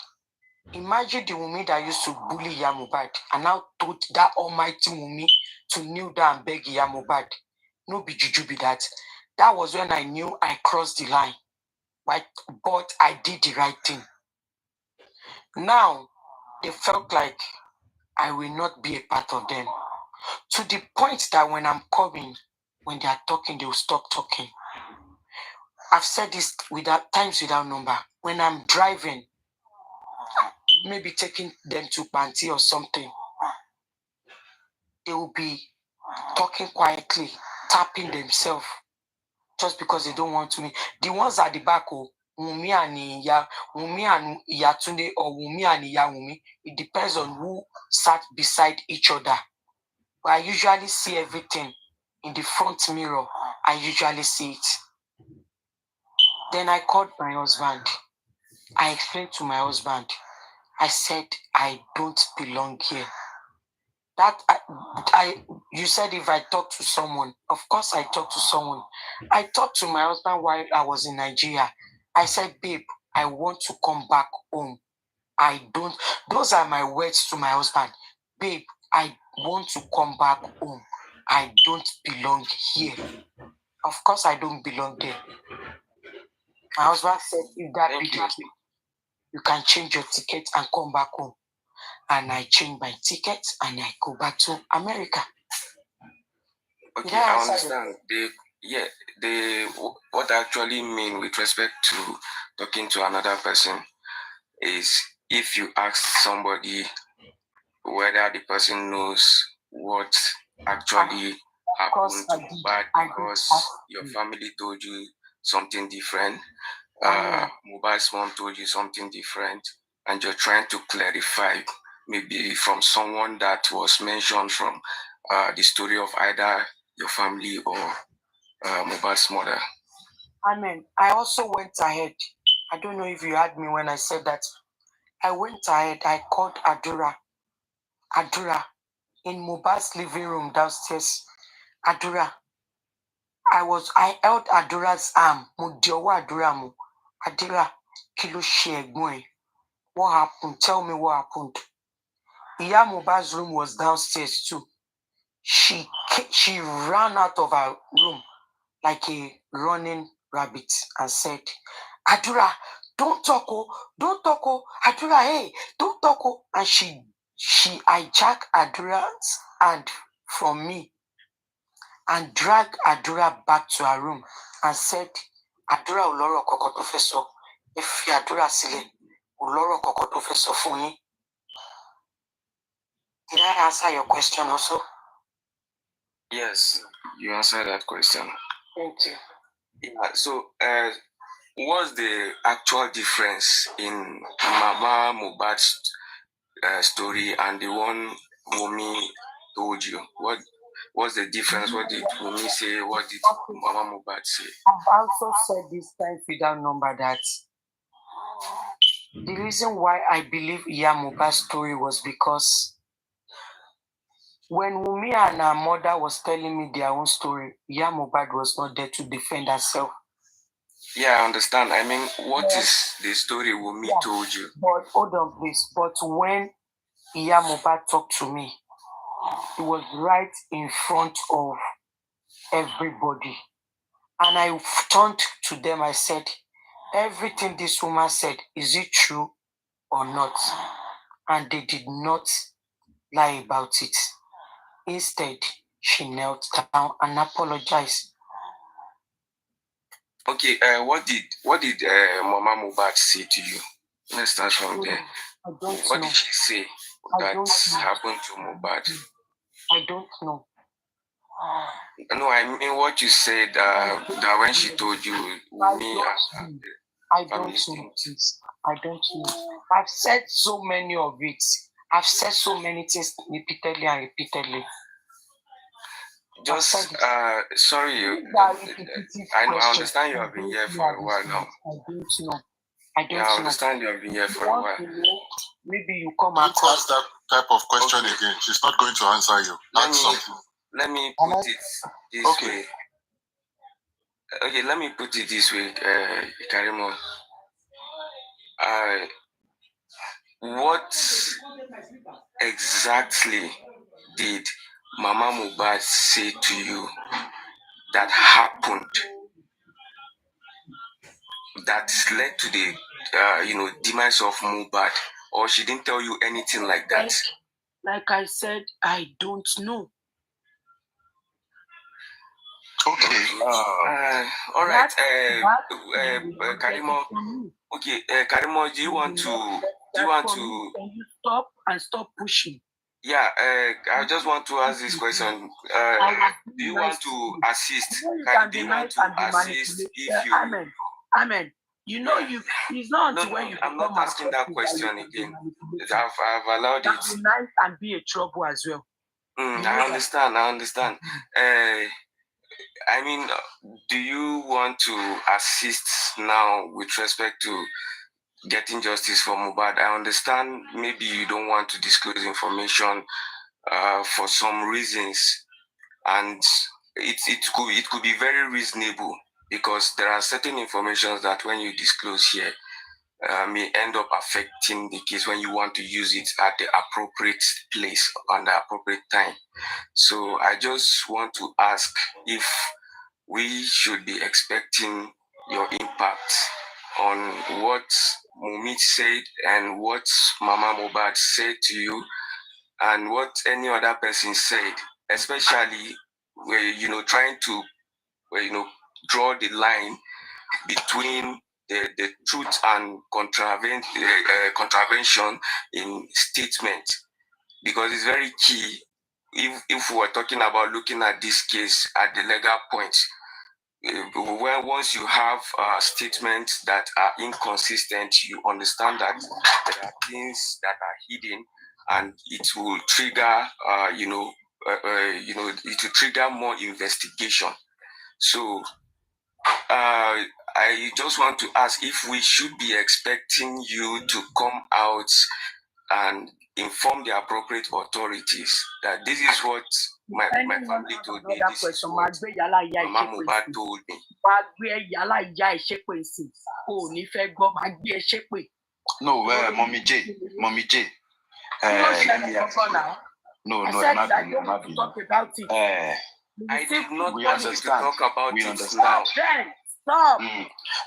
Imagine the Wunmi that used to bully Iya Mohbad and now told that almighty Wunmi to kneel down and beg Iya Mohbad. No be juju be that. That was when I knew I crossed the line. But I did the right thing. Now, they felt like I will not be a part of them. To the point that when I'm coming, when they are talking, they will stop talking. I've said this times without number. When I'm driving, maybe taking them to Panti or something, they will be talking quietly, tapping themselves, just because they don't want me. The ones at the back, Wunmi and Iyatunde or Wunmi and Iya Wunmi, it depends on who sat beside each other. But I usually see everything in the front mirror. I usually see it. Then I called my husband. I explained to my husband. I said, I don't belong here. You said if I talk to someone, of course I talk to someone. I talked to my husband while I was in Nigeria. I said, babe, I want to come back home. Those are my words to my husband. Babe, I want to come back home. I don't belong here. Of course I don't belong there. My husband said, if that be the case, you can change your ticket and come back home. And I changed my ticket and I go back to America. Okay, I understand. What I actually mean with respect to talking to another person is if you ask somebody whether the person knows what actually happened to Mohbad because your family told you something different, Mohbad's mom told you something different, and you're trying to clarify maybe from someone that was mentioned from the story of either your family or Mohbad's mother. Amen. I also went ahead. I don't know if you heard me when I said that. I went ahead. I called Adura in Mohbad's living room downstairs. Adura. I held Adura's arm. Adura, kilo shegwe. What happened? Tell me what happened. Iya Mohbad's room was downstairs too. She ran out of her room like a running rabbit and said, Adura, don't talk, Adura, hey, don't talk, and she hijacked Adura's hand from me and dragged Adura back to her room and said, Adura oloro koko to fe so, if Adura sile, oloro koko to fe so fun yin. Did I answer your question also? Yes, you answered that question. Thank you. Yeah, so what's the actual difference in Mama Mohbad's story and the one Wunmi told you? What's the difference? What did Wunmi say? What did Mama Mohbad say? I've also said this time without number that the reason why I believe Iya Mohbad's story was because when Wunmi and her mother was telling me their own story, Iya Mohbad was not there to defend herself. Yeah, I understand. I mean, what is the story Wunmi told you? But hold on, please. But when Iya Mohbad talked to me, it was right in front of everybody. And I turned to them, I said, everything this woman said, is it true or not? And they did not lie about it. Instead, she knelt down and apologized. Okay, what did Mama Mohbad say to you? Let's start from there. What did she say that happened to Mohbad? I don't know. No, I mean what you said that when she told you, me I don't know. I don't know. I've said so many of it. I've said so many things repeatedly and repeatedly. Just sorry, I understand you have been here for a while now. I don't know. I understand you have been here for a while. Maybe you come Don't across ask that type of question again. She's not going to answer you. Let me put it this way. Okay, let me put it this way, Karimot. What exactly did Mama Mohbad say to you that happened that led to the demise of Mohbad, or she didn't tell you anything like that? Like I said, I don't know. Okay. All right. Karimot. Okay, Karimot. Do you want to? Can you stop pushing? Yeah. I just want to ask this question. Do you want to assist? Do you want to assist if you? Amen. You know, it's not until when you. I'm not asking that question again. I've allowed it. Be nice and be a trouble as well. I understand. I mean, do you want to assist now with respect to getting justice for Mohbad? I understand maybe you don't want to disclose information for some reasons, and it could be very reasonable because there are certain information that when you disclose here may end up affecting the case when you want to use it at the appropriate place and the appropriate time. So I just want to ask if we should be expecting your impact on what Mumit said and what Mama Mohbad said to you and what any other person said, especially where trying to draw the line between the truth and contravention in statement, because it's very key if we're talking about looking at this case at the legal point. When once you have statements that are inconsistent, you understand that there are things that are hidden, and it will trigger it will trigger more investigation. So I just want to ask if we should be expecting you to come out and inform the appropriate authorities that this is what my family told me, this is what Mama Mohbad told me. No, Mommy J. Let me ask you. No, I'm not talk about it. I did not we want you to understand. talk about We it understand. now. Stop.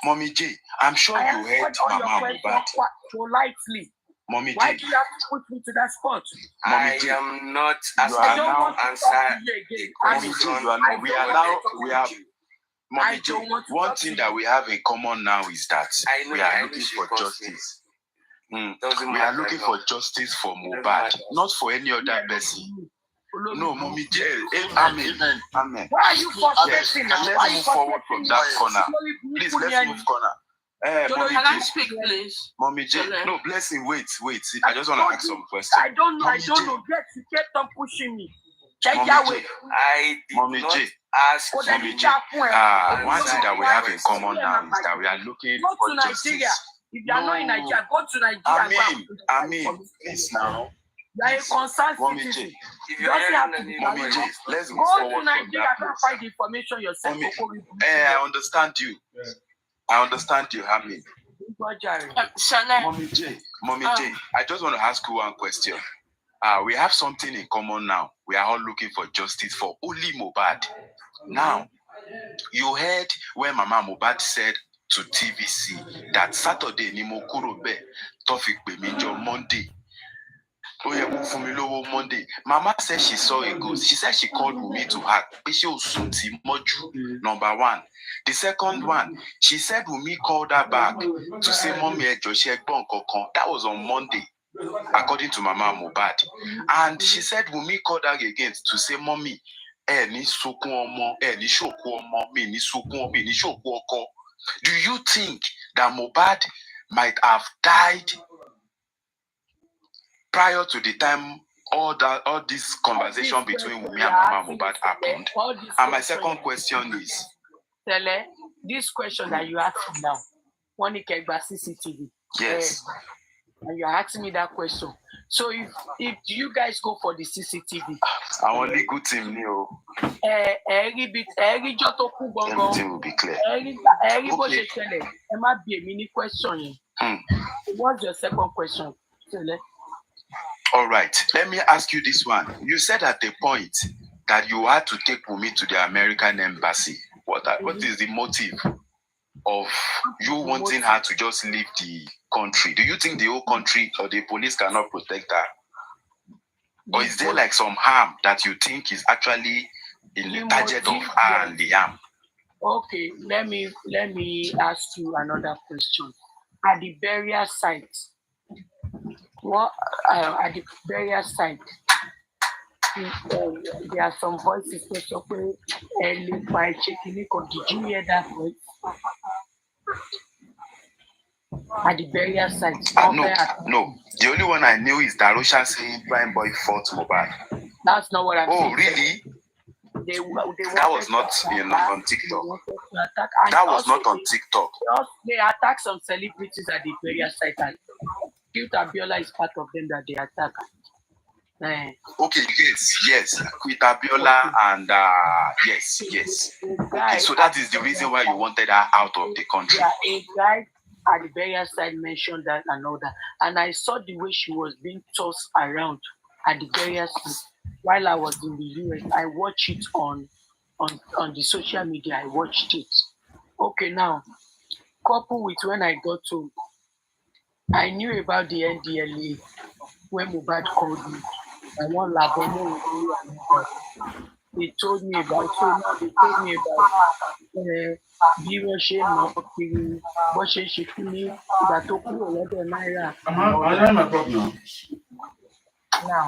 Mommy J, I'm sure you heard Mama Mohbad. Politely. Mommy Why J. do you have to put me to that spot? I am not asking you to answer the question. Mommy J, one thing that we have in common now is that we are looking for justice. We are looking for justice for Mohbad, not for any other person. No, Mommy J. Amen. Why are you frustrating now? Let's move forward from that corner. Please, let's move corner. Mommy can I J. speak, please? Mommy J. No, Blessing, wait. I just want to ask some questions. I don't know. Get you kept on pushing me. Check your way. I did Mommy not J. ask Mommy J. One thing that we have in common now is that we are looking for justice. If you are not in Nigeria, go to Nigeria. I mean, please now. You are a concerned Mommy citizen. J. Mommy J. Let's go to forward from Nigeria that and place. find the information yourself. I understand you. I mean. Mommy J. I just want to ask you one question. We have something in common now. We are all looking for justice for only Mohbad. Now, you heard when Mama Mohbad said to TVC that Saturday ni mo kúrò ńbẹ̀ tó fi pè mí jọ Monday. Ó yẹ kó fún mi lówó Monday. Mama said she saw a ghost. She said she called Wunmi to her. Pé ṣé ó sùn tí mọ́jú. Number one. The second one, she said Wunmi called her back to say, Mommy, ẹ jọ̀ọ́ ṣé ẹ gbọ́ nǹkan kan. That was on Monday, according to Mama Mohbad. And she said Wunmi called her again to say, Mommy, ẹ ní sunkún ọmọ, ẹ ní ṣòkú ọmọ, mi ní sunkún ọmọ, mi ní ṣòkú ọkọ. Do you think that Mohbad might have died prior to the time all this conversation between Wunmi and Mama Mohbad happened? And my second question is, Tele, this question that you asked me now, Monica CCTV. Yes. And you're asking me that question. So if you guys go for the CCTV, our legal team knew. Everything will be clear. Okay. It might be a mini question. What's your second question? All right. Let me ask you this one. You said at the point that you had to take Wunmi to the American embassy. What is the motive of you wanting her to just leave the country? Do you think the whole country or the police cannot protect her? Or is there like some harm that you think is actually in the target of her and Liam? Okay, let me ask you another question. At the burial site, at the burial site, there are some voices that say, did you hear that voice? At the burial site. No. The only one I knew is Darosha saying Prime Boy fought Mohbad. That's not what I'm saying. Oh, really? That was not on TikTok. That was not on TikTok. They attack some celebrities at the burial site. And Cute Abiola is part of them that they attack. Okay, yes. With Abiola and yes. Okay, so that is the reason why you wanted her out of the country. Yeah, a guy at the burial site mentioned that and all that. And I saw the way she was being tossed around at the burial site while I was in the US. I watched it on the social media. I watched it. Okay, now, coupled with when I got to, I knew about the NDLA when Mohbad called me. I want Labomo. They told me about bí wọ́n ṣe ń lọ kiri bó ṣe ṣe kí ní ìgbà tó kúrò lọ́dọ̀ náírà. Now,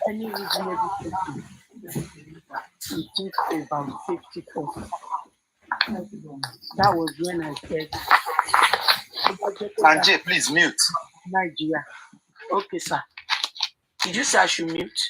any reasonable person, it takes about 50%. That was when I said, Sanjay, please mute. Nigeria. Okay, sir. Did you say I should mute?